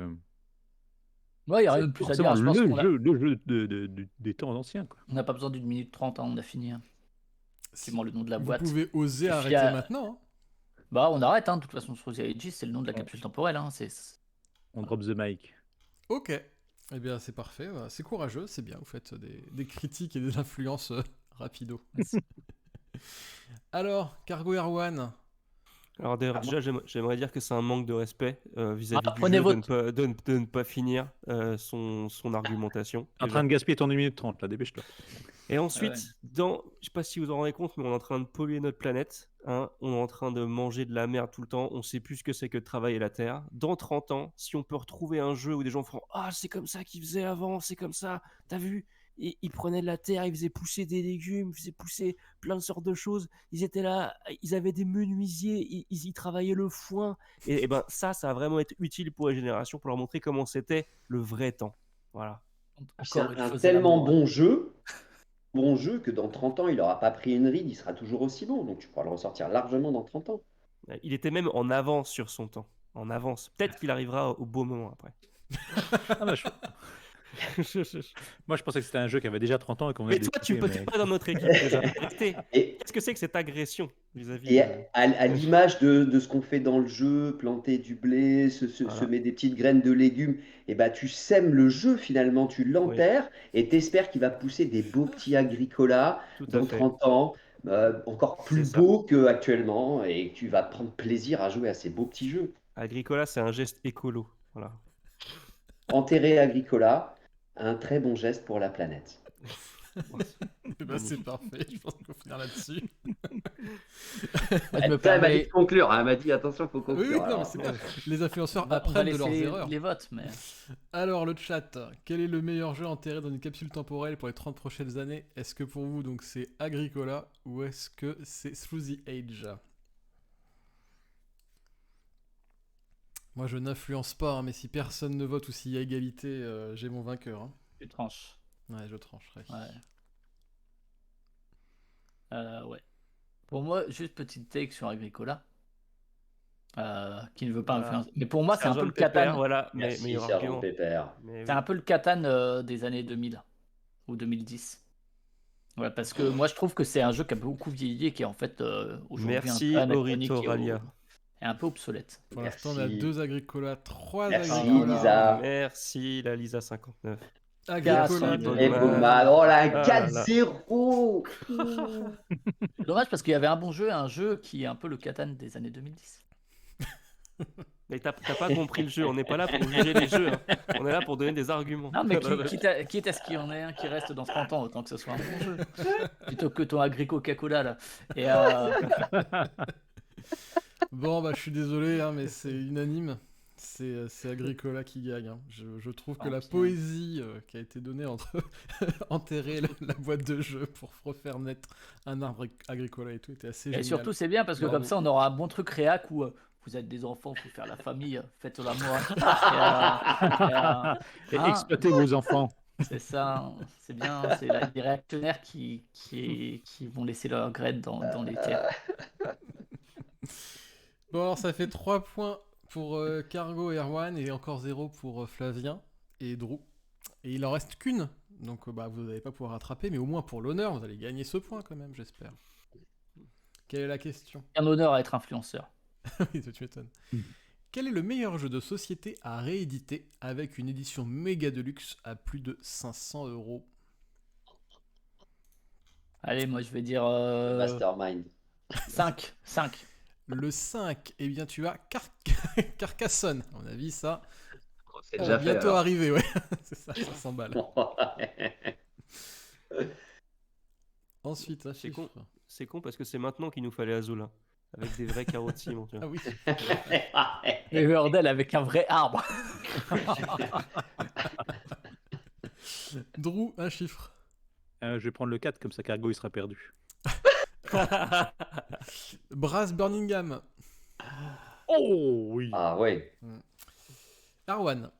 Ouais, il n'y a c'est rien de plus à forcément dire. Je pense qu'on a... le jeu des temps anciens, quoi. on n'a pas besoin d'1 minute 30, hein, on a fini. Hein. Effectivement, le nom de la Vous boîte. pouvez oser Suffit arrêter à- maintenant. Hein. Bah, on arrête, hein. De toute façon, Through the Ages, c'est le nom de la capsule temporelle. Hein. On drop the mic. Ok, eh bien c'est parfait, c'est courageux, c'est bien, vous faites des critiques et des influences rapido. Alors, Cargo Erwan, Alors déjà, j'aimerais dire que c'est un manque de respect vis-à-vis du prenez jeu votre- de ne pas finir son argumentation. T'es en déjà. train de gaspiller ton 1 minute 30, là, dépêche-toi. Et ensuite, Ouais. je sais pas si vous en rendez compte, mais on est en train de polluer notre planète. Hein, on est en train de manger de la merde tout le temps. On sait plus ce que c'est que de travailler la terre. Dans 30 ans, si on peut retrouver un jeu où des gens feront ah, c'est comme ça qu'ils faisaient avant, c'est comme ça, t'as vu? Ils prenaient de la terre, ils faisaient pousser des légumes, ils faisaient pousser plein de sortes de choses. Ils étaient là, ils avaient des menuisiers, ils y travaillaient le foin. Et ben ça va vraiment être utile pour les générations, pour leur montrer comment c'était le vrai temps. Voilà. C'est Encore, il un faisait tellement l'amour. bon jeu que dans 30 ans, il n'aura pas pris une ride, il sera toujours aussi bon. Donc tu pourras le ressortir largement dans 30 ans. Il était même en avance sur son temps. En avance. Peut-être qu'il arrivera au beau moment après. Ah bah, moi, je pensais que c'était un jeu qui avait déjà 30 ans et qu'on Mais venait toi, tu peux d'écouter, pas dans notre équipe déjà. Arrêtez. Et, Qu'est-ce que c'est que cette agression vis-à-vis et de... à l'image de ce qu'on fait dans le jeu, planter du blé, Voilà. semer des petites graines de légumes, et bah tu sèmes le jeu finalement, tu l'enterres et t'espères qu'il va pousser des beaux petits agricolas Tout à dans fait. 30 ans, encore plus C'est ça. beaux qu'actuellement, et que tu vas prendre plaisir à jouer à ces beaux petits jeux. Agricola, c'est un geste écolo. Voilà. Enterrer Agricola, un très bon geste pour la planète. Eh ben, c'est parfait, je pense qu'il faut finir là-dessus. Moi, je me Elle m'a dit permets... de conclure, hein, elle m'a dit attention, faut Oui, conclure. oui, non, mais Alors, c'est bien. Les influenceurs on va apprennent de leurs laisser erreurs. les votes, mais... Alors, le chat, quel est le meilleur jeu enterré dans une capsule temporelle pour les 30 prochaines années? Est-ce que pour vous, donc, c'est Agricola ou est-ce que c'est Through the Age? Moi, je n'influence pas, hein, mais si personne ne vote ou s'il y a égalité, j'ai mon vainqueur. Hein. Tu tranches. Ouais, je trancherai. Ouais. Pour moi, juste petite take sur Agricola. Qui ne veut pas Voilà. influencer. Mais pour moi, c'est un peu Sergent le Pepper, Catan. voilà, merci, meilleur Sergent argument. Pépère. Mais C'est oui. un peu le Catan des années 2000 ou 2010. Ouais, parce que moi, je trouve que c'est un jeu qui a beaucoup vieilli et qui est en fait aujourd'hui Merci, un peu anachronique Oritoralia. et un peu obsolète. Pour l'instant, on a Merci. 2 Agricola, 3 Merci, Agricola. Lisa. Merci, la Lisa 59. Agricola, Merci, Et Bogman. Bogman, oh là, Ah là 4-0. C'est dommage parce qu'il y avait un bon jeu, un jeu qui est un peu le Catan des années 2010. Mais t'as pas compris le jeu, on n'est pas là pour juger les jeux, hein. On est là pour donner des arguments. Non, mais quitte à ce qu'il y en ait un qui reste dans 30 ans, autant que ce soit un bon jeu. Plutôt que ton Agrico Coca-Cola, là. Et Bon, bah, je suis désolé, hein, mais c'est unanime. C'est Agricola qui gagne, hein. Je trouve que Ah, la putain. poésie qui a été donnée entre enterrer la boîte de jeu pour refaire naître un arbre Agricola et tout était assez Et génial. surtout, c'est bien parce que Bravo. comme ça, on aura un bon truc réac où vous êtes des enfants, faut faire la famille, faites l'amour. Et Hein, exploitez vos enfants. c'est ça, c'est bien. C'est les réactionnaires qui vont laisser leur graine dans les terres. Bon, alors ça fait 3 points pour Cargo et Erwan et encore 0 pour Flavien et Drew. Et il en reste qu'une, donc bah, vous n'allez pas pouvoir rattraper, mais au moins pour l'honneur, vous allez gagner ce point quand même, j'espère. Quelle est la question? Un honneur à être influenceur. Oui, tu m'étonnes. Quel est le meilleur jeu de société à rééditer avec une édition méga deluxe à plus de 500 €? Allez, moi je vais dire Mastermind. 5. Le 5, eh bien tu as Carcassonne. À mon avis, ça C'est va déjà fait. bientôt alors. arriver, ouais. C'est ça, 500 balles. Ensuite, un C'est chiffre. con. C'est con parce que c'est maintenant qu'il nous fallait Azul, hein, avec des vrais carreaux de ciment. Tu vois. Ah oui. Et Hurdle avec un vrai arbre. Drew, un chiffre. Je vais prendre le 4, comme ça Cargo il sera perdu. Brass Birmingham. Oh oui. Ah ouais. Arwan.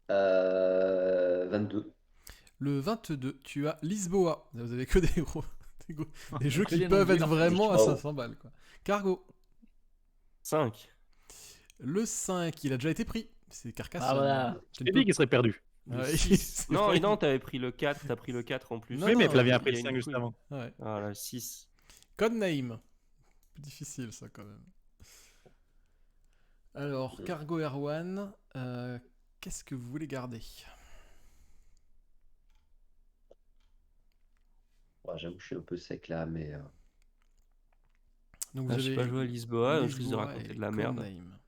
22. Le 22, tu as Lisboa. Vous avez que des gros. Des jeux Que qui des peuvent noms être durs. vraiment à Oh. 500 balles, quoi. Cargo. 5. Le 5, il a déjà été pris. C'est Carcassonne. Ah voilà. Tu J'ai ne dit qu'il serait perdu. peux- Ouais, Le c'est Non, vrai. non, t'avais pris le 4, t'as pris le 4 en plus. Non, Oui, mais non, Flavien a il pris y le a 5 une juste couille. avant. Ouais. Voilà, 6. Codename. Plus difficile, ça, quand même. Alors, Cargo Erwan, qu'est-ce que vous voulez garder? Ouais, j'avoue que je suis un peu sec là, mais Donc, Ah, j'ai pas joué à Lisboa, donc je risque de Lisboa raconter et de la merde. Codename.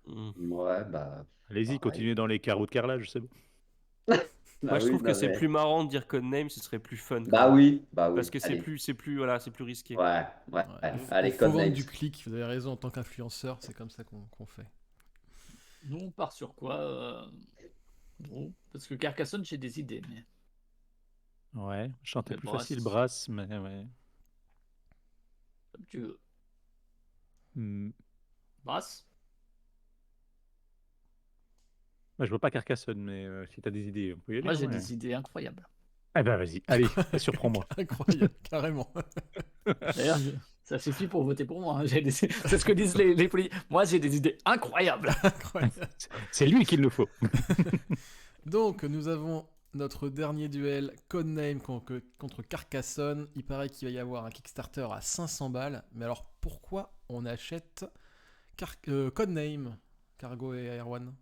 ouais, bah. Allez-y, pareil. continuez dans les carreaux de carrelage, c'est bon. Moi, Bah je oui, trouve que non, c'est mais- plus marrant de dire Codename, ce serait plus fun. quand Bah même. oui, bah oui. Parce que Allez. voilà, c'est plus risqué. Ouais, ouais. Ouais, Allez, faut vendre Codenames. du clic, vous avez raison, en tant qu'influenceur, c'est comme ça qu'on fait. Nous, on part sur quoi Bon, parce que Carcassonne, j'ai des idées. Mais... Ouais, chanter Mais plus Brass. facile, Brass, mais ouais. Comme tu veux. Hmm. Brass. Moi, je vois pas Carcassonne, mais si t'as des idées, on peut y aller. Moi, j'ai ouais. des idées incroyables. Eh ben vas-y, allez, surprends-moi. Incroyable, carrément. D'ailleurs, ça suffit pour voter pour moi. Hein. C'est ce que disent les politiques. Moi, j'ai des idées incroyables. Incroyable. C'est lui qu'il nous faut. Donc, nous avons notre dernier duel, Codename contre Carcassonne. Il paraît qu'il va y avoir un Kickstarter à 500 balles. Mais alors, pourquoi on achète Codename, Cargo et Erwan?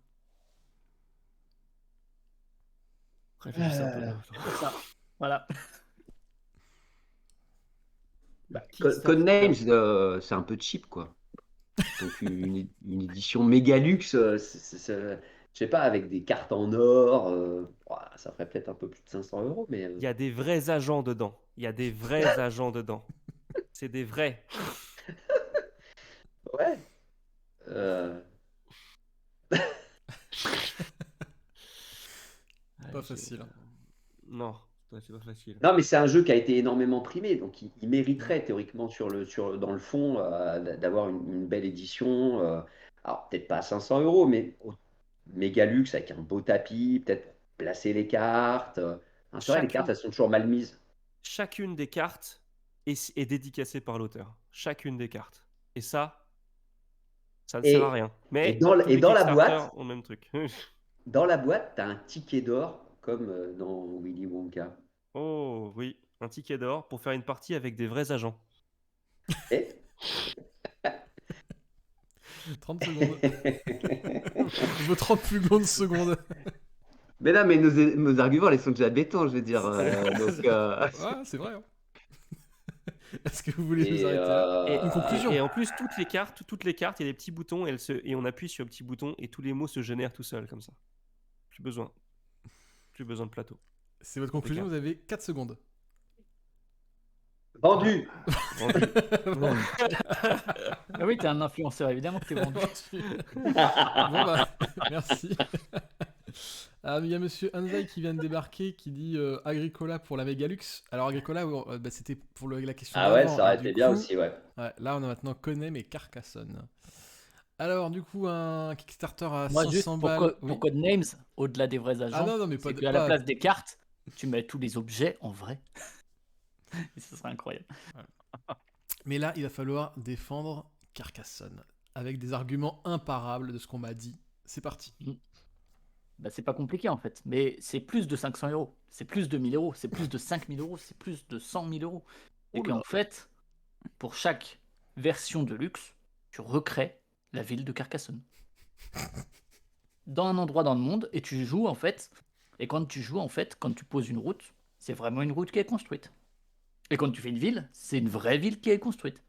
Réfléchissez un peu. là. C'est ça. Voilà. Bah, Kickstarter. Codenames, c'est un peu cheap, quoi. Donc, une édition méga luxe, je sais pas, avec des cartes en or, ouah, ça ferait peut-être un peu plus de 500 €, mais. Il y a des vrais agents dedans. Il y a des vrais agents dedans. C'est des vrais. Ouais. Pas facile, hein. Non, c'est pas facile. Non, mais c'est un jeu qui a été énormément primé, donc il mériterait théoriquement dans le fond d'avoir une belle édition. Alors peut-être pas à 500 €, mais au méga luxe avec un beau tapis, peut-être placer les cartes. C'est vrai, les cartes elles sont toujours mal mises. Chacune des cartes est dédicacée par l'auteur. Chacune des cartes. Et ça ne Et- sert à rien. Mais et dans la tous les boîte- Kickstarter ont le même truc. Dans la boîte, tu as un ticket d'or comme dans Willy Wonka. Oh oui, un ticket d'or pour faire une partie avec des vrais agents. Et 30 secondes. Je veux 30 plus de secondes. Mais non, mais nos arguments, ils sont déjà béton, je veux dire. Donc, Ah, c'est vrai. Hein. Est-ce que vous voulez nous arrêter là? Et, Une conclusion. et en plus, toutes les cartes, il y a des petits boutons et on appuie sur le petit bouton et tous les mots se génèrent tout seuls comme ça. Plus besoin de plateau. C'est votre conclusion, cartes. vous avez 4 secondes. Vendu. Vendu. Ah oui, t'es un influenceur, évidemment que t'es vendu. Bon bah, merci. Ah, il y a monsieur Anzai qui vient de débarquer qui dit Agricola pour la Megalux. Alors Agricola, bah, c'était pour la question Ah ouais, d'avant. ça aurait Et du été bien coup, aussi, ouais. ouais, là on a maintenant Conem et Carcassonne. Alors du coup un Kickstarter à Moi, juste 500 pour, balles. pour Oui. Codenames, au-delà des vrais Ah agents, non, non, mais pas, c'est qu'à la place des cartes, tu mets tous les objets en vrai. Et ce serait incroyable. Mais là, il va falloir défendre Carcassonne avec des arguments imparables de ce qu'on m'a dit. C'est parti. Bah, c'est pas compliqué en fait, mais c'est plus de 500 euros, c'est plus de 1000 euros, c'est plus de 5000 euros, c'est plus de 100 000 euros. Et Oula. qu'en fait, pour chaque version de luxe, tu recrées la ville de Carcassonne. Dans un endroit dans le monde, et tu joues en fait, et quand tu joues en fait, quand tu poses une route, c'est vraiment une route qui est construite. Et quand tu fais une ville, c'est une vraie ville qui est construite.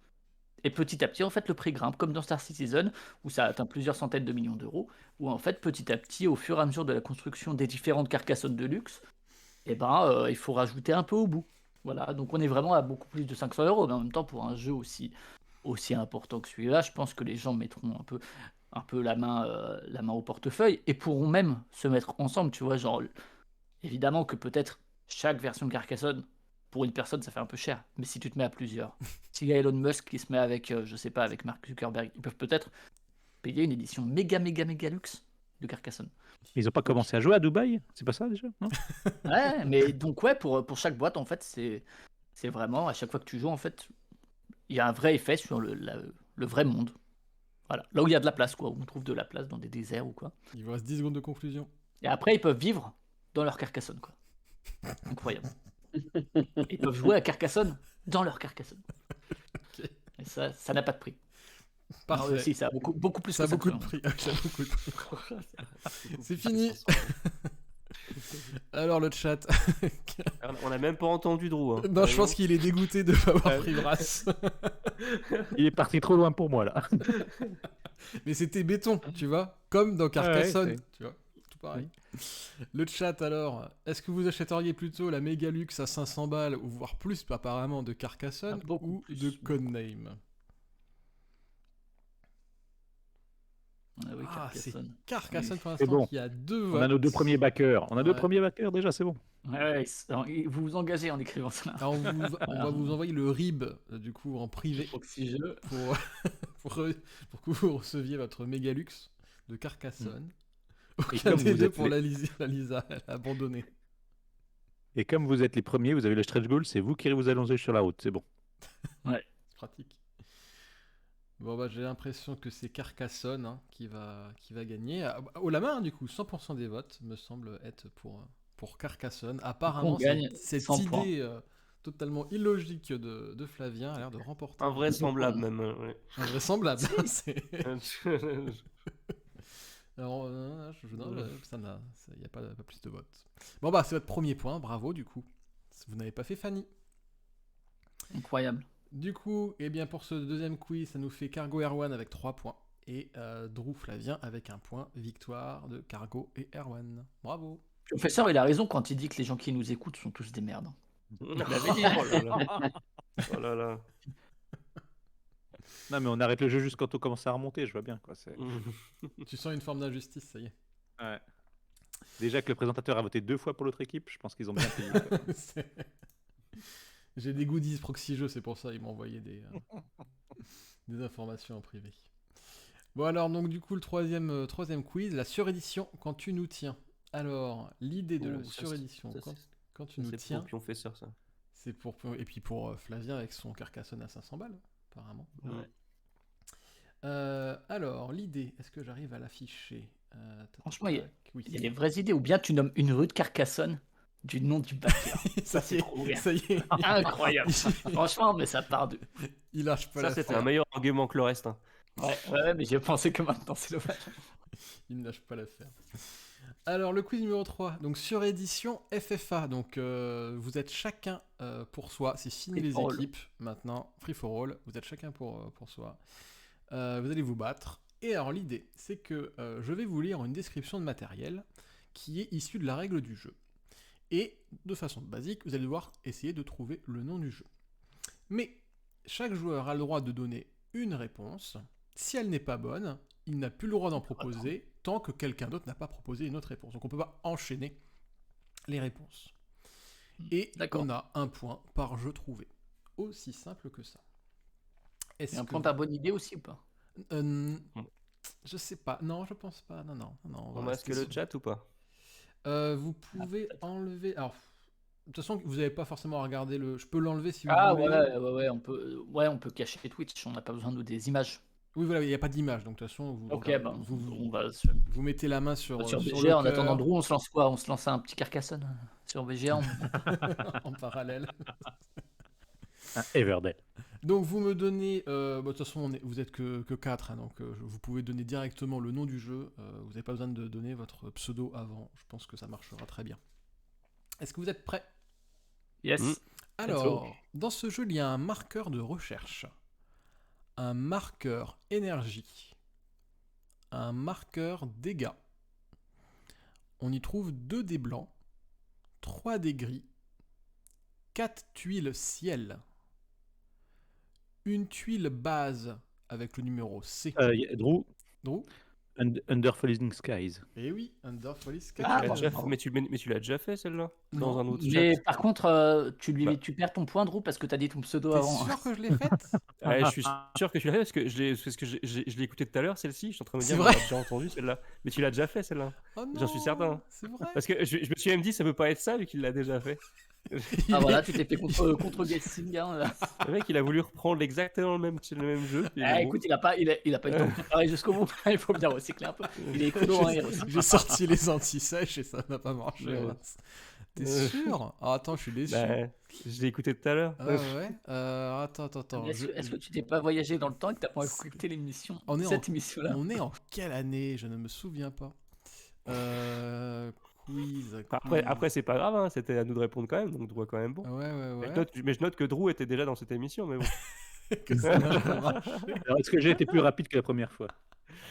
Et petit à petit, en fait, le prix grimpe, comme dans Star Citizen, où ça atteint plusieurs centaines de millions d'euros, où en fait, petit à petit, au fur et à mesure de la construction des différentes Carcassonnes de luxe, il faut rajouter un peu au bout. Voilà, donc on est vraiment à beaucoup plus de 500 euros, mais en même temps, pour un jeu aussi important que celui-là, je pense que les gens mettront un peu la main au portefeuille et pourront même se mettre ensemble, tu vois, genre, évidemment que peut-être chaque version de Carcassonne, pour une personne, ça fait un peu cher. Mais si tu te mets à plusieurs, s'il y a Elon Musk qui se met avec, je sais pas, avec Mark Zuckerberg, ils peuvent peut-être payer une édition méga luxe de Carcassonne. Ils ont pas commencé à jouer à Dubaï? C'est pas ça déjà? Non. Ouais, mais donc ouais, pour chaque boîte, en fait, c'est vraiment, à chaque fois que tu joues, en fait, il y a un vrai effet sur le vrai monde. Voilà, là où il y a de la place, quoi, où on trouve de la place dans des déserts ou quoi. Il vous reste 10 secondes de conclusion. Et après, ils peuvent vivre dans leur Carcassonne, quoi. Incroyable. Ils peuvent jouer à Carcassonne dans leur Carcassonne. Ok. Et ça n'a pas de prix. Parfait. Non, si, ça a beaucoup plus Ça a que beaucoup de 500 prix. Ah, ça a beaucoup de prix. C'est fini. 500 euros. Alors le chat. On a même pas entendu Drew. Hein. Non, je pense qu'il est dégoûté de pas avoir pris Brass. Il est parti trop loin pour moi là. Mais c'était béton, tu vois, comme dans Carcassonne, ouais, tu vois, tout pareil. Le chat alors, est-ce que vous achèteriez plutôt la Megalux à 500 balles ou voire plus apparemment de Carcassonne Ah, beaucoup ou plus. de Codename? Ah oui, Ah, c'est Carcassonne. Carcassone pour C'est l'instant bon. qui a 2 On votes. a nos deux premiers backers. On a deux Ouais. premiers backers déjà, c'est bon. Vous vous engagez en écrivant ça. Alors, on va vous envoyer le RIB du coup en privé Proxy-jeu. pour que vous receviez votre Megalux de Carcassonne. Aucun comme des vous deux êtes pour la Lisa, elle a abandonné. Et comme vous êtes les premiers, vous avez le stretch goal, c'est vous qui vous allongez sur la route, c'est bon. C'est pratique. Bon bah j'ai l'impression que c'est Carcassonne hein, qui va gagner. Au la main du coup, 100% des votes me semble être pour Carcassonne. Apparemment On gagne cette 100 points. idée totalement illogique de Flavien a l'air de remporter. Invraisemblable même. Ouais. Invraisemblable. Alors, il n'y a pas plus de votes. Bon bah c'est votre premier point, bravo du coup. Vous n'avez pas fait Fanny. Incroyable. Du coup, eh bien pour ce deuxième quiz, ça nous fait Cargo Erwan avec 3 points. Et Drew Flavien avec 1 point. Victoire de Cargo et Erwan. Bravo. Le professeur, il a raison quand il dit que les gens qui nous écoutent sont tous des merdes. Oh là là. Oh là là. Non mais on arrête le jeu juste quand on commence à remonter, je vois bien quoi. Tu sens une forme d'injustice, ça y est. Ouais. Déjà que le présentateur a voté 2 fois pour l'autre équipe, je pense qu'ils ont bien payé. J'ai des goodies proxy jeux, c'est pour ça ils m'ont envoyé des informations en privé. Bon alors donc du coup le troisième quiz, la surédition quand tu nous tiens. Alors l'idée de la surédition quand tu nous tiens, Puis on fait ça. c'est pour et puis pour Flavien avec son Carcassonne à 500 balles apparemment. Ouais. Alors l'idée, est-ce que j'arrive à l'afficher? Franchement, il oui. y a des vraies idées. Ou bien tu nommes une rue de Carcassonne du nom du backer. ça c'est trop bien. Ça y est. Incroyable. Franchement, mais ça part de... Il lâche pas Ça, la c'était faire. un meilleur argument que le reste. Hein. Ouais, mais j'ai pensé que maintenant, c'est dommage. Il ne lâche pas l'affaire. Alors, le quiz numéro 3. Donc, surédition FFA. Donc, vous êtes chacun pour soi. C'est fini Free les for all. équipes. Maintenant, free for all. Vous êtes chacun pour soi. Vous allez vous battre. Et alors, l'idée, c'est que je vais vous lire une description de matériel qui est issue de la règle du jeu. Et, de façon basique, vous allez devoir essayer de trouver le nom du jeu. Mais chaque joueur a le droit de donner une réponse. Si elle n'est pas bonne, il n'a plus le droit d'en proposer tant que quelqu'un d'autre n'a pas proposé une autre réponse. Donc on peut pas enchaîner les réponses. Et D'accord. on a un point par jeu trouvé. Aussi simple que ça. Est-ce Et un que point par bonne idée aussi ou pas? je sais pas. Non, je pense pas. Non. On va masque rester le chat ou pas? Vous pouvez enlever. Alors, de toute façon, vous n'avez pas forcément à regarder le. Je peux l'enlever si vous Ah voulez. ouais, on peut cacher Twitch, on n'a pas besoin de des images. Oui, voilà, il n'y a pas d'image, donc de toute façon, vous, Ok, regardez- on vous, va vous mettez la main sur sur le BGA. En cœur attendant Drew, on se lance quoi? On se lance un petit Carcassonne sur BGA. en parallèle. Un Everdell. Donc, vous me donnez. De toute façon, vous êtes que 4, donc vous pouvez donner directement le nom du jeu. Vous n'avez pas besoin de donner votre pseudo avant. Je pense que ça marchera très bien. Est-ce que vous êtes prêts? Yes. Alors, dans ce jeu, il y a un marqueur de recherche, un marqueur énergie, un marqueur dégâts. On y trouve 2 dés blancs, 3 dés gris, 4 tuiles ciel, une tuile base avec le numéro C. Drew, Drew? Under Falling Skies. Eh oui, Under Police Mais Ah, tu l'as bon, déjà bon. fait- mais tu l'as déjà fait celle-là? Dans Non, un autre Mais chat? par contre, Bah. tu perds ton point, Drew, parce que t'as dit ton pseudo T'es avant. sûr que je l'ai faite? Ouais, je suis sûr que tu l'as fait parce que je l'ai écouté tout à l'heure, celle-ci. Je suis en train de me C'est dire, vrai on l'a déjà entendu celle-là. Mais tu l'as déjà fait celle-là. Oh J'en suis non, certain. c'est vrai. Parce que je me suis même dit, ça peut pas être ça vu qu'il l'a déjà fait. Ah voilà, tu t'es fait contre guessing. Hein, là. Le mec, il a voulu reprendre exactement le même jeu. Et Ah, bon. écoute, il a pas eu le temps de préparer jusqu'au bout. Il faut bien recycler un peu. Il est écolo, hein, il recycle. J'ai sorti les anti-sèches et ça n'a pas marché. Ouais. mince. T'es sûr? Ah, attends, je suis déçu. Bah, je l'ai écouté tout à l'heure. Ah ouais. Attends. Est-ce que tu t'es pas voyagé dans le temps et que t'as pas écouté l'émission? On est Cette émission-là. On est en quelle année? Je ne me souviens pas. Quiz. Après c'est pas grave, hein, c'était à nous de répondre quand même, donc Drew est quand même bon. Ouais. Mais je note que Drew était déjà dans cette émission, mais bon. Que ça n'a pas marché. Alors, est-ce que j'ai été plus rapide que la première fois?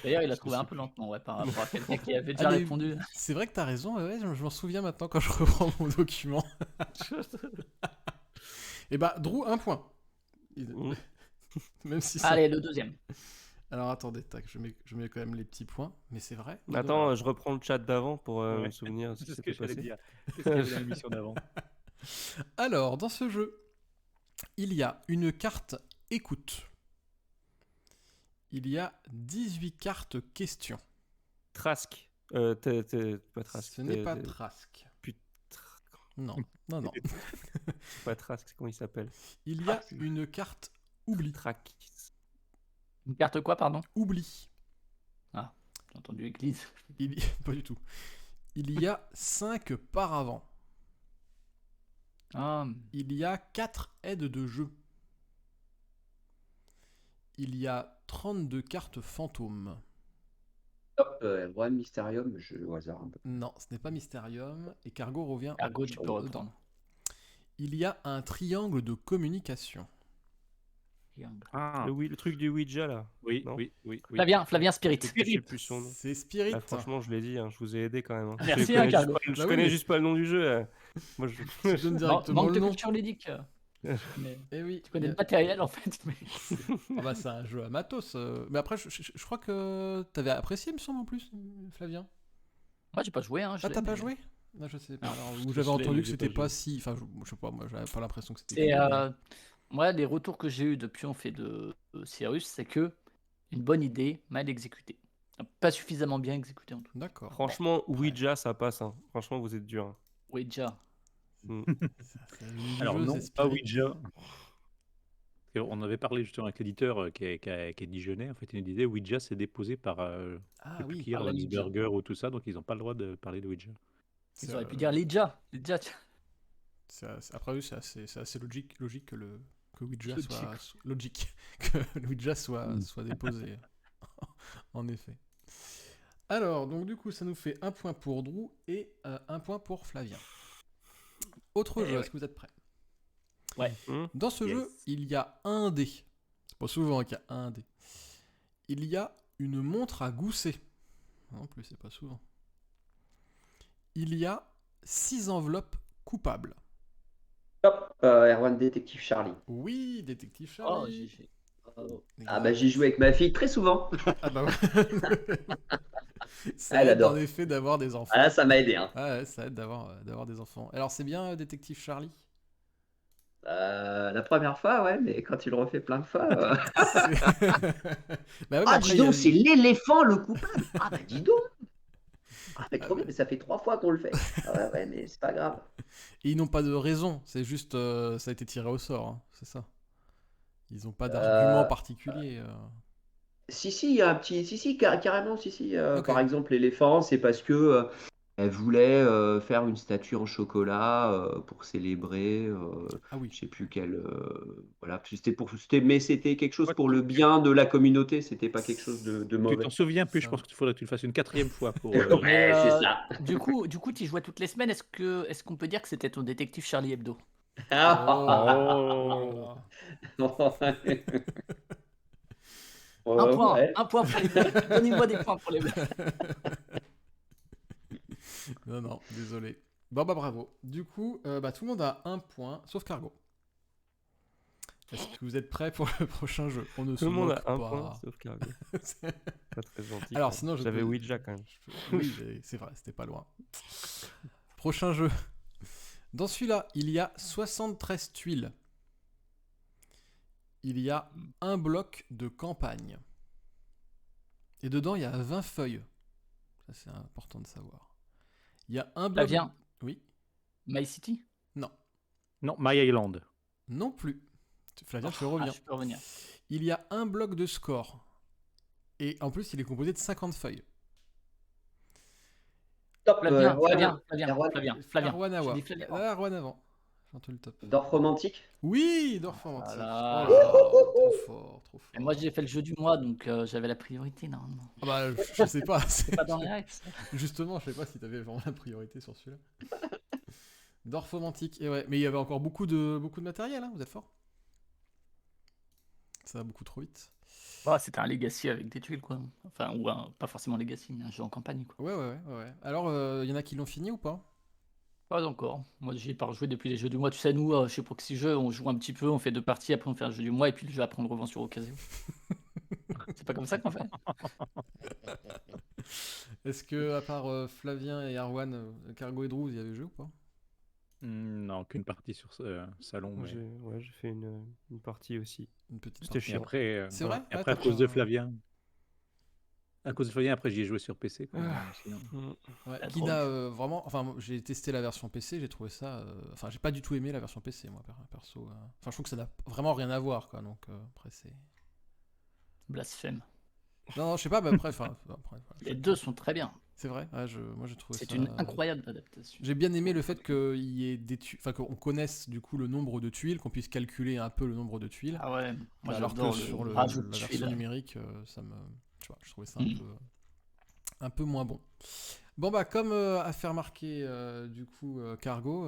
D'ailleurs, il a trouvé un peu lentement, ouais, par rapport à quelqu'un qui avait déjà Allez. répondu. C'est vrai que t'as raison, ouais, je m'en souviens maintenant quand je reprends mon document. Et bah, Drew, 1 point. Même si ça... Allez, le deuxième. Alors attendez, tac, je mets quand même les petits points, mais c'est vrai. Attends, je reprends le chat d'avant pour me Ouais. souvenir de ce qui C'est ce que s'était j'allais passé. dire. Qu'est-ce qu'il y avait dans l'émission d'avant? Alors, dans ce jeu, il y a une carte écoute. Il y a 18 cartes questions. Trask. Pas Trask. Ce n'est pas Trask. Non. Pas Trask, comment il s'appelle? Il y a une carte oubli. Track. Une carte quoi, pardon? Oubli. Ah, j'ai entendu église. Pas du tout. Il y a 5 paravents. Ah, Il y a 4 aides de jeu. Il y a 32 cartes fantômes. Hop, Royal Mysterium, au hasard un peu. Non, ce n'est pas Mysterium. Et Cargo revient. Cargo, tu peux dedans. reprendre. Il y a un triangle de communication. Ah, Le truc du Ouija là. oui. Non. Flavien Spirit. Je sais plus son nom. C'est Spirit. Ah, franchement, je l'ai dit, hein, je vous ai aidé quand même. Hein. Merci, Je connais Cargo. juste pas- Je Bah connais oui. juste pas le nom du jeu. Moi, je... Je donne directement Manque le de nom. culture ludique. Mais Eh oui. tu connais le matériel en fait. Mais... Ah bah, c'est un jeu à matos. Mais après, je crois que t'avais apprécié, il me semble, en plus, Flavien. Moi, j'ai pas joué. Hein, Ah, t'as pas joué? Non, je sais pas. Non. Alors, Je ou j'avais l'ai, entendu mais que j'ai c'était pas pas si. Enfin, je sais pas, moi, j'avais pas l'impression que c'était. C'est moi, les retours que j'ai eu depuis on fait de Cyrus, c'est que une bonne idée mal exécutée, pas suffisamment bien exécutée en tout. D'accord. Franchement, Ouija, ça passe. Hein. Franchement, vous êtes dur. Hein. Oui, déjà. Alors non, pas Ouija. On avait parlé justement avec l'éditeur qui est dijonnais. En fait, il nous disait Ouija c'est déposé par Ah je sais plus oui. qui, par la Ouija. Burger ou tout ça, donc ils n'ont pas le droit de parler de Ouija. Ils auraient pu dire Lidja. Lidja, tiens. Après, oui, c'est assez logique que Ouija Logique. soit logique que Ouija soit déposé. En effet. Alors, donc du coup, ça nous fait 1 point pour Drew et 1 point pour Flavien. Autre Eh jeu, ouais. est-ce que vous êtes prêts? Hum Dans ce jeu, il y a un dé. C'est pas souvent qu'il y a un dé. Il y a une montre à gousset. Non plus, c'est pas souvent. Il y a 6 enveloppes coupables. Hop, Erwan, détective Charlie. Oui, détective Oh, Charlie. GG. Bravo. Ah bah j'y joue avec ma fille très souvent. Ah bah ouais. Ça Elle aide en adore. effet d'avoir des Ah enfants. là, ça m'a aidé. Hein. Ah ouais, ça aide d'avoir des enfants. Alors c'est bien détective Charlie. La première fois, ouais, mais quand tu le refais plein de fois. Bah ouais, mais Ah, après, dis donc, c'est l'éléphant le coupable. Ah bah dis donc. Ah mais trop bien, mais ça fait 3 fois qu'on le fait. Ah ouais, ouais, mais c'est pas grave. Et ils n'ont pas de raison, c'est juste ça a été tiré au sort, hein, c'est ça. Ils n'ont pas d'argument Euh, particulier. Si, il y a un petit. Si, carrément, si. Ok. Par exemple, l'éléphant, c'est parce que elle voulait faire une statue en chocolat pour célébrer, Ah oui. je sais plus quelle. Voilà, mais c'était quelque chose Ouais, pour le bien de la communauté, c'était pas quelque chose de Tu mauvais. t'en souviens plus, je Ça- pense qu'il faudrait que tu le fasses une 4e fois pour. Ouais, Mais c'est ça. du coup, tu jouais toutes les semaines. Est-ce qu'on peut dire que c'était ton détective Charlie Hebdo? Oh. Ouais. Un point pour les blagues. Donnez-moi des points pour les blagues. Non, non, désolé. Bon bah bravo. Du coup, bah, tout le monde a un point, sauf Cargo. Est-ce que vous êtes prêts pour le prochain jeu? On ne se Tout le monde moque a un pas. point, sauf Cargo. Pas très gentil. Alors quand sinon, même. je J'avais peux- Ouija quand même. Oui, c'est vrai, c'était pas loin. Prochain jeu. Dans celui-là, il y a 73 tuiles. Il y a un bloc de campagne. Et dedans, il y a 20 feuilles. Ça, c'est important de savoir. Il y a un bloc... Flavien, Oui. My City? Non. Non, My Island. Non plus. Flavien, tu Ah, reviens. je peux revenir. Il y a un bloc de score. Et en plus, il est composé de 50 feuilles. Top, Flavien, Erwan. Flavien. Erwan J'ai Awa. dit Flavien. Ah, Erwan avant. J'entends le top. Dorf romantique. Oui, Dorf romantique. Voilà. Oh là là, trop fort, trop fort. Et moi, j'ai fait le jeu du mois, donc j'avais la priorité normalement. Ah bah, je sais pas. C'est pas dans les règles, ça. Justement, je sais pas si t'avais vraiment la priorité sur celui-là. Dorf romantique. Et ouais, mais il y avait encore beaucoup de matériel, hein, vous êtes fort. Ça va beaucoup trop vite. Bah, c'était un Legacy avec des tuiles, quoi. Enfin, ou pas forcément Legacy, mais un jeu en campagne, quoi. Ouais. Alors, il y en a qui l'ont fini ou pas? Pas encore. Moi, j'y ai pas rejoué depuis les jeux du mois. Tu sais, nous, chez Proxy Jeux, on joue un petit peu, on fait 2 parties, après on fait un jeu du mois, et puis le jeu après on le revend sur occasion. C'est pas comme ça qu'on fait. Est-ce que, à part Flavien et Arwan, Cargo et Drew, il y avait jeu ou pas? Non, qu'une partie sur ce salon. Moi, Mais... j'ai fait une partie aussi. Une petite C'était partie. Et chiant. après, C'est vrai? et Ah, après à t'as cause pas- de Flavien. À cause de Flavien, après j'y ai joué sur PC. Quoi. Sinon- Ouais, La qui drogue. n'a vraiment. Enfin, moi, j'ai testé la version PC, j'ai trouvé ça. Enfin, j'ai pas du tout aimé la version PC, moi, perso. Enfin, je trouve que ça n'a vraiment rien à voir, quoi. Donc, après, c'est. Blasphème. Non, je sais pas, mais après. Voilà. Les deux sont très bien. C'est vrai, moi j'ai trouvé ça. C'est une incroyable adaptation. J'ai bien aimé le fait qu'il y ait des enfin qu'on connaisse du coup le nombre de tuiles, qu'on puisse calculer un peu le nombre de tuiles. Ah ouais, moi alors que j'adore sur le la rajout de version tuiles. numérique, ça me, tu vois, je trouvais ça Mm. un peu moins bon. Bon bah comme a fait remarquer du coup Cargo,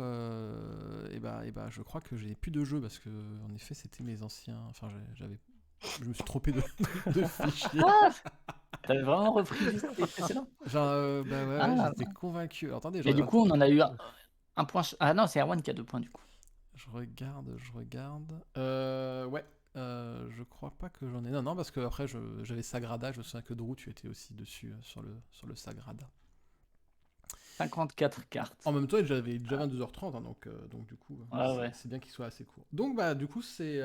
et bah je crois que j'ai plus de jeux parce que en effet c'était mes anciens, enfin je me suis trompé de fichier. Ah, t'avais vraiment repris les précédents? Genre bah ouais, Ah. j'étais convaincu. Alors, attendez, Mais du coup, on en a eu un point. Ah non, c'est Erwan qui a 2 points du coup. je regarde. Ouais. Je crois pas que j'en ai. Non, parce que après j'avais Sagrada. Je me souviens que Drew, tu étais aussi dessus sur le Sagrada. 54 cartes. En même temps, j'avais déjà 22h30, hein, donc du coup, Ouais. c'est bien qu'il soit assez court. Donc bah du coup, c'est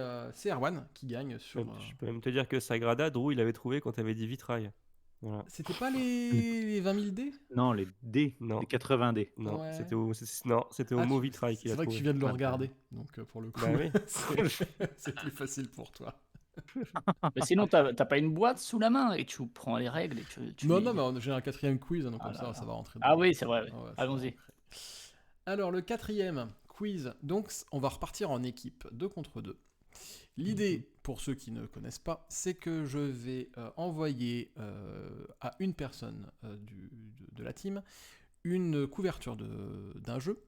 Erwan qui gagne sur. Je peux même te dire que Sagrada, Drew, il avait trouvé quand t'avais dit vitrail. Voilà. C'était pas les 20 000 dés? Non, les dés, Non. les 80 dés. Non, Ouais. c'était au Ah, mot vitrail qu'il C'est a vrai que trouvé. tu viens de le Ah, regarder, donc pour le coup, Bah oui. c'est plus facile pour toi. Mais sinon, t'as pas une boîte sous la main et tu prends les règles et tu Non, les- mais j'ai un 4e quiz, hein, donc Ah comme là ça, là. ça va rentrer. Ah oui, c'est vrai. Ah ouais, ça va Allons-y. rentrer. Alors, le 4e quiz, donc on va repartir en équipe 2 contre 2. L'idée, pour ceux qui ne connaissent pas, c'est que je vais envoyer à une personne de la team une couverture d'un jeu,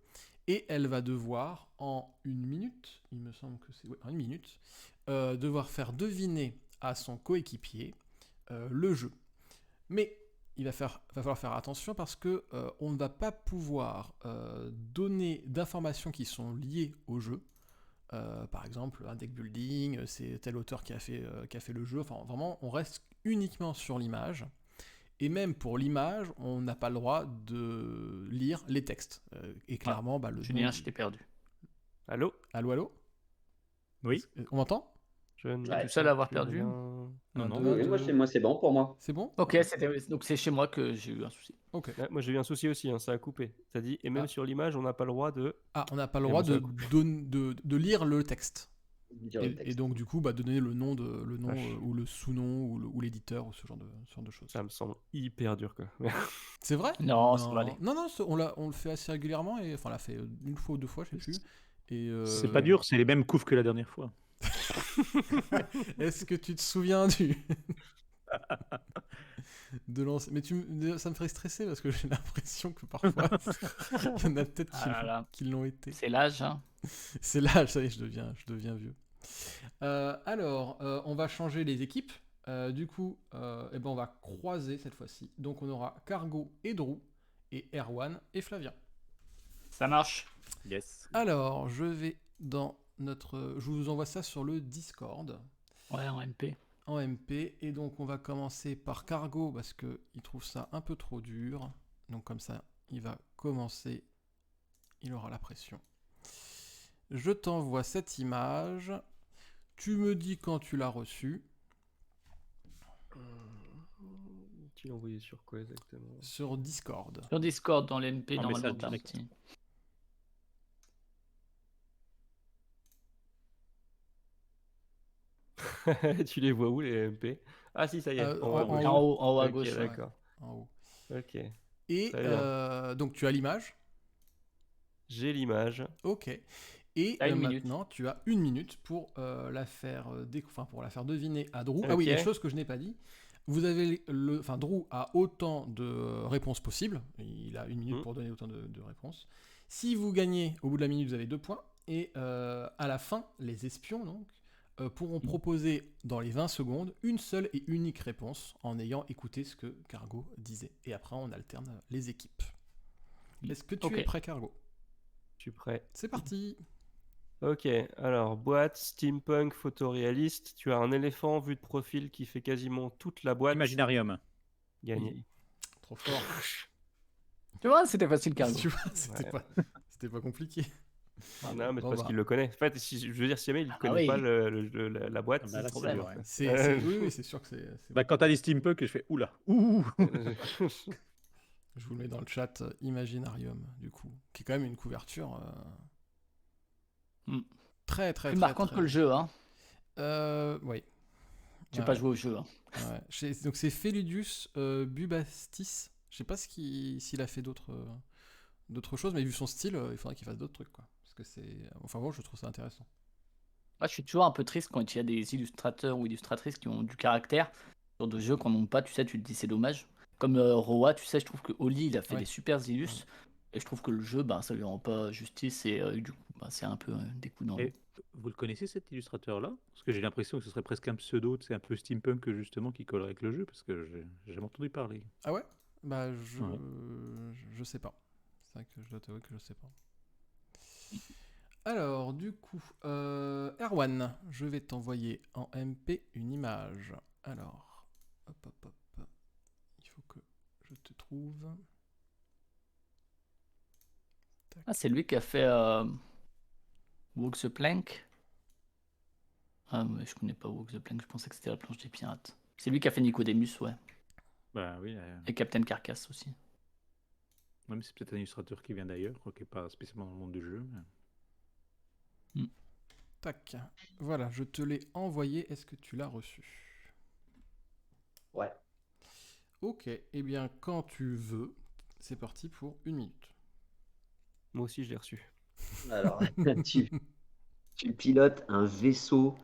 et elle va devoir, en 1 minute, il me semble que c'est... Ouais, en 1 minute, devoir faire deviner à son coéquipier le jeu. Mais il va falloir faire attention parce que on ne va pas pouvoir donner d'informations qui sont liées au jeu Par exemple, un deck building, c'est tel auteur qui a fait le jeu. Enfin, vraiment, on reste uniquement sur l'image. Et même pour l'image, on n'a pas le droit de lire les textes. Et clairement, le Julien, nom- je t'ai perdu. Allô? Allô? Oui. On m'entend? Je ne T'es tout seul à avoir plus perdu? rien. Non, Un, non. deux, Oui, deux. moi c'est bon pour moi. C'est bon? Ok, donc c'est chez moi que j'ai eu un souci. Ok. Ouais, moi j'ai eu un souci aussi, ça a coupé. T'as dit, et même Ah. sur l'image, on n'a pas le droit de. Ah, on n'a pas le Et droit bon, ça a de lire le texte. Dire le texte. Et donc, du coup, de donner le nom, Vache. ou le sous-nom, ou l'éditeur, ou ce genre de choses. Ça me semble hyper dur, quoi. C'est vrai? Non, ça va aller. Non, on le fait assez régulièrement, et enfin, on l'a fait une fois ou deux fois, je sais plus. Et, C'est pas dur, c'est les mêmes couves que la dernière fois. Est-ce que tu te souviens de lancer... Mais ça me ferait stresser parce que j'ai l'impression que parfois, il y en a peut-être Ah là là. qui l'ont été. C'est l'âge, hein. C'est là, ça y est, je deviens vieux. Alors, on va changer les équipes. Du coup, on va croiser cette fois-ci. Donc, on aura Cargo et Drew, et Erwan et Flavien. Ça marche. Yes. Alors, je vais dans notre... Je vous envoie ça sur le Discord, Ouais, en MP. en MP. Et donc, on va commencer par Cargo, parce qu'il trouve ça un peu trop dur. Donc, comme ça, il va commencer. Il aura la pression. Je t'envoie cette image. Tu me dis quand tu l'as reçue. Tu l'as envoyé sur quoi exactement? Sur Discord. Sur Discord, dans l'MP, En normalement, message t'as un direct. petit. Tu les vois où les MP? Ah si, ça y est. En ouais, haut. ouais. En haut à Ok, gauche. Ouais. d'accord. En haut. Ok. Et Très bien. donc tu as l'image. J'ai l'image. Ok. Et T'as une minute. maintenant tu as une minute pour la faire pour la faire deviner à Drew. Ah oui, il y a Ok. une chose que je n'ai pas dit. Vous avez Drew a autant de réponses possibles. Il a une minute pour donner autant de réponses. Si vous gagnez au bout de la minute, vous avez 2 points. Et à la fin, les espions donc pourront proposer dans les 20 secondes une seule et unique réponse en ayant écouté ce que Cargo disait. Et après, on alterne les équipes. Est-ce que tu Ok. es prêt, Cargo? Je suis prêt. C'est parti. Ok, alors boîte, steampunk, photoréaliste. Tu as un éléphant vu de profil qui fait quasiment toute la boîte. Imaginarium. Gagné. Trop fort. Tu vois, c'était facile, Cargo. Tu vois, c'était Ouais. pas compliqué. Non, mais c'est Bon, parce qu'il le connaît. En fait, je veux dire, si jamais il ne connaît oui. pas la boîte, Ah bah là, c'est c'est dur. vrai. Oui, c'est sûr que c'est Bah, quand t'as dit steampunk, je fais oula. Ouh. Je vous le mets dans le chat, Imaginarium, du coup, qui est quand même une couverture Hmm. très, très, Plus très, marquante très- que le jeu, hein. Oui. J'ai Ouais, pas joué au jeu. Hein. ouais. Donc c'est Felidius Bubastis. Je sais pas s'il a fait d'autres choses, mais vu son style, il faudrait qu'il fasse d'autres trucs, quoi. Parce que c'est... Enfin bon, je trouve ça intéressant. Moi, je suis toujours un peu triste quand il y a des illustrateurs ou illustratrices qui ont du caractère sur des jeux qu'on n'ont pas. Tu sais, tu te dis c'est dommage. Comme Roa, tu sais, je trouve que Oli, il a fait Ouais. des super illus. Et je trouve que le jeu, ça lui rend pas justice. Et du coup, c'est un peu des coups dans le... Et vous le connaissez cet illustrateur-là? Parce que j'ai l'impression que ce serait presque un pseudo, c'est un peu steampunk justement qui collerait avec le jeu, parce que j'ai jamais entendu parler. Ah ouais? Bah, Ouais. je sais pas. C'est vrai que je dois t'avouer que je sais pas. Alors, du coup, Erwan, je vais t'envoyer en MP une image. Alors, hop. Il faut que je te trouve. Ah, c'est lui qui a fait Walk the Plank. Ah, mais je connais pas Walk the Plank, je pensais que c'était la planche des pirates. C'est lui qui a fait Nicodemus, ouais. Bah oui, Et Captain Carcass aussi. même si c'est peut-être un illustrateur qui vient d'ailleurs, qui n'est pas spécialement dans le monde du jeu. Mais... Tac. Voilà, je te l'ai envoyé. Est-ce que tu l'as reçu? Ouais. Ok, eh bien, quand tu veux, c'est parti pour 1 minute. Moi aussi, je l'ai reçu. Alors, tu pilotes un vaisseau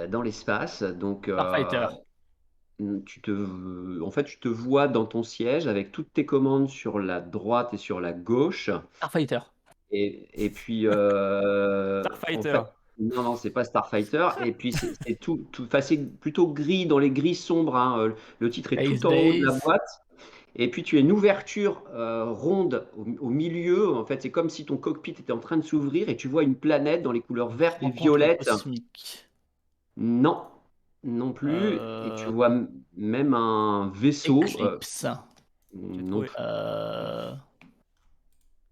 dans l'espace, donc Starfighter. tu te vois dans ton siège avec toutes tes commandes sur la droite et sur la gauche. Starfighter. Et puis, Starfighter. en fait, non, c'est pas Starfighter. Et puis, c'est tout facile, plutôt gris, dans les gris sombres, hein. Le titre est Space tout en haut de la Base. boîte. Et puis tu as une ouverture ronde au milieu. En fait, c'est comme si ton cockpit était en train de s'ouvrir et tu vois une planète dans les couleurs vertes et Rencontre violettes. cosmique. Non, non plus. Et tu Euh, vois même un vaisseau. Eclipse. Non trouvé. plus. Euh,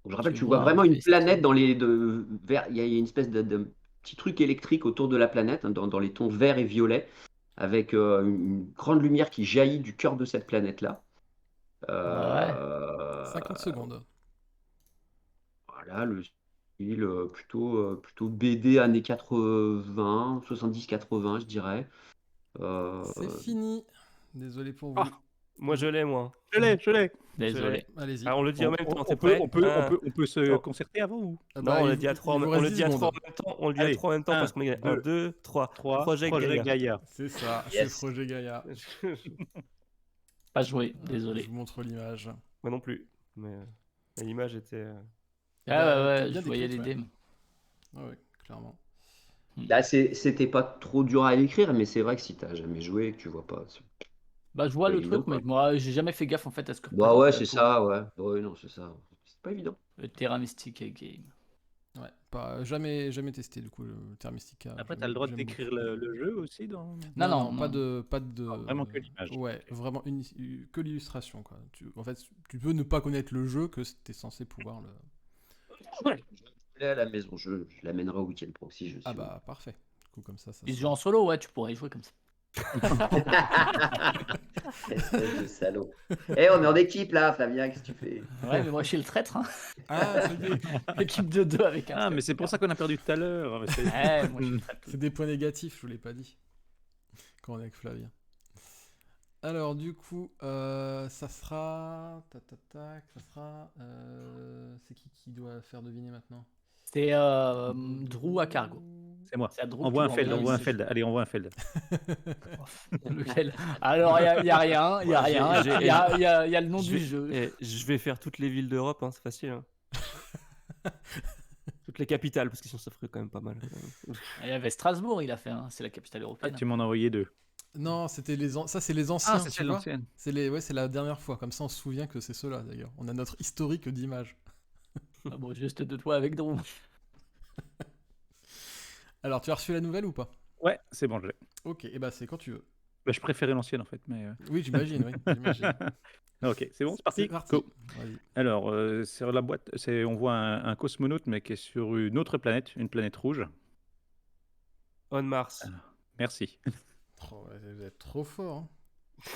Je rappelle, tu tu vois vois un vraiment une vaisseau. planète dans les il y a une espèce de petit truc électrique autour de la planète, hein, dans les tons vert et violet, avec une grande lumière qui jaillit du cœur de cette planète-là. Ouais. 50 secondes. Voilà, le style plutôt BD années 80, 70-80, je dirais. C'est fini. Désolé pour vous. Ah, Moi, je l'ai, moi. je l'ai. Je Désolé. l'ai. Allez-y. Alors, on le dit en même temps, t'es On peut, prêt? on, peut, on, Un- peut, on peut se Non. concerter avant ou Ah Non, bah, on il l'a dit à vous- trois, il vous on reste le 10 dit à trois en secondes. même temps. On le dit à Allez, trois en même temps parce qu'on est 1, 2, 2, 3. 3, Projet Gaïa. Gaïa. C'est ça, Yes. c'est Projet Gaïa. Pas joué, Je désolé. vous montre l'image. Moi non plus. Mais l'image était. Ah Bah, ouais, bien je voyais décrite, les ouais. dés. Ouais, clairement. Là, c'était pas trop dur à écrire, mais c'est vrai que si t'as jamais joué et que tu vois pas. Bah, je vois Pas le évident, truc, mais quoi. moi, j'ai jamais fait gaffe en fait à ce que Bah représente ouais, la c'est peau. ça, ouais. Ouais, non, c'est ça. C'est pas évident. Le Terra Mystica Game. Ouais, jamais testé du coup le Terra Mystica. Après, tu as le droit de J'aime décrire beaucoup. le jeu aussi dans... Non, pas non. de. Non, vraiment que l'image. Ouais, vraiment que l'illustration quoi. En fait, tu peux ne pas connaître le jeu que t'es censé pouvoir le. Je l'ai à la maison, je l'amènerai au week-end pro si je suis. Ah bah parfait. Du coup comme ça. Il se joue en solo, ouais, tu pourrais y jouer comme ça. Espèce de salaud. Eh, on est en équipe là, Flavien, qu'est-ce que tu fais? Ouais, mais moi, je suis le traître. Hein. Ah, ça y est. Équipe de 2 avec un Ah, traître. mais c'est pour ça qu'on a perdu tout à l'heure. Ouais, moi, je suis le traître. C'est des points négatifs, je vous l'ai pas dit. Quand on est avec Flavien. Alors du coup, ça sera. Tac, ça sera. C'est qui doit faire deviner maintenant? C'est Drew à cargo. C'est moi. C'est à Drew Envoie un qui Feld, doit envoie un envoyer Feld. Allez, envoie un Feld. Lequel? Alors, il n'y a rien, il y a Ouais, rien. j'ai- Il y a le nom Je du vais- jeu. je vais faire toutes les villes d'Europe, hein, c'est facile. Hein. Toutes les capitales, parce que sinon ça ferait quand même pas mal. Il y avait Strasbourg, il a fait, hein. C'est la capitale Ah, européenne. tu m'en as envoyé 2. Non, c'était ça c'est les anciens. Ah, c'est tu celle vois. l'ancienne. C'est la dernière fois. Comme ça, on se souvient que c'est ceux-là d'ailleurs. On a notre historique d'images. Ah bon, juste de toi avec Drew. Alors, tu as reçu la nouvelle ou pas? Ouais, c'est bon, je l'ai. Ok, et bah c'est quand tu veux. Bah, je préférais l'ancienne en fait, mais... Oui, j'imagine, oui. J'imagine. Ok, c'est bon, c'est parti. C'est parti. Go. Vas-y. Alors, sur la boîte, on voit un cosmonaute, mais qui est sur une autre planète, une planète rouge. On Mars. Merci. Oh, ouais, vous êtes trop fort. Hein.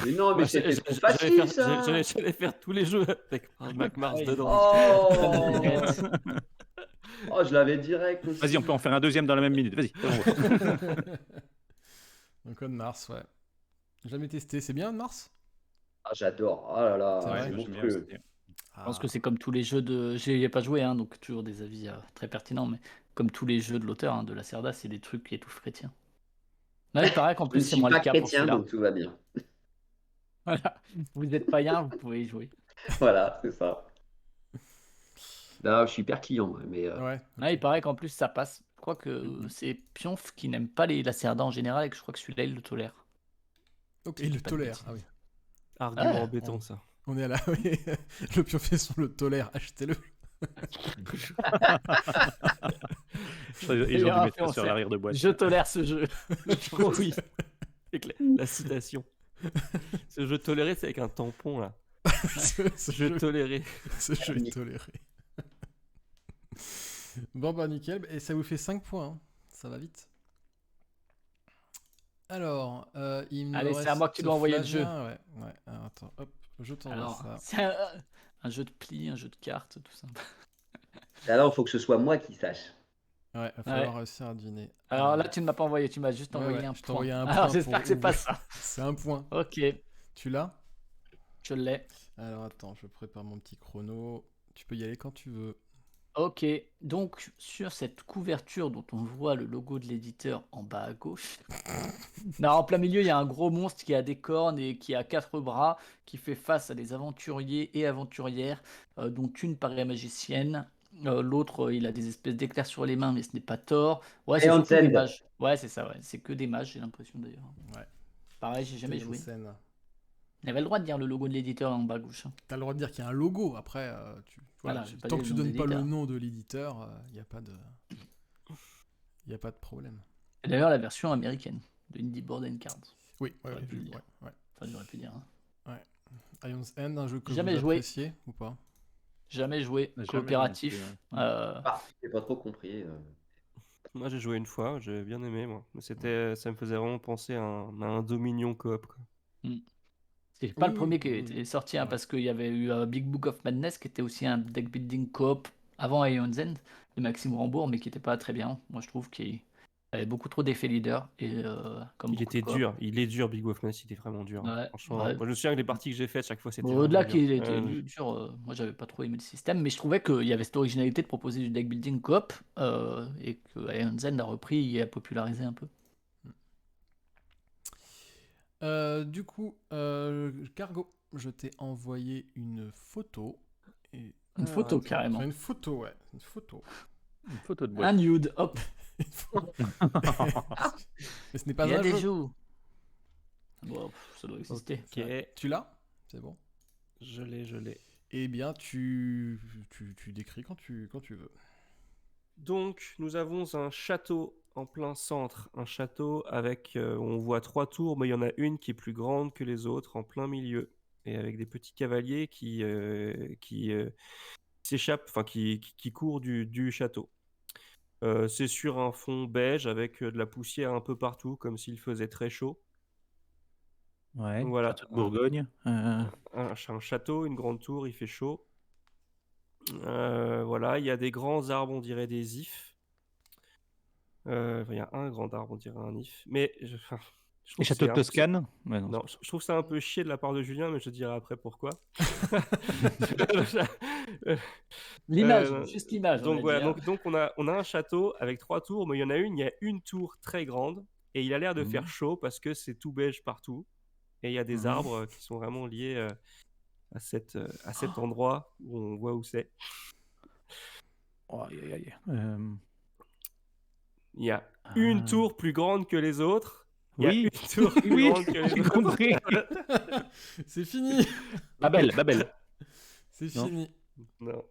Mais non, mais Bah, c'était trop j'allais facile faire- ça. J'allais faire tous les jeux avec Mac Mars Ouais. dedans. Oh, oh, je l'avais direct aussi. Vas-y, on peut en faire un deuxième dans la même minute. Vas-y. envoie. Donc, Code Mars, ouais. Jamais testé. C'est bien, Mars? Ah, j'adore. Oh là là, C'est vrai, c'est j'aime bien monstrueux. aussi. Je pense que c'est comme tous les jeux de. J'y ai pas joué, hein, donc toujours des avis très pertinents, mais comme tous les jeux de l'auteur, hein, de la Cerda, c'est des trucs qui étouffent chrétien. Non, il paraît qu'en Je ne plus, c'est suis moins pas le cas pour chrétien, celui-là. donc tout va bien. Voilà. Vous êtes païen, vous pouvez y jouer. Voilà, c'est ça. Là, je suis hyper client, moi, mais Ouais. Là, il paraît qu'en plus, ça passe. Je crois que c'est Pionf qui n'aime pas la Cerda en général et que je crois que celui-là, il le tolère. Ok, il le Pas de tolère. bêtises. Ah oui. Argument Ah, en béton, ça. On est là, oui. Le pionfesson le tolère. Achetez-le. Ils ont dû mettre ça sur l'arrière de boîte. Je tolère ce jeu. Oh oui. Avec la citation. Ce jeu toléré, c'est avec un tampon là. ce Je jeu, toléré. ce jeu est toléré. Bon, bah nickel. Et ça vous fait 5 points. Hein. Ça va vite. Alors, il me Allez, c'est à moi que tu reste dois envoyer le jeu. Flavien, ouais. Alors, attends, hop, je t'envoie Alors, ça. c'est un jeu de pli, un jeu de cartes, tout ça. alors il faut que ce soit moi qui sache. Ouais, il va falloir réussir à deviner. Alors là, tu ne m'as pas envoyé, tu m'as juste Ouais, envoyé ouais, un je t'ai point. envoyé un Alors point j'espère pour que c'est pas ouvrir. ça. C'est un point. Ok, Tu l'as? je l'ai. Alors attends, je prépare mon petit chrono. Tu peux y aller quand tu veux. Ok, donc sur cette couverture dont on voit le logo de l'éditeur en bas à gauche, non, en plein milieu, il y a un gros monstre qui a des cornes et qui a 4 bras, qui fait face à des aventuriers et aventurières, dont une paraît magicienne. L'autre, il a des espèces d'éclairs sur les mains, mais ce n'est pas Thor. Ouais, c'est surtout des Hansen. mages. Ouais, c'est ça, ouais. C'est que des mages, j'ai l'impression d'ailleurs. Ouais. Pareil, j'ai jamais joué. Scène. Il avait le droit de dire le logo de l'éditeur en bas à gauche. hein. T'as le droit de dire qu'il y a un logo. Après, Voilà, j'ai pas tant dit que le tu nom de donnes pas le l'éditeur. nom de l'éditeur, il n'y a pas de, y a pas de problème. Et d'ailleurs, la version américaine de Indie Board and Cards. Oui, ouais, J'aurais ouais, pu le dire. ouais. Enfin, j'aurais pu dire. hein. Ion's End, un jeu que Jamais vous joué. appréciez ou pas? Jamais joué Jamais coopératif. non plus, Ah, j'ai pas trop compris. Moi, j'ai joué une fois, j'ai bien aimé, moi. Mais ça me faisait vraiment penser à un Dominion coop, quoi. C'est pas Oui, le premier oui, qui oui, était sorti, hein, ouais. parce qu'il y avait eu Big Book of Madness qui était aussi un deck building coop avant Ion's End de Maxime Rambourg, mais qui était pas très bien. Moi, je trouve qu'il avait beaucoup trop d'effets leader. Et comme Il beaucoup de était coop. dur, il est dur, Big Wolf Ness, il était vraiment dur. Ouais, Franchement, ouais. moi je me souviens que les parties que j'ai faites, chaque fois c'était Bon, vraiment au-delà dur. qu'il était Ouais, dur, moi j'avais pas trop aimé le système, mais je trouvais qu'il y avait cette originalité de proposer du deck building coop et que Ion's End a repris et a popularisé un peu. Du coup, Cargo, je t'ai envoyé une photo. Et... Une photo attends, carrément. Enfin, une photo, ouais. Une photo. Une photo de Un boîte. nude, hop. Mais ce n'est pas Il y a un des jeu. jeux. Bon, ça doit exister. Ok, Tu l'as? C'est bon. je l'ai. Eh bien, tu décris quand tu veux. Donc, nous avons un château en plein centre. Un château avec, on voit 3 tours, mais il y en a une qui est plus grande que les autres, en plein milieu. Et avec des petits cavaliers qui s'échappent, enfin qui courent du château. C'est sur un fond beige avec de la poussière un peu partout, comme s'il faisait très chaud. Ouais. Voilà. Château de Bourgogne. Un château, une grande tour, il fait chaud. Voilà, il y a des grands arbres, on dirait des ifs. Il y a un grand arbre, on dirait un if. Mais je trouve Les que châteaux c'est de Toscane. Ouais, non, Non, je trouve ça un peu chier de la part de Julien, mais je dirai après pourquoi. L'image, Euh, juste l'image. on Donc va voilà, dire. donc on a un château avec 3 tours, mais il y a une tour très grande et il a l'air de faire chaud parce que c'est tout beige partout et il y a des arbres qui sont vraiment liés à cet endroit où on voit où c'est. Oh, aïe, aïe, aïe. Il y a une tour plus grande que les autres. Il y a Oui. une tour plus Oui, grande que les j'ai autres. compris. C'est fini. Babel. C'est Non. fini. Non.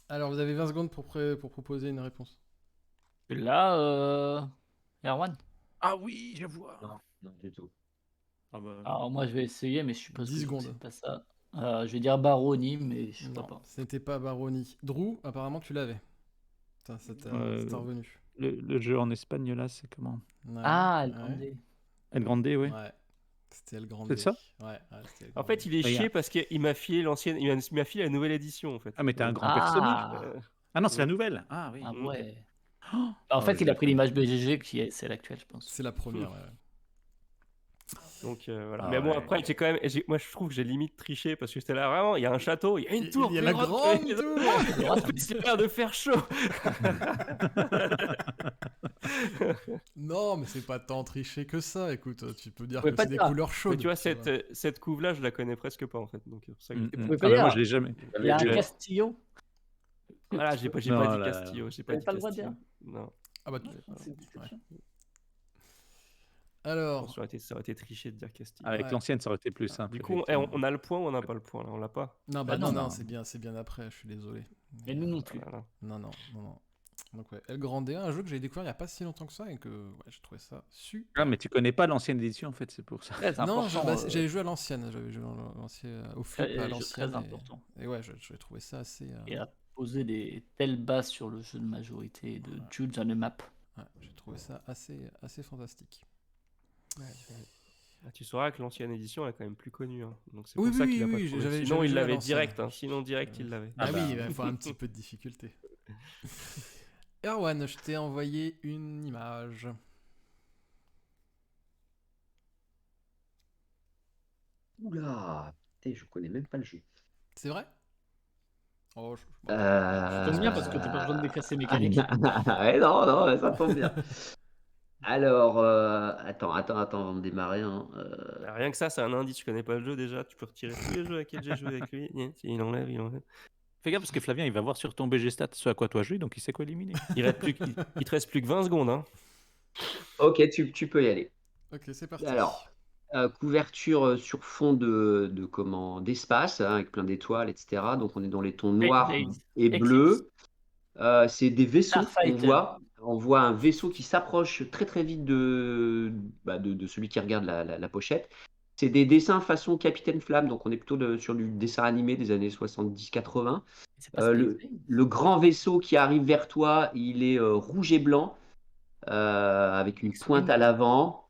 Alors, vous avez 20 secondes pour proposer une réponse. Là, Erwan. Ah oui, je vois. Non, du tout. Ah bah, Alors moi je vais essayer, mais je suppose 10 que secondes. c'est pas ça. Je vais dire Baroni, mais je crois Non, pas. ce n'était pas Baroni. Drew, apparemment, tu l'avais. Ça t'est revenu. le jeu en Espagne, là, c'est comment? Ouais, Ah, El ouais. Grande. El Grande, oui. Ouais. C'était El Grande. C'est ça? Ouais, c'était El En Grande. fait, il est Regarde. chier parce qu'il m'a filé il m'a filé la nouvelle édition en fait. Ah, mais t'es un grand Ah. personnage. Ah non, c'est la nouvelle. Ah oui. Ah ouais. Oh, En fait, je il a l'ai pris pas. l'image BGG c'est l'actuelle, je pense. C'est la première, ouais. Donc voilà. Ah Mais bon, ouais. après, moi je trouve que j'ai limite triché parce que j'étais là vraiment, il y a un château, il y a une tour. Il y a plus la grande que les grande autres. tour. En plus, il a l'air de faire chaud. Non, mais c'est pas tant triché que ça. Écoute, tu peux dire pouvez que pas c'est des dire. couleurs chaudes. Mais tu vois, vois. cette couve-là, je la connais presque pas en fait. Donc c'est pour ça que j'étais pouvez Ah, pas mais dire. moi, je l'ai jamais. Il y a un Jamais vu. Castillo. Voilà, j'ai pas Non, dit là, Castillo, j'ai Vous pas avez dit pas le droit de Castillo. dire. Non. Ah bah, C'est une description. alors, Ça aurait été triché de dire Castillo. Avec Ouais. l'ancienne, ça aurait été plus simple. Du coup, effectivement. on a le point ou on n'a pas le point là? On l'a pas. non, Bah non, non, non. c'est bien après. Je suis désolé. Mais nous non plus. Voilà. Non. Donc ouais, El Grande, un jeu que j'ai découvert il y a pas si longtemps que ça et que ouais, j'ai trouvé ça super. Ah, mais tu connais pas l'ancienne édition, en fait, c'est pour ça. Très Non, important. j'avais joué à l'ancienne, j'avais joué au flip à jeu l'ancienne. très important. Et ouais, j'ai trouvé ça assez. Et à poser des telles bases sur le jeu de majorité de Jules on the map. Ouais, j'ai trouvé ça assez fantastique. Ah, tu sauras que l'ancienne édition elle est quand même plus connue. Hein. Donc c'est Oui, pour ça oui, qu'il a oui, pas oui, trouvé. j'avais Sinon, joué il à l'avait l'ancienne. direct. Hein. Sinon, direct, il l'avait. Ah Ah oui, bah. il faut un petit peu de difficulté. Erwan, je t'ai envoyé une image. Oula, putain, je connais même pas le jeu. C'est vrai? Oh, Ça tombe bien parce que t'as pas besoin de décrire ces mécaniques. Ouais, non, ça tombe bien. Alors, attends, avant de démarrer. Hein, Bah, rien que ça, c'est un indice. Tu connais pas le jeu déjà. Tu peux retirer tous les jeux avec lesquels j'ai joué avec lui. Il enlève. Fais gaffe parce que Flavien, il va voir sur ton BG Stat ce à quoi toi joues, donc il sait quoi éliminer. Il te reste plus que 20 secondes. Hein. Ok, tu peux y aller. Ok, c'est parti. Alors, Couverture sur fond d'espace, hein, avec plein d'étoiles, etc. Donc on est dans les tons noirs Space et Base, bleus. C'est des vaisseaux qu'on Starfighter. voit. On voit un vaisseau qui s'approche très très vite de celui qui regarde la pochette. C'est des dessins façon Capitaine Flamme, donc on est plutôt sur du dessin animé des années 70-80. C'est pas Space Le, Base. le grand vaisseau qui arrive vers toi, il est rouge et blanc, avec une pointe à l'avant.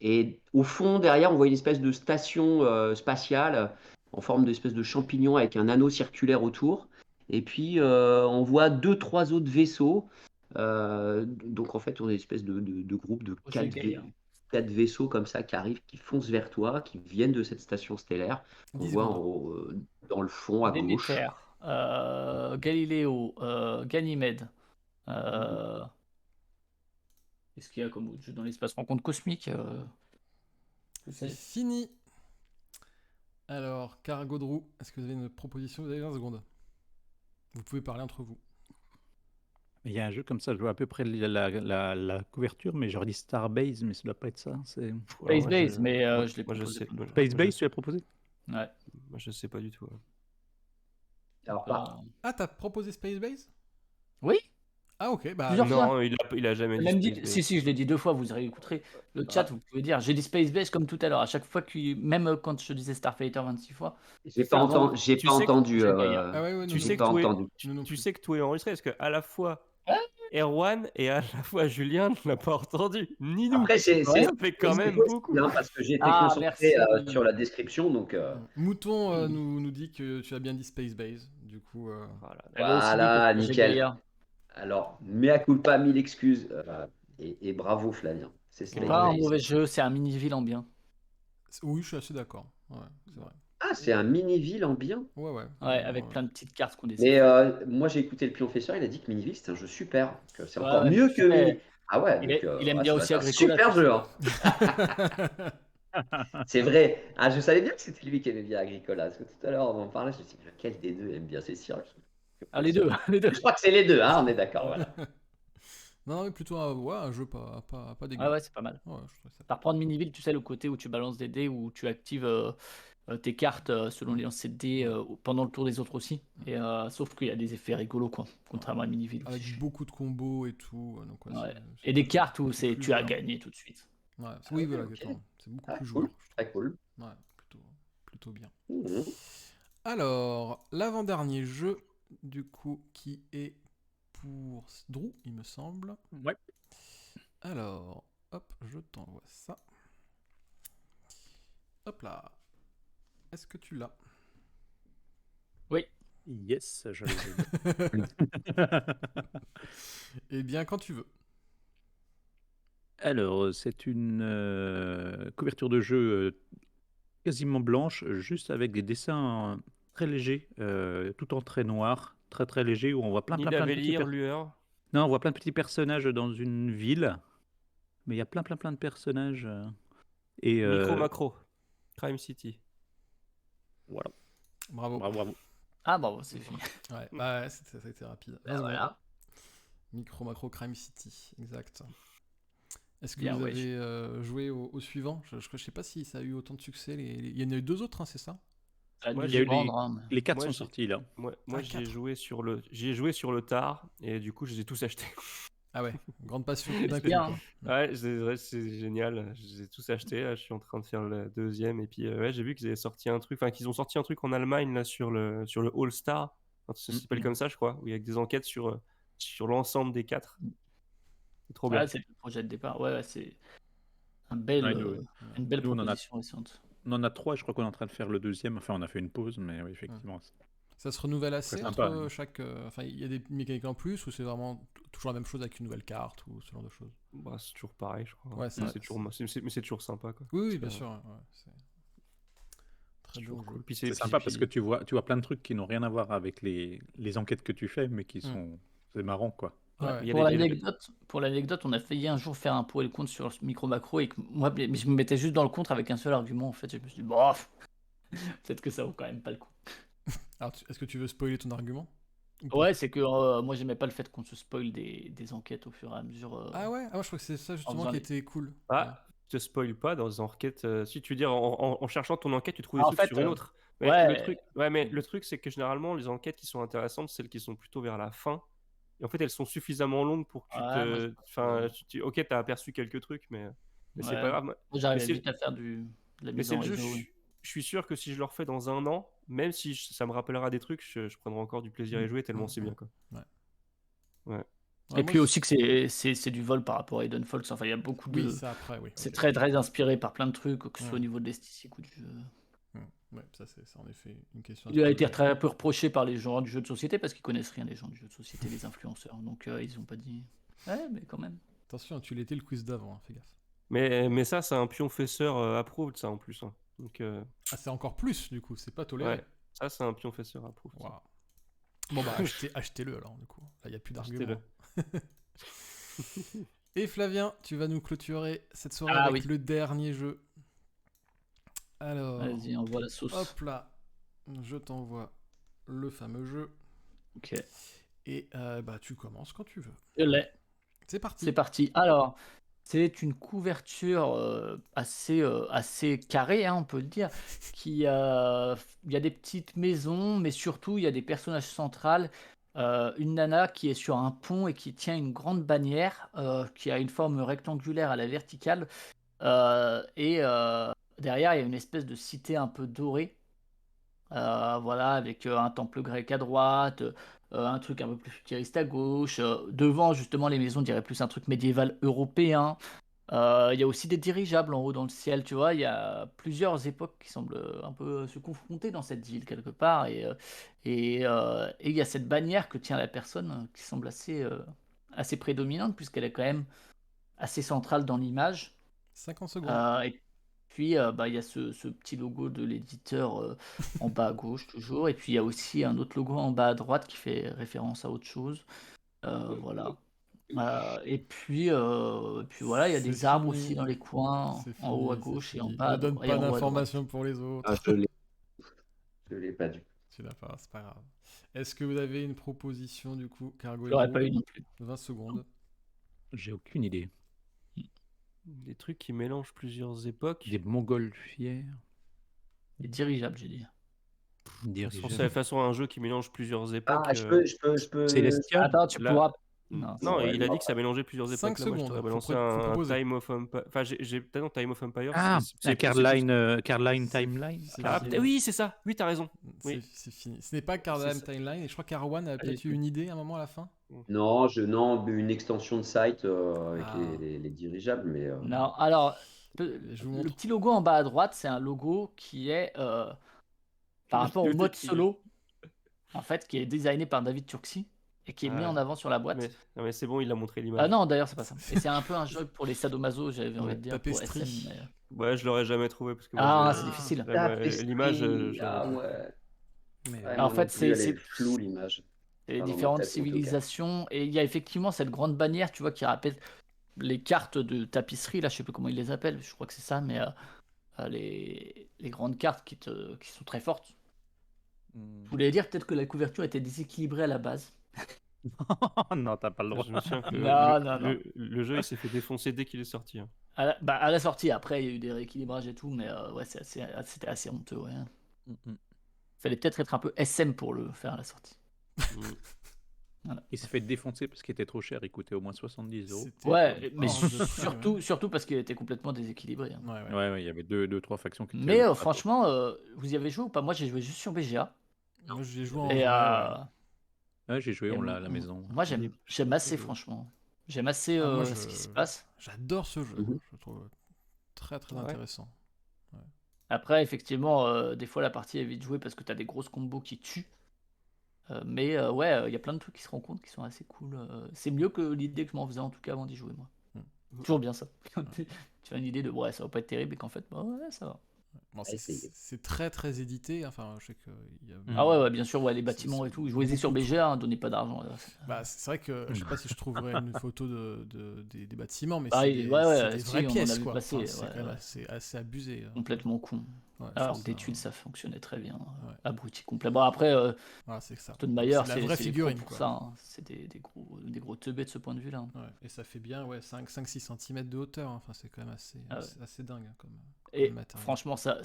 Et au fond, derrière, on voit une espèce de station spatiale en forme d'espèce de champignon avec un anneau circulaire autour. Et puis, on voit 2, 3 autres vaisseaux. Donc, en fait, on est une espèce de groupe de Oh, c'est 4 gay, hein. vaisseaux comme ça qui arrivent, qui foncent vers toi, qui viennent de cette station stellaire. On 10 voit secondes. dans le fond à gauche. Déméter, Galileo, Ganymède. Qu'est-ce qu'il y a comme autre jeu dans l'espace? Rencontre cosmique. C'est fini. Alors, Cargodrou, est-ce que vous avez une proposition? Vous avez 20 secondes. Vous pouvez parler entre vous. Il y a un jeu comme ça, je vois à peu près la couverture, mais j'aurais dit Starbase, mais ça doit pas être ça. Alors, Space moi, Base, mais moi, je l'ai moi, je proposé sais. plein de fois. Space Base, tu l'as proposé? Ouais. Moi, je sais pas du tout. Alors, Ah, t'as proposé Space Base? Oui, Ah, ok, bah. Plusieurs fois. Non, il a jamais dit Même Space dit, Base. si, je l'ai dit 2 fois, vous réécouterez le chat, vous pouvez dire. J'ai dit Space Base comme tout à l'heure. À chaque fois, même quand je disais Starfighter 26 fois, j'ai pas entendu. Tu sais que- entendu. j'ai gagné. Ah, ouais, ouais, Tu nous sais non que pas tout est- entendu. Nous non Tu plus. sais que tout est enregistré parce que à la fois Ah. Erwan et à la fois Julien ne l'a pas entendu, ni nous. Après, c'est Ça fait quand même possible, beaucoup. hein, parce que j'ai été Ah, concentré merci. sur la description. Donc, Mouton nous dit que tu as bien dit Space Base. Du coup, Voilà. Elle a aussi dit voilà, que j'ai nickel. gagné. Alors, mea culpa, 1000 excuses. Et bravo, Flavien. C'est C'est Space pas un Base. mauvais jeu, c'est un mini-ville en bien. oui, je suis assez d'accord. Ouais, c'est vrai. Ah, c'est un mini-ville en bien. Ouais, ouais. Ouais, avec plein de petites cartes qu'on Mais dessine. moi, j'ai écouté le Pionfesseur, il a dit que Miniville, c'est un jeu super. Que c'est Ouais, encore ouais, mieux mais que tu sais, Mini. Ah ouais, il donc, aime ouais, bien ça aussi va être un Agricola, super tu jeu. sais. Hein. C'est vrai. Ah, je savais bien que c'était lui qui aimait bien Agricola. Parce que tout à l'heure, on en parlait. Je me suis dit, lequel des deux aime bien Cécile? Ah, les deux, les deux. Je crois que c'est les deux, hein, on est d'accord. Voilà. Non, mais plutôt un jeu pas dégueu. Ah ouais, c'est pas mal. Ouais, je trouve ça. Par reprendre Miniville, tu sais, le côté où tu balances des dés, où tu actives tes cartes selon les lancers de dés pendant le tour des autres aussi. Et, sauf qu'il y a des effets rigolos, quoi, contrairement à Miniville. Avec beaucoup de combos et tout. Donc, ouais, Ouais. c'est Et des plus- cartes où c'est c'est plus tu as joueur. gagné tout de suite. Ouais, oui, voilà, ok. exactement. C'est beaucoup Ah, plus cool. joueur. Je trouve. Très cool. Ouais, plutôt bien. Mhm. Alors, l'avant-dernier jeu, du coup, qui est pour Drew, il me semble. Ouais. Alors, hop, je t'envoie ça. Hop là. Est-ce que tu l'as? Oui. Yes, je l'ai. Eh bien, quand tu veux. Alors, c'est une couverture de jeu quasiment blanche, juste avec des dessins très légers, tout en très noir, très très léger, où on voit plein de petits Nidavellir, Lueur. Non, on voit plein de petits personnages dans une ville, mais il y a plein de personnages. Et Micro Macro. Crime City. voilà. Bravo. Bravo. Ah, bon, c'est fini. Ouais, bah ouais, ça a été rapide. Ben voilà. Micro Macro Crime City, exact. Est-ce que Bien, vous wesh. avez joué au suivant? Je sais pas si ça a eu autant de succès. Il y en a eu 2 autres, hein, c'est ça? Ça a Moi, dû il y a se eu les- vendre, hein, mais- Les 4 Moi, sont j'ai- sortis là. Moi, Ah, j'y ai 4. joué sur le tard et du coup, je les ai tous achetés. Ah ouais, grande passion d'un coup. bien, quoi. Ouais, c'est vrai, c'est génial. Je les ai tous achetés. Là, je suis en train de faire le deuxième. Et puis, ouais, j'ai vu qu'ils avaient sorti un truc, enfin, qu'ils ont sorti un truc en Allemagne là sur le All Star. Enfin, ça s'appelle comme ça, je crois, où il y a des enquêtes sur l'ensemble des 4. C'est trop bien. Ouais, c'est le projet de départ. Ouais, c'est un bel, Ouais, nous, une belle nous, on en a- proposition récente. On en a 3, je crois qu'on est en train de faire le deuxième. Enfin, on a fait une pause, mais oui, effectivement. Ça se renouvelle assez C'est entre sympa, hein. chaque. Enfin, il y a des mécaniques en plus ou c'est vraiment toujours la même chose avec une nouvelle carte ou ce genre de choses? Bah, c'est toujours pareil, je crois. Ouais, c'est vrai. mais c'est toujours sympa, quoi. Oui, Parce bien que, sûr. Ouais, c'est très toujours bon cool. jeu. Puis C'est sympa parce que tu vois plein de trucs qui n'ont rien à voir avec les enquêtes que tu fais, mais qui sont. C'est marrant, quoi. Ouais. il y a Pour les- l'anecdote, on a failli un jour faire un pour et le contre sur Micro Macro et que moi, mais je me mettais juste dans le contre avec un seul argument en fait. Je me suis dit, bof, peut-être que ça vaut quand même pas le coup. Alors, est-ce que tu veux spoiler ton argument? Ou pas? Ouais, c'est que moi j'aimais pas le fait qu'on se spoil des enquêtes au fur et à mesure. Ah ouais? Ah, moi je crois que c'est ça justement faisant qui les- était cool. Ah, te spoil pas dans les enquêtes. Si tu veux dire, en cherchant ton enquête, tu trouves des En trucs fait, sur une autre. Mais ouais. le truc, c'est que généralement, les enquêtes qui sont intéressantes, celles qui sont plutôt vers la fin. Et en fait, elles sont suffisamment longues pour que tu Ouais, moi, te. Enfin, ok, t'as aperçu quelques trucs, mais c'est pas ouais. grave. Moi, Mais j'arrivais c'est vite à faire de la mais mise c'est en le jeu, réseau. je suis sûr que si je le refais dans un an, même si ça me rappellera des trucs, je prendrai encore du plaisir à y jouer tellement c'est bien, quoi. Ouais. Ouais. Ouais, Et moi, puis aussi que c'est du vol par rapport à Eden Falls. Enfin, il y a beaucoup Oui, de. ça après, oui. C'est ok. très très inspiré par plein de trucs, que ce soit au Mm. niveau de l'esthétique ou du jeu. Ouais, ça c'est en effet une question. Il a été très peu reproché par les gens du jeu de société parce qu'ils connaissent rien des gens du jeu de société, les influenceurs. Donc ils ont pas dit. Ouais, mais quand même. Attention, tu l'étais le quiz d'avant, hein, fais gaffe. Mais ça, c'est un pionfesseur approved, ça en plus, hein. Donc, Ah, c'est encore plus du coup, c'est pas toléré. ouais, ça, c'est un pionfesseur approved. ça. Waouh. Bon bah achetez-le alors du coup. Là, il n'y a plus d'argument. Et Flavien, tu vas nous clôturer cette soirée Ah avec oui. le dernier jeu. Alors, Vas-y, envoie la sauce. hop là, je t'envoie le fameux jeu. Ok. Et bah tu commences quand tu veux. Je l'ai. C'est parti. C'est parti. Alors, c'est une couverture assez carrée, hein, on peut le dire. Il y a des petites maisons, mais surtout, il y a des personnages centrales. Une nana qui est sur un pont et qui tient une grande bannière qui a une forme rectangulaire à la verticale. Et derrière, il y a une espèce de cité un peu dorée. Voilà, avec un temple grec à droite, un truc un peu plus futuriste à gauche. Devant, justement, les maisons, on dirait plus un truc médiéval européen. Il y a aussi des dirigeables en haut dans le ciel, tu vois. Il y a plusieurs époques qui semblent un peu se confronter dans cette ville quelque part. Et il y a cette bannière que tient la personne qui semble assez prédominante puisqu'elle est quand même assez centrale dans l'image. 50 secondes. Et puis, il y a ce petit logo de l'éditeur en bas à gauche toujours. Et puis, il y a aussi un autre logo en bas à droite qui fait référence à autre chose. Voilà. Et puis voilà, il y a C'est des arbres fini. aussi dans les coins, C'est en haut à fini, c'est gauche et en fini. bas Ne donne et pas en haut à droite. d'informations pour les autres. Ah, je l'ai pas du. Tu l'as pas, c'est pas grave. Est-ce que vous avez une proposition du coup, Cargo Je l'aurais Hero pas eu non plus. 20 secondes. J'ai aucune idée. Des trucs qui mélangent plusieurs époques. Des montgolfières. Les dirigeables, j'ai dit. C'est de toute façon un jeu qui mélange plusieurs époques. Ah, je peux. Célestia. Attends, tu là- pourras. Non, ouais, il a non. dit que ça mélangeait plusieurs 5 époques. Là, moi, je secondes, t'aurais faut balancé faut un proposer. Time of Empire. Enfin, j'ai peut-être un Time of Empire. Ah, c'est un Caroline Timeline. C'est Ah, fini. oui, c'est ça. Oui, t'as raison. Oui. C'est fini. Ce n'est pas Cardam C'est ça. Timeline et je crois qu'Arwan a peut-être du eu tout. une idée à un moment à la fin. Non, une extension de site avec Ah. les dirigeables, mais Non, alors, Je vous le montre. petit logo en bas à droite, c'est un logo qui est par rapport au Le mode déclic. solo, en fait, qui est designé par David Turcsi et qui est mis Ah. en avant sur la boîte. Non, mais c'est bon, il a montré l'image. Ah non, d'ailleurs, c'est pas ça. Et c'est un peu un jeu pour les sadomaso, j'avais envie Ouais, de dire, pour SM. tapisserie. Ouais, je l'aurais jamais trouvé parce que moi, Ah, je- c'est difficile. Ouais, moi, l'image, je Ah l'avais pas. ouais. Mais, Ouais, En moi fait, non plus, elle c'est est floue l'image. les Enfin, dans ma différentes tête, en tout cas. civilisations. Et il y a effectivement cette grande bannière, tu vois, qui rappelle les cartes de tapisserie, là, je sais plus comment ils les appellent, je crois que c'est ça, mais les grandes cartes qui sont très fortes. Je voulais dire peut-être que la couverture était déséquilibrée à la base. non, t'as pas le droit. Je me souviens que Non. le jeu, il s'est fait défoncer dès qu'il est sorti, hein. À la sortie, après, il y a eu des rééquilibrages et tout, mais ouais, c'était assez honteux, ouais. Fallait peut-être être un peu SM pour le faire à la sortie. Il s'est fait défoncer parce qu'il était trop cher. Il coûtait au moins 70 €. C'était Ouais, mais hors de prix, surtout parce qu'il était complètement déséquilibré, hein. ouais. Ouais, il y avait deux, trois factions qui étaient. Mais ultra franchement, vous y avez joué ou pas? Moi, j'ai joué juste sur BGA. Moi j'ai joué en Et vrai. fortes. Ouais, j'ai joué, et on l'a à la maison. moi, j'aime assez, franchement. J'aime assez Ah, moi, ce qui se passe. J'adore ce jeu. Mhm. Je le trouve très très Ouais. intéressant. Après, effectivement, des fois, la partie est vite jouée parce que t'as des grosses combos qui tuent. Mais ouais, il y a plein de trucs qui se rencontrent qui sont assez cool. C'est mieux que l'idée que je m'en faisais en tout cas avant d'y jouer, moi. Toujours bien ça. Tu as une idée de ouais, ça va pas être terrible et qu'en fait, bah ouais, ça va. Bon, essayer. c'est très très édité. Enfin, je sais qu'il y a. Ah ouais, bien sûr, les bâtiments c'est et tout. Jouez-y sur beaucoup BGA, hein, donnez pas d'argent. Là. Bah, c'est vrai que je sais pas si je trouverais une photo des bâtiments, mais Ah c'est oui, c'est des si, vraies on en a pièces, vu quoi. passer, Enfin, c'est ouais, quand même ouais. assez abusé. Complètement con. Ouais, Alors c'est que d'études, ça fonctionnait très bien. Ouais. Abruti complet. Bon, après, Voilà, c'est ça. Stonemeyer, C'est de la vraie c'est les pros figurine, pour quoi. ça. Hein. C'est des gros teubés de ce point de vue-là. Ouais. Et ça fait bien 5-6 cm de hauteur. Hein. Enfin, c'est quand même Ah ouais. assez dingue hein, comme Et matériel. franchement, ça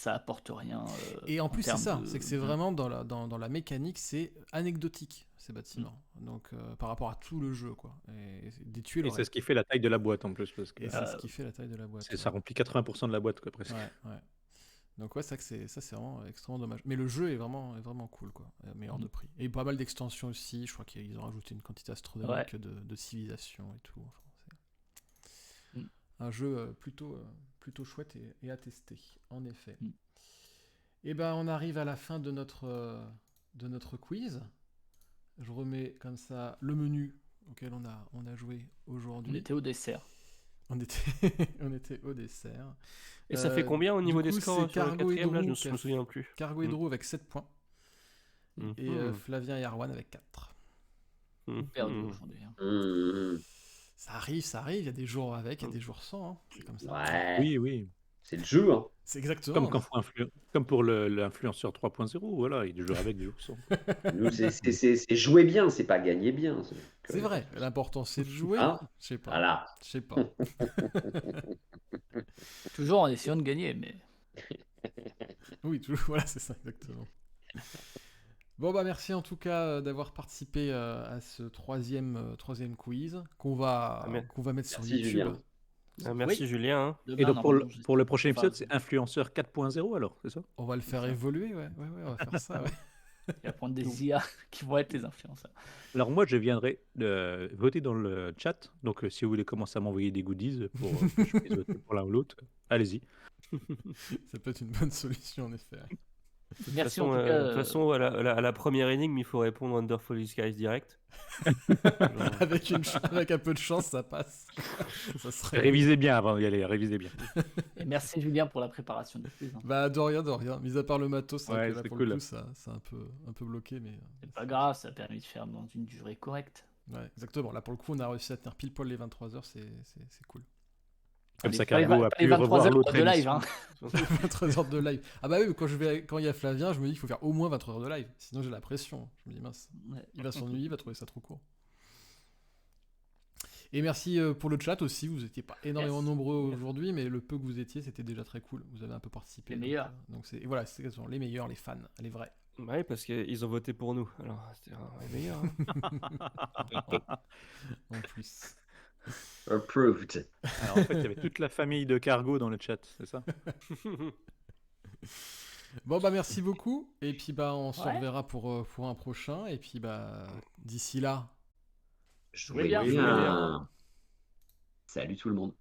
apporte rien. Et en plus, c'est termes ça, de- c'est que c'est vraiment dans la mécanique, c'est anecdotique, ces bâtiments. Donc, par rapport à tout le jeu, quoi. Et des tuiles, Et c'est ce qui fait la taille de la boîte en plus, parce que Et c'est ce qui fait la taille de la boîte. ça remplit 80% de la boîte, quoi, presque. Ouais. Donc ouais, c'est vrai que c'est vraiment extrêmement dommage. Mais le jeu est vraiment cool, quoi. Meilleur de prix. Et pas mal d'extensions aussi. Je crois qu'ils ont rajouté une quantité astronomique de civilisation et tout. Enfin, c'est un jeu plutôt chouette et à tester, en effet. Et ben, on arrive à la fin de notre quiz. Je remets comme ça le menu auquel on a joué aujourd'hui. On était au dessert. On était au dessert. Et ça fait combien au niveau du des coup, scores c'est sur le Cargo et quatrième là? Je Drew me souviens plus. Cargo et Drew avec 7 points. Et Flavien et Arwan avec 4. Perdu aujourd'hui. Hein. Ça arrive, il y a des jours avec, il y a des jours sans. Hein. C'est comme ça. Ouais, Oui. c'est le jeu. Hein. C'est exactement. Comme pour l'influenceur 3.0, voilà, il joue avec, du jour sans. Nous, c'est jouer bien, c'est pas gagner bien. C'est vrai, l'important c'est de jouer. Hein, je sais pas. voilà. Je sais pas. Toujours en essayant de gagner, mais. Oui, toujours, voilà, c'est ça, exactement. Bon, bah merci en tout cas d'avoir participé à ce troisième quiz qu'on va mettre sur Merci, YouTube. Julien. Merci Julien. Hein. Et donc pour le prochain épisode, c'est influenceur 4.0 alors, c'est ça? On va le faire évoluer, ouais, on va faire ça, ouais. Il va prendre des IA qui vont être les influenceurs. Alors moi, je viendrai voter dans le chat. Donc si vous voulez commencer à m'envoyer des goodies pour que je puisse voter pour l'un ou l'autre, allez-y. Ça peut être une bonne solution en effet. Merci en en tout cas. De toute façon, à la première énigme, il faut répondre Wonderful Skies direct. Avec un peu de chance, ça passe. Ça serait... Révisez bien avant d'y aller, révisez bien. Et merci Julien pour la préparation de quiz. Hein. Bah de rien. Mis à part le matos, c'est vrai que là, pour cool. le coup, ça un peu bloqué, mais c'est pas grave, ça a permis de faire dans une durée correcte. Ouais, exactement. Là pour le coup, on a réussi à tenir pile poil les 23h, c'est cool. Comme ça, Cargo a pu revoir l'autre de live. émission. Hein. 23h de live. Ah bah oui, quand il y a Flavien, je me dis qu'il faut faire au moins 23h de live. Sinon j'ai la pression. Je me dis mince, il va s'ennuyer, il va trouver ça trop court. Et merci pour le chat aussi. Vous n'étiez pas énormément nombreux aujourd'hui, mais le peu que vous étiez, c'était déjà très cool. Vous avez un peu participé. Les meilleurs. Donc c'est voilà, c'est les meilleurs, les fans, les vrais. Oui, parce qu'ils ont voté pour nous. Alors c'était les meilleurs. Hein. En plus. Approved. Alors en fait, il y avait toute la famille de Cargo dans le chat, c'est ça? Bon bah merci beaucoup. Et puis bah on se reverra pour un prochain. Et puis bah d'ici là. Jouez bien. Salut tout le monde.